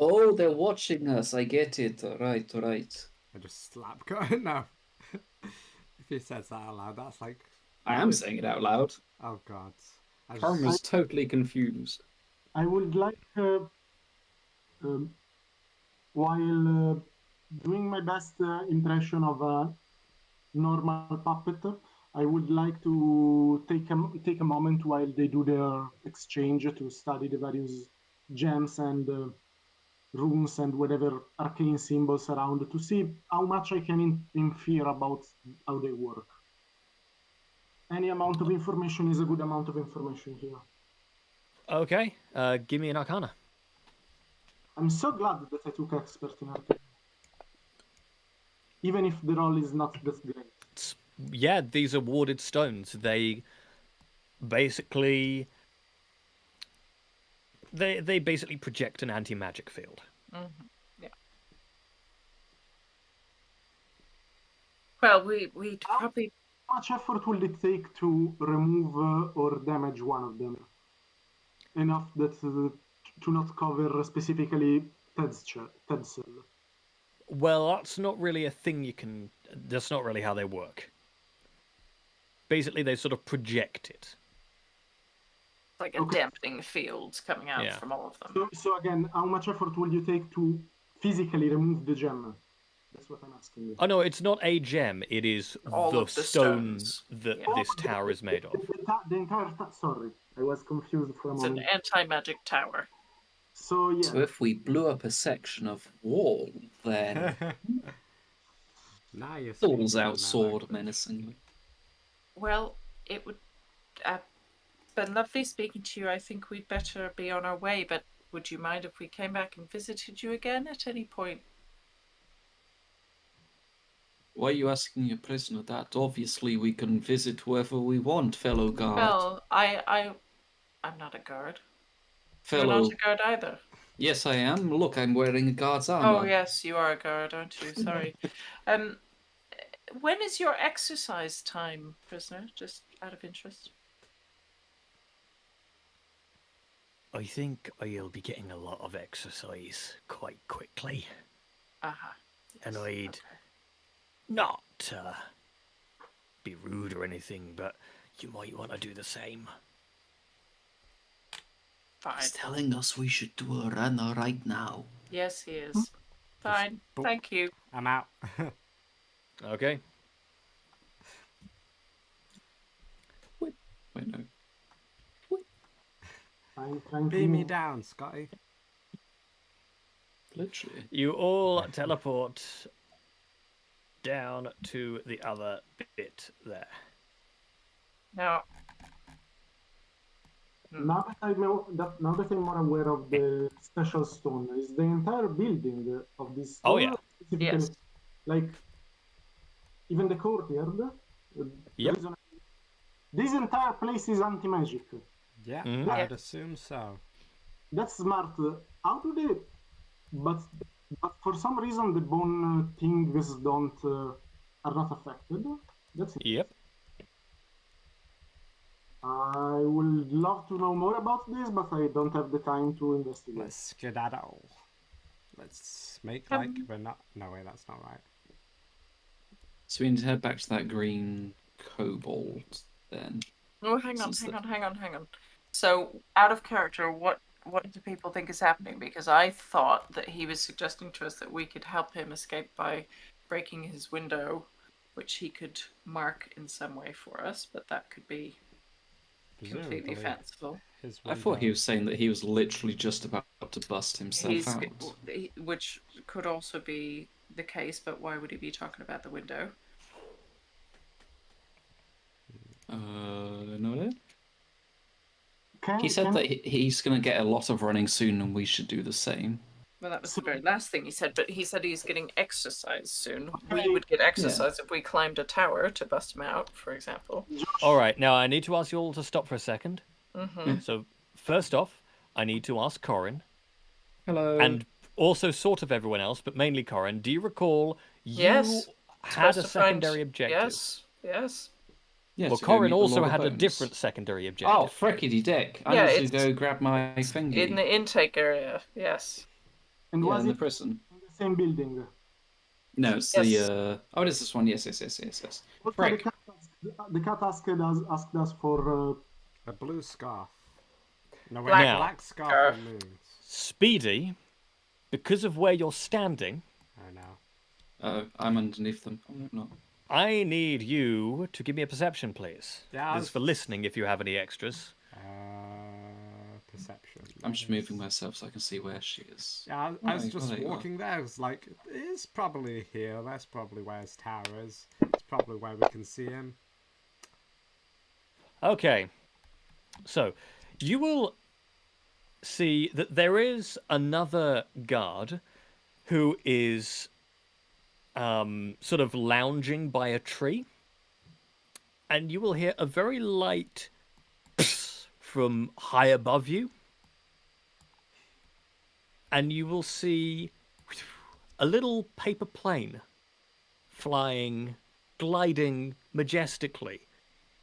Oh, they're watching us. I get it. Right. I just slap Corin now. If he says that out loud, that's like, I am saying it out loud. oh god. Corin was totally confused. I would like, while doing my best impression of a normal puppet, I would like to take a moment while they do their exchange to study the various gems and runes and whatever arcane symbols around to see how much I can infer about how they work. Any amount of information is a good amount of information here. Okay, give me an Arcana. I'm so glad that I took expert in arcane. Even if the roll is not that great. Yeah, these are warded stones. They basically project an anti-magic field. Mm-hmm. Yeah. Well, we probably. How much effort will it take to remove or damage one of them? Enough that to not cover specifically Ted's cell. Well, that's not really a thing you can... That's not really how they work. Basically, they sort of project it. Like a dampening field coming out from all of them. So again, how much effort will you take to physically remove the gem? That's what I'm asking you. Oh no, it's not a gem. It is all the of the stone stones. that this tower is made of. The entire sorry, I was confused for a It's moment. an anti-magic tower. So yeah. So if we blew up a section of wall, then now you're falls speaking out that sword language. menacingly. Well, it would been lovely speaking to you. I think we'd better be on our way, but would you mind if we came back and visited you again at any point? Why are you asking your prisoner that? Obviously, we can visit whoever we want, fellow guard. Well, I'm not a guard. You're Fellow. not a guard either. Yes, I am. Look, I'm wearing a guard's armor. Oh yes, you are a guard, aren't you? Sorry. When is your exercise time, prisoner? Just out of interest. I think I'll be getting a lot of exercise quite quickly. Aha. And Yes, I'd okay. not be rude or anything, but you might want to do the same. Fine. He's telling us we should do a run right now. Yes, he is. Fine. boop. Thank you. I'm out. Okay. Wait, no. I'm trying to Beam me move. down, Scotty. Literally. You all teleport down to the other bit there. Now, Now that I'm more aware of the special stone, is the entire building of this Oh, stone? yeah. Specifically, Yes. like even the courtyard. Yep. This entire place is anti-magic. Yeah, Mhm. I'd Yeah. assume so. That's smart. How do they? But for some reason the bone things don't are not affected. That's it. Yep. I would love to know more about this, but I don't have the time to investigate. Let's skedaddle. Let's make like we're not. No, wait, that's not right. So we need to head back to that green kobold then. oh, hang on. Since the- hang on. So, out of character, what do people think is happening? Because I thought that he was suggesting to us that we could help him escape by breaking his window, which he could mark in some way for us, but that could be completely Presumably, fanciful. his I thought he window- was saying that he was literally just about to bust himself out. Which could also be the case, but why would he be talking about the window? No idea. He Can said that he's going to get a lot of running soon and we should do the same. Well, that was the very last thing he said, but he said he's getting exercise soon. We Okay. would get exercise if we climbed a tower to bust him out, for example. All right. Now I need to ask you all to stop for a second. Mm-hmm. So first off, I need to ask Corin, Hello. and also sort of everyone else, but mainly Corin. Do you recall you Yes. had Supposed a to find- secondary objective? Yes. yeah, Well, to go meet Corin the also Lord of had a Bones. different secondary Oh, objective. frickety dick. I Yeah, need to it's- go grab my thingy. In the intake area, yes. and Yeah, was in the it prison. in the same building? No, it's Yes. the... Oh, it is this one. Yes. Also, Frick. the cat asked us for a blue scarf. No, wait, Black black scarf scarf. and moons. Speedy, because of where you're standing, Oh no. I'm underneath them. Oh, no. I need you to give me a perception, please. Yeah, This is for listening if you have any extras. Perception. I'm just moving myself so I can see where she is. Yeah, I was Right, just there you are. walking there. I was like, it's probably here. That's probably where his tower is. It's probably where we can see him. Okay. So, you will see that there is another guard who is sort of lounging by a tree. And you will hear a very light from high above you. And you will see a little paper plane flying, gliding majestically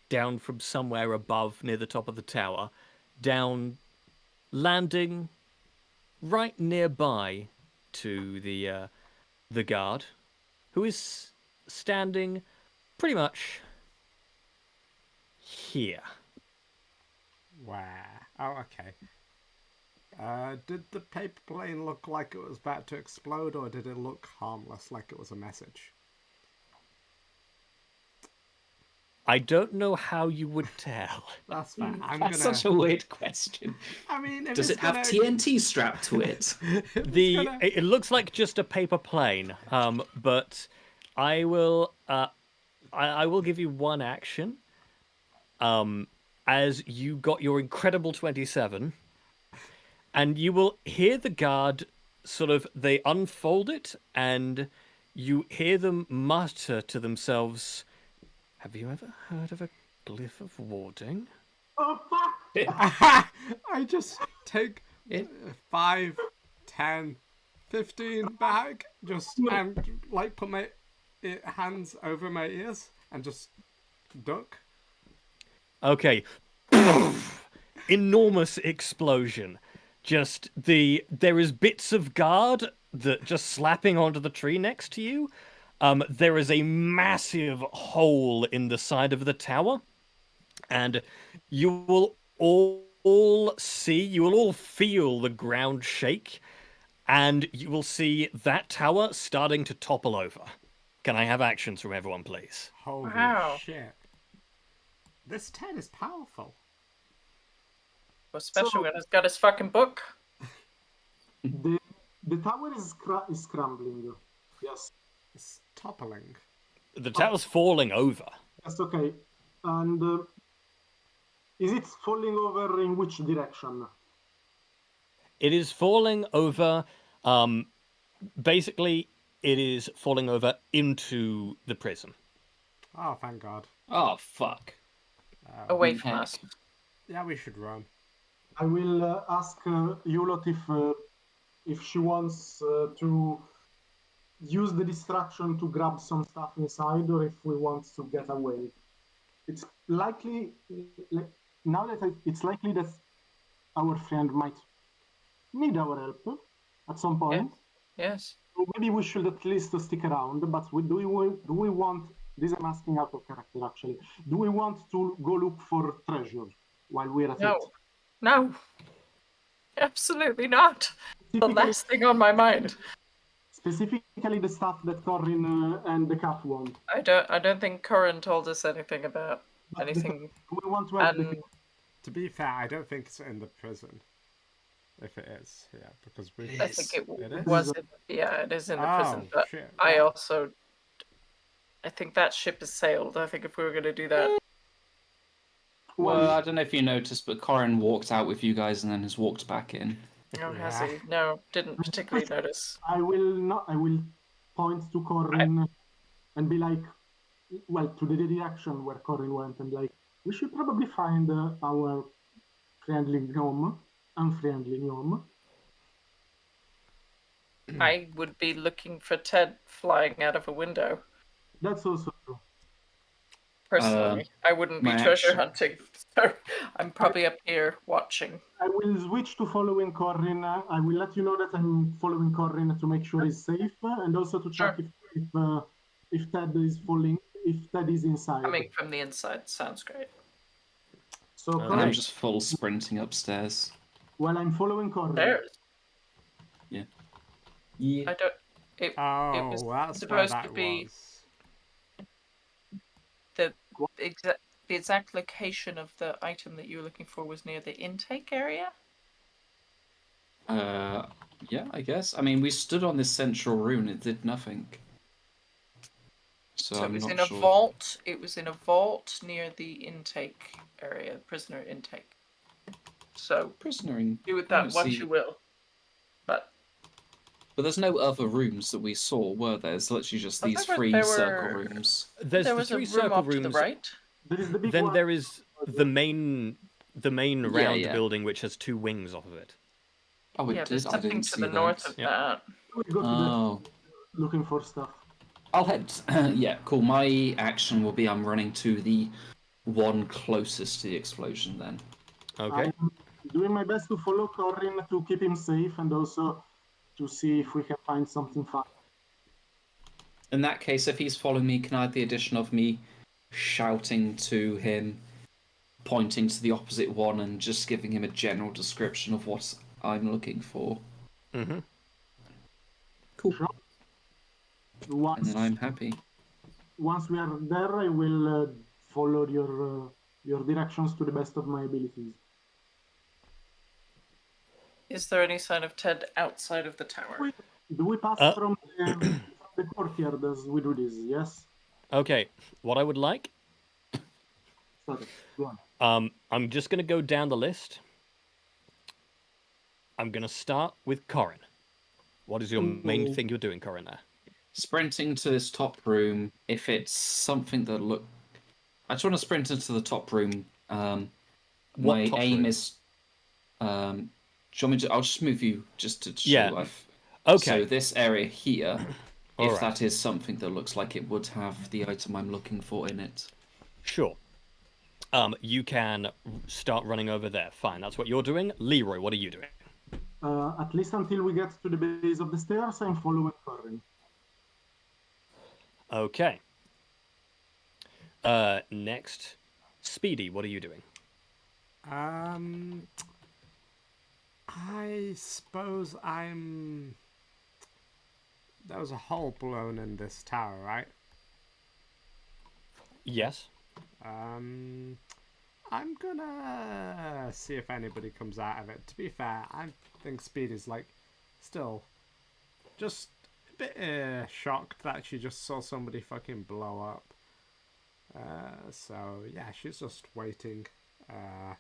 down from somewhere above near the top of the tower, down, landing right nearby to the guard, who is standing pretty much here. Where? Oh, okay. Did the paper plane look like it was about to explode, or did it look harmless, like it was a message? I don't know how you would tell. That's fine. I'm That's gonna. such a weird question. I mean, if Does it's it have gonna... TNT strapped to it? It looks like just a paper plane, but I will I will give you one action. As you got your incredible 27, and you will hear the guard sort of, they unfold it, and you hear them mutter to themselves, "Have you ever heard of a glyph of warding?" Oh, fuck! I just take It- 5, 10, 15 back, and like put my hands over my ears and just duck. Okay. Enormous explosion. There is bits of guard that just slapping onto the tree next to you. There is a massive hole in the side of the tower, and you will all feel the ground shake, and you will see that tower starting to topple over. Can I have actions from everyone, please? Holy Wow. shit. This 10 is powerful. Especially when he's got his fucking book. The tower is crumbling. Yes. It's toppling. The tower's falling over. Yes, okay. And is it falling over in which direction? It is falling over. Basically, it is falling over into the prison. Oh, thank God. Oh, fuck. Away from heck. us. Yeah, we should run. I will ask Yulot if she wants to use the distraction to grab some stuff inside, or if we want to get away. It's likely, now that it's likely that our friend might need our help at some point. Yes. So maybe we should at least stick around. But do we want? This I'm asking out of character, actually. Do we want to go look for treasure while we're at it? No. Absolutely not. The last thing on my mind. Specifically, the stuff that Corin and the cat want. I don't think Corin told us anything about anything. Do we want to help And To be fair, I don't think it's in the prison. If it is, yeah, because we. I think it is? was. It is in the prison. But Shit. I think that ship has sailed. I think if we were going to do that, Well, I don't know if you noticed, but Corin walked out with you guys and then has walked back in. no, has he? No, didn't particularly notice. I will point to Corin and be like, well, to the direction where Corin went, and like, we should probably find our unfriendly gnome. I would be looking for Ted flying out of a window. That's also true. Personally, I wouldn't be my treasure action- hunting, so I'm probably up here watching. I will switch to following Corin. I will let you know that I'm following Corin to make sure he's safe, and also to check if Ted is if Ted is inside. Coming from the inside sounds great. So And Corin, I'm just full sprinting upstairs. while I'm following Corin, There's. Yeah. I don't. It Oh, was that's where supposed that to be was. the exact location of the item that you were looking for was near the intake area. Yeah, I guess. I mean, we stood on this central room and it did nothing. So So it I'm was not in a sure. vault. It was in a vault near the intake area, prisoner intake. So Prisoner. do with that what see. you will. But But there's no other rooms that we saw, were there? It's literally just these thought three there circle were- rooms. There's there the was a three room circle off rooms. to the right. there is the big Then one. there is the main round yeah. building which has two wings off of it. Oh, it Yeah, did. there's I something didn't to see the north that. of Yeah. that. We go to Oh, the looking for stuff. I'll head. Yeah, cool. My action will be I'm running to the one closest to the explosion. Then. Okay. I'm doing my best to follow Corin to keep him safe, and also to see if we can find something fun. In that case, if he's following me, can I add the addition of me shouting to him, pointing to the opposite one, and just giving him a general description of what I'm looking for? Mm-hmm. Cool. And Once, then I'm happy. once we are there, I will follow your directions to the best of my abilities. Is there any sign of Ted outside of the tower? Do we pass from the courtyard as we do this? Yes. Okay. What I would like, Sorry. Go on. I'm just gonna go down the list. I'm gonna start with Corin. What is your main thing you're doing, Corin? There. sprinting to this top room. If it's something that look, I just want to sprint into the top room. What My top aim room? is. Do you want me to? I'll just move you just to show Yeah. I've. Okay. So this area here, All if right. that is something that looks like it would have the item I'm looking for in it. Sure. You can start running over there. Fine, that's what you're doing. Leroy, what are you doing? At least until we get to the base of the stairs, I'm following Corin. Okay. Next, Speedy, what are you doing? I suppose I'm... There was a hole blown in this tower, right? Yes. I'm gonna see if anybody comes out of it. To be fair, I think Speedy's like still just a bit shocked that she just saw somebody fucking blow up. So yeah, she's just waiting there.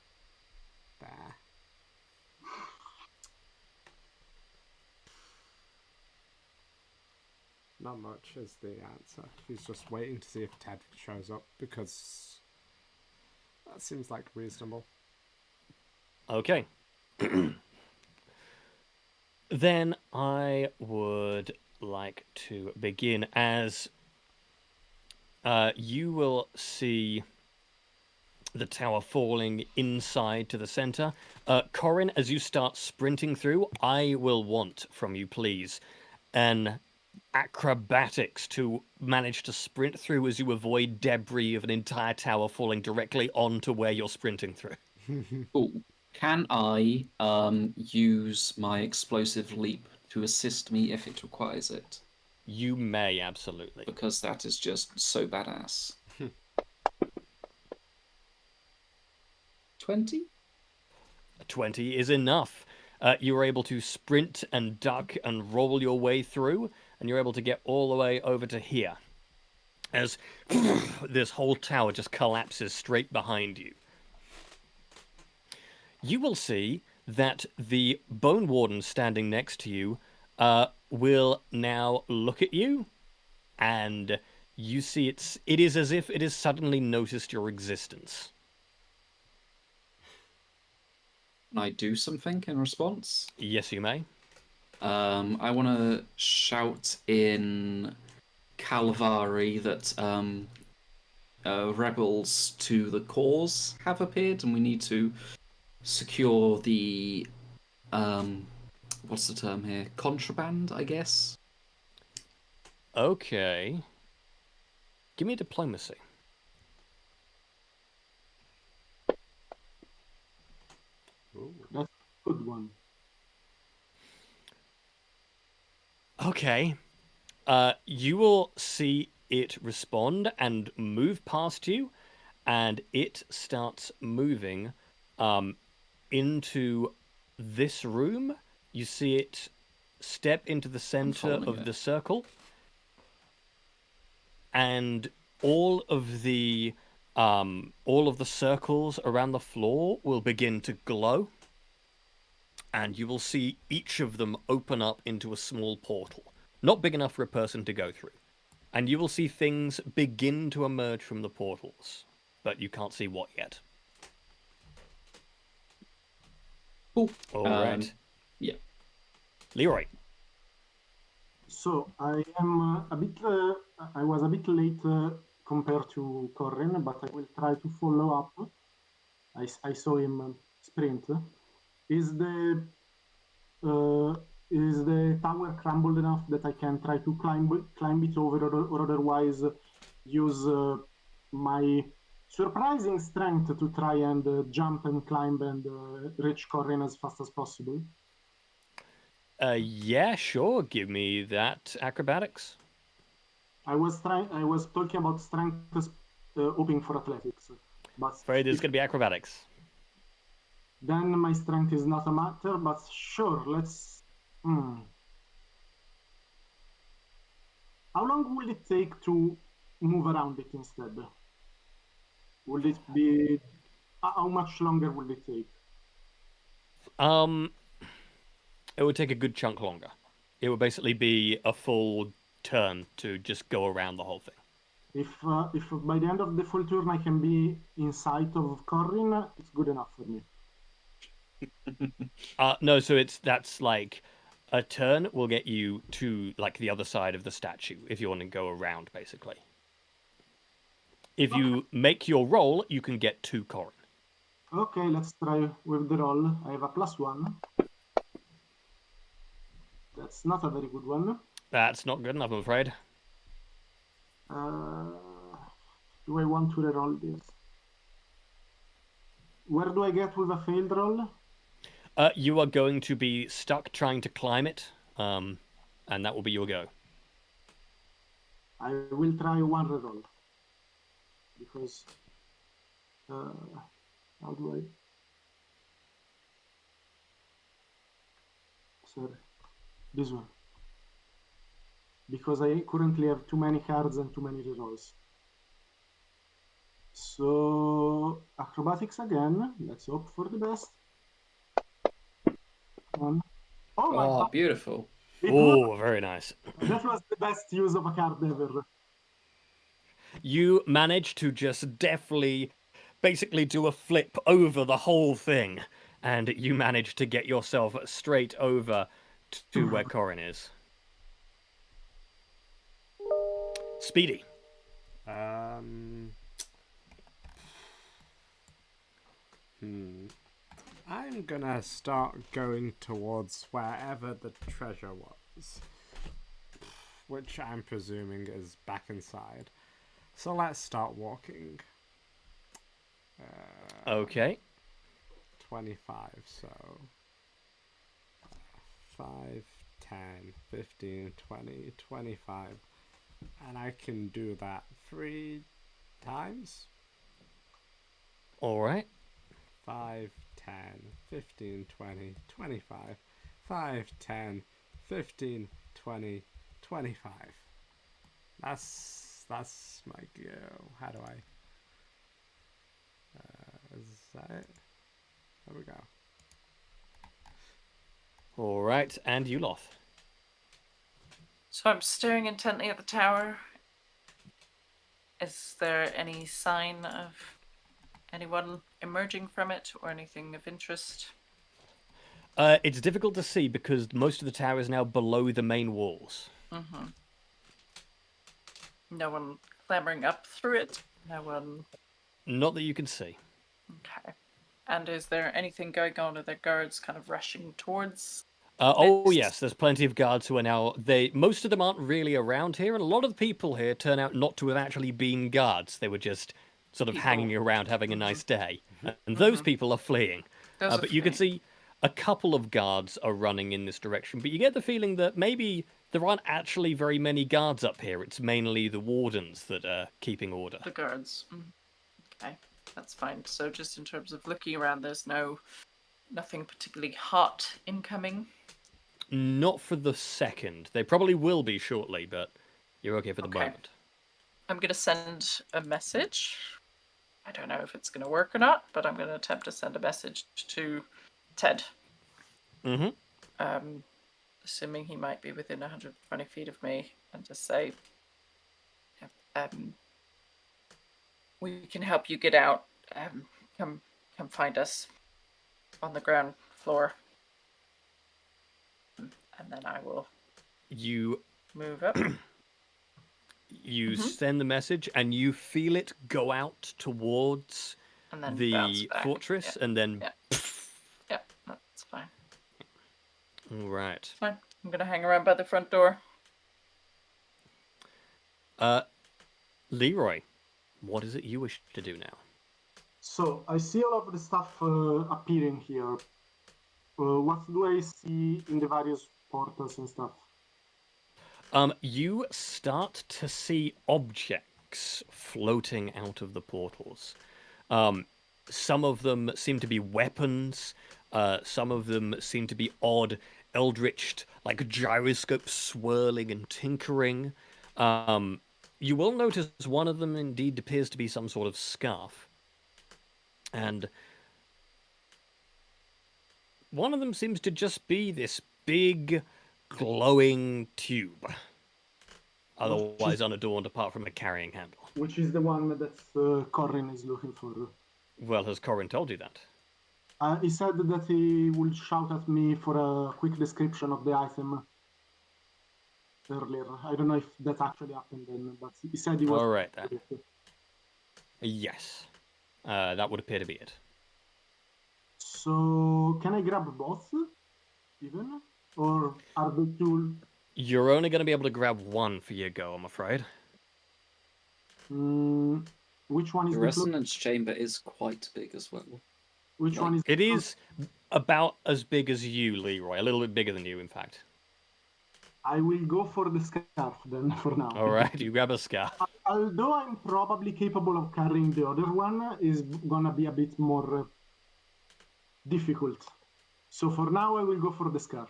Not much is the answer. She's just waiting to see if Ted shows up because that seems like reasonable. Okay. Then I would like to begin as you will see the tower falling inside to the center. Corin, as you start sprinting through, I will want from you, please, an acrobatics to manage to sprint through as you avoid debris of an entire tower falling directly onto where you're sprinting through. Cool. Can I use my explosive leap to assist me if it requires it? You may, absolutely. Because that is just so badass. 20? 20 is enough. You are able to sprint and duck and roll your way through, and you're able to get all the way over to here. As this whole tower just collapses straight behind you. You will see that the Bone Warden standing next to you will now look at you, and you see it is as if it has suddenly noticed your existence. Can I do something in response? Yes, you may. I want to shout in Calvari that rebels to the cause have appeared, and we need to secure the what's the term here? Contraband, I guess. Okay. Give me diplomacy. Ooh. That's a good one. Okay. You will see it respond and move past you, and it starts moving into this room. You see it step into the center following of it. the circle, and all of the circles around the floor will begin to glow, and you will see each of them open up into a small portal, not big enough for a person to go through. And you will see things begin to emerge from the portals, but you can't see what yet. Cool. All right. Yeah. Leroy. So I am a bit. I was a bit late compared to Corin, but I will try to follow up. I saw him sprint. Is the tower crumbled enough that I can try to climb it over, or otherwise use my surprising strength to try and jump and climb and reach Corin as fast as possible? Yeah, sure. Give me that acrobatics. I was talking about strength, hoping for athletics, but Afraid it's going to be acrobatics. then my strength is not a matter. But sure, let's. How long will it take to move around it instead? Will it be? How much longer will it take? It would take a good chunk longer. It would basically be a full turn to just go around the whole thing. If by the end of the full turn I can be in sight of Corin, it's good enough for me. No, so that's like a turn will get you to like the other side of the statue if you want to go around, basically. If you make your roll, you can get to Corin. Okay, let's try with the roll. I have a +1. That's not a very good one. That's not good enough, I'm afraid. Do I want to reroll this? Where do I get with a failed roll? You are going to be stuck trying to climb it, and that will be your go. I will try one reroll. Because... how do I... Sorry. This one. Because I currently have too many cards and too many rerolls. So, acrobatics again. Let's hope for the best. One. Oh my Oh, god! beautiful. Oh, very nice. That was the best use of a card ever. You manage to just deftly, basically do a flip over the whole thing, and you manage to get yourself straight over to where Corin is. Speedy. I'm gonna start going towards wherever the treasure was, which I'm presuming is back inside. So let's start walking. Okay. 25, so 5, 10, 15, 20, 25. And I can do that 3 times. All right. 5, 10, 15, 20, 25. 5, 10, 15, 20, 25. That's my go. How do I... is that it? There we go. All right, and Yuloth. So I'm staring intently at the tower. Is there any sign of anyone emerging from it or anything of interest? It's difficult to see because most of the tower is now below the main walls. Mm-hmm. No one clambering up through it? No one... Not that you can see. Okay. And is there anything going on? Are there guards kind of rushing towards? Oh yes, there's plenty of guards who are now. Most of them aren't really around here, and a lot of the people here turn out not to have actually been guards. They were just sort of hanging around, having a nice day, and those people are fleeing. But you can see a couple of guards are running in this direction. But you get the feeling that maybe there aren't actually very many guards up here. It's mainly the wardens that are keeping order. The guards. Okay, that's fine. So just in terms of looking around, there's nothing particularly hot incoming. Not for the second. They probably will be shortly, but you're okay for the moment. I'm going to send a message. I don't know if it's going to work or not, but I'm going to attempt to send a message to Ted. Mm-hmm. Assuming he might be within 120 feet of me, and just say, we can help you get out. Come find us on the ground floor. And then I will move up. You send the message, and you feel it go out towards the fortress, and then... Yeah, that's fine. All right. It's fine. I'm going to hang around by the front door. Leroy, what is it you wish to do now? So, I see all of the stuff appearing here. What do I see in the various portals and stuff? You start to see objects floating out of the portals. Some of them seem to be weapons. Some of them seem to be odd, eldritch, like gyroscopes swirling and tinkering. You will notice one of them indeed appears to be some sort of scarf. And one of them seems to just be this big, glowing tube. otherwise unadorned apart from a carrying handle. Which is the one that Corin is looking for. Well, has Corin told you that? He said that he would shout at me for a quick description of the item earlier. I don't know if that actually happened then, but he said he was... All right, then. Yes. That would appear to be it. So, can I grab both, even? Or are the two... You're only going to be able to grab one for your go, I'm afraid. Which one is The the... resonance chamber is quite big as well. Which one is... It is about as big as you, Leroy. A little bit bigger than you, in fact. I will go for the scarf then, for now. All right, you grab a scarf. Although I'm probably capable of carrying the other one, is gonna be a bit more difficult. So for now, I will go for the scarf.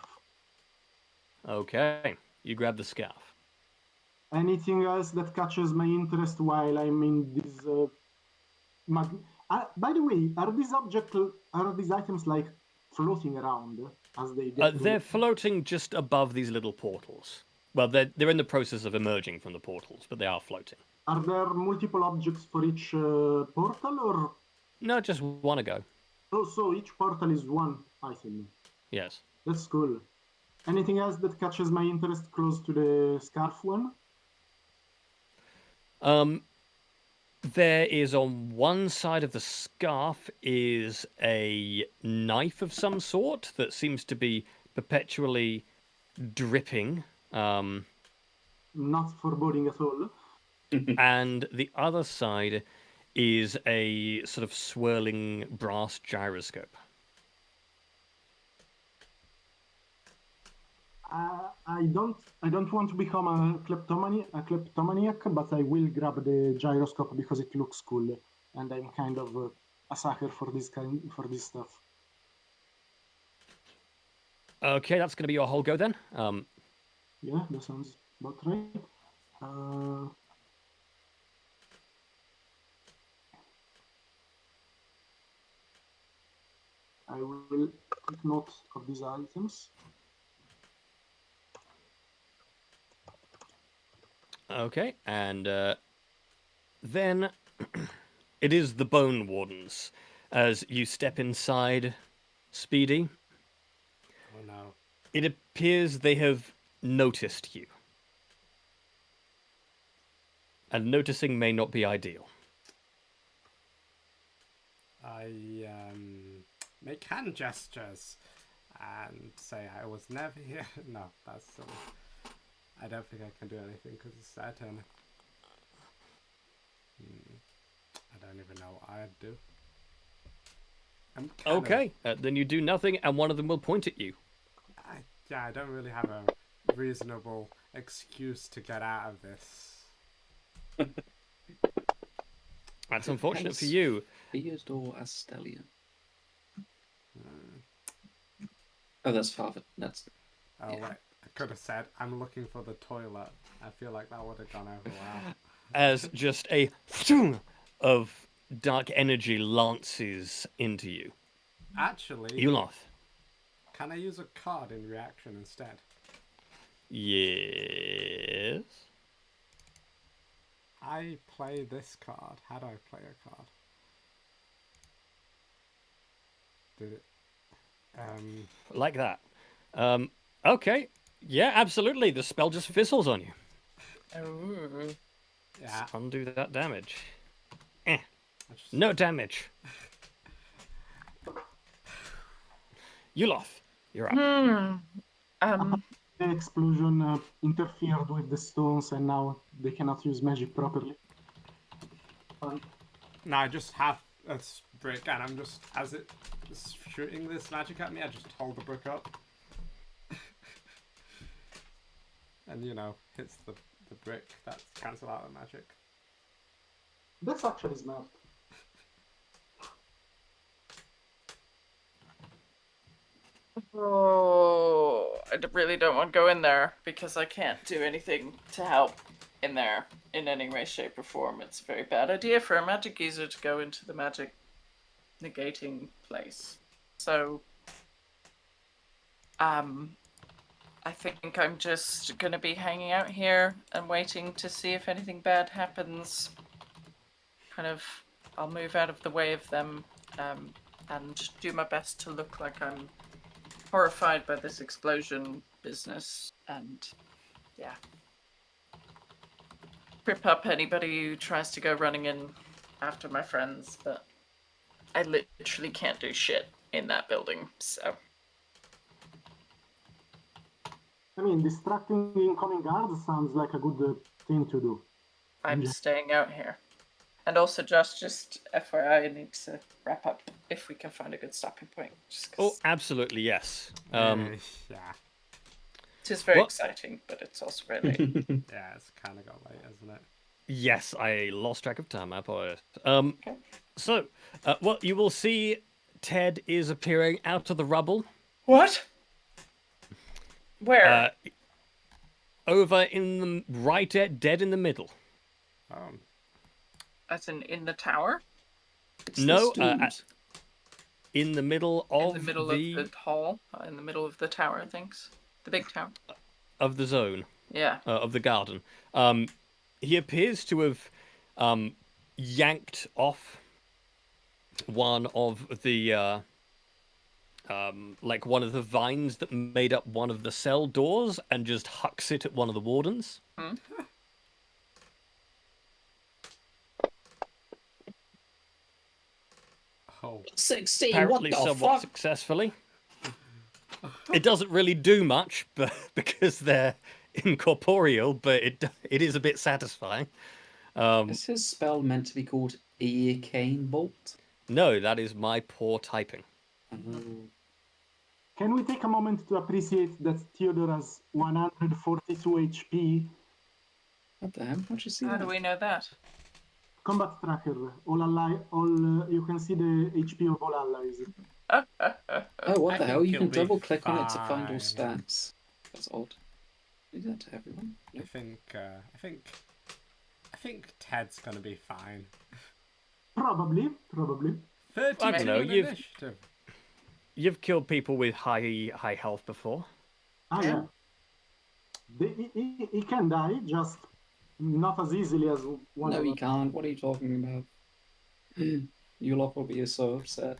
Okay, you grab the scarf. Anything else that catches my interest while I'm in this... by the way, are these items like floating around as they get... They're floating just above these little portals. Well, they're in the process of emerging from the portals, but they are floating. Are there multiple objects for each portal, or... No, just one ago. Oh, so each portal is one item. Yes. That's cool. Anything else that catches my interest close to the scarf one? There is on one side of the scarf is a knife of some sort that seems to be perpetually dripping. Not foreboding at all. And the other side is a sort of swirling brass gyroscope. I don't want to become a kleptomaniac, but I will grab the gyroscope because it looks cool, and I'm kind of a sucker for this stuff. Okay, that's going to be your whole go then. Yeah, that sounds about right. I will take note of these items. Okay, and then it is the Bone Wardens. As you step inside, Speedy, Oh no. it appears they have noticed you. And noticing may not be ideal. I make hand gestures and say I was never here. No, that's silly. I don't think I can do anything because it's their turn. I don't even know what I'd do. Okay, then you do nothing, and one of them will point at you. I don't really have a reasonable excuse to get out of this. That's unfortunate for you. Theodore Astellion. Oh, that's father. That's... Oh, wait. I could have said, I'm looking for the toilet. I feel like that would have gone over well. As just a of dark energy lances into you. Actually, Uloth. can I use a card in reaction instead? Yes. I play this card. How do I play a card? Did it? Like that. Okay. Yeah, absolutely. The spell just fizzles on you. Oh. Yeah. Undo that damage. Just... No damage. Uloth, you're up. The explosion interfered with the stones, and now they cannot use magic properly. No, I just have a brick, and I'm just, as it's shooting this magic at me, I just hold the brick up. And, you know, hits the brick. That cancel out the magic. That's actually smart. Oh, I really don't want to go in there because I can't do anything to help in there in any way, shape, or form. It's a very bad idea for a magic user to go into the magic negating place. So, I think I'm just gonna be hanging out here and waiting to see if anything bad happens. Kind of, I'll move out of the way of them, and do my best to look like I'm horrified by this explosion business, and yeah, trip up anybody who tries to go running in after my friends, but I literally can't do shit in that building, so. I mean, distracting incoming guards sounds like a good thing to do. I'm Yeah. staying out here. And also, just FYI, I need to wrap up if we can find a good stopping point. Just 'cause Oh, absolutely, yes. Yeah. it is very What? exciting, but it's also very late. Yeah, it's kind of got late, isn't it? Yes, I lost track of time. I apologize. Okay. So, what you will see, Ted is appearing out of the rubble. What? Where? Over in the right, dead in the middle. As in the tower? It's No, this dude. in the middle of In the middle of the hall? In the middle of the tower, things? The big tower? of the zone. Yeah. Of the garden. He appears to have yanked off one of the like one of the vines that made up one of the cell doors and just hucks it at one of the wardens. Hmm? Oh, 16, Apparently what the somewhat fuck? successfully. It doesn't really do much, but because they're incorporeal, but it is a bit satisfying. Is his spell meant to be called Earcane Bolt? No, that is my poor typing. Can we take a moment to appreciate that Theodore has 142 HP? What the hell? How'd you see How that? do we know that? Combat tracker. You can see the HP of all allies. Oh, what I the hell? think You can he'll be double click on it to find all fine. stats. That's odd. Do that to everyone. I think Ted's gonna be fine. Probably. 32 I don't know, initiative. You've killed people with high health before. Ah, yeah. He can die, just not as easily as one No, of he us. can't. What are you talking about? You lot will be so upset.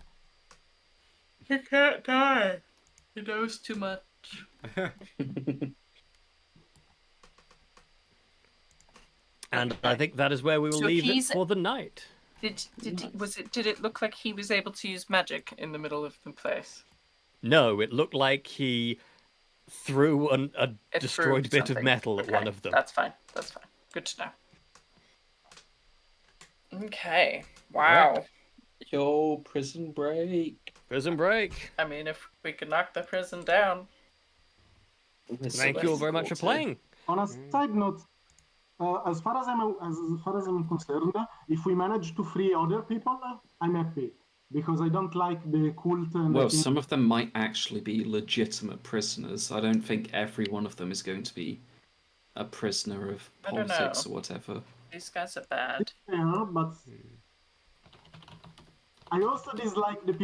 He can't die. He knows too much. And I think that is where we will So leave it he's- for the night. Did it look like he was able to use magic in the middle of the place? No, it looked like he threw a It threw destroyed bit of something. metal at Okay, one of them. That's fine. Good to know. Okay. Wow. Yo, prison break. Prison break. I mean, if we could knock the prison down. Thank you all very much for playing. On a side note, as far as I'm concerned, if we manage to free other people, I'm happy because I don't like the cult. And Well, some of them might actually be legitimate prisoners. I don't think every one of them is going to be a prisoner of I don't politics know. or whatever. These guys are bad. fair, but I also dislike the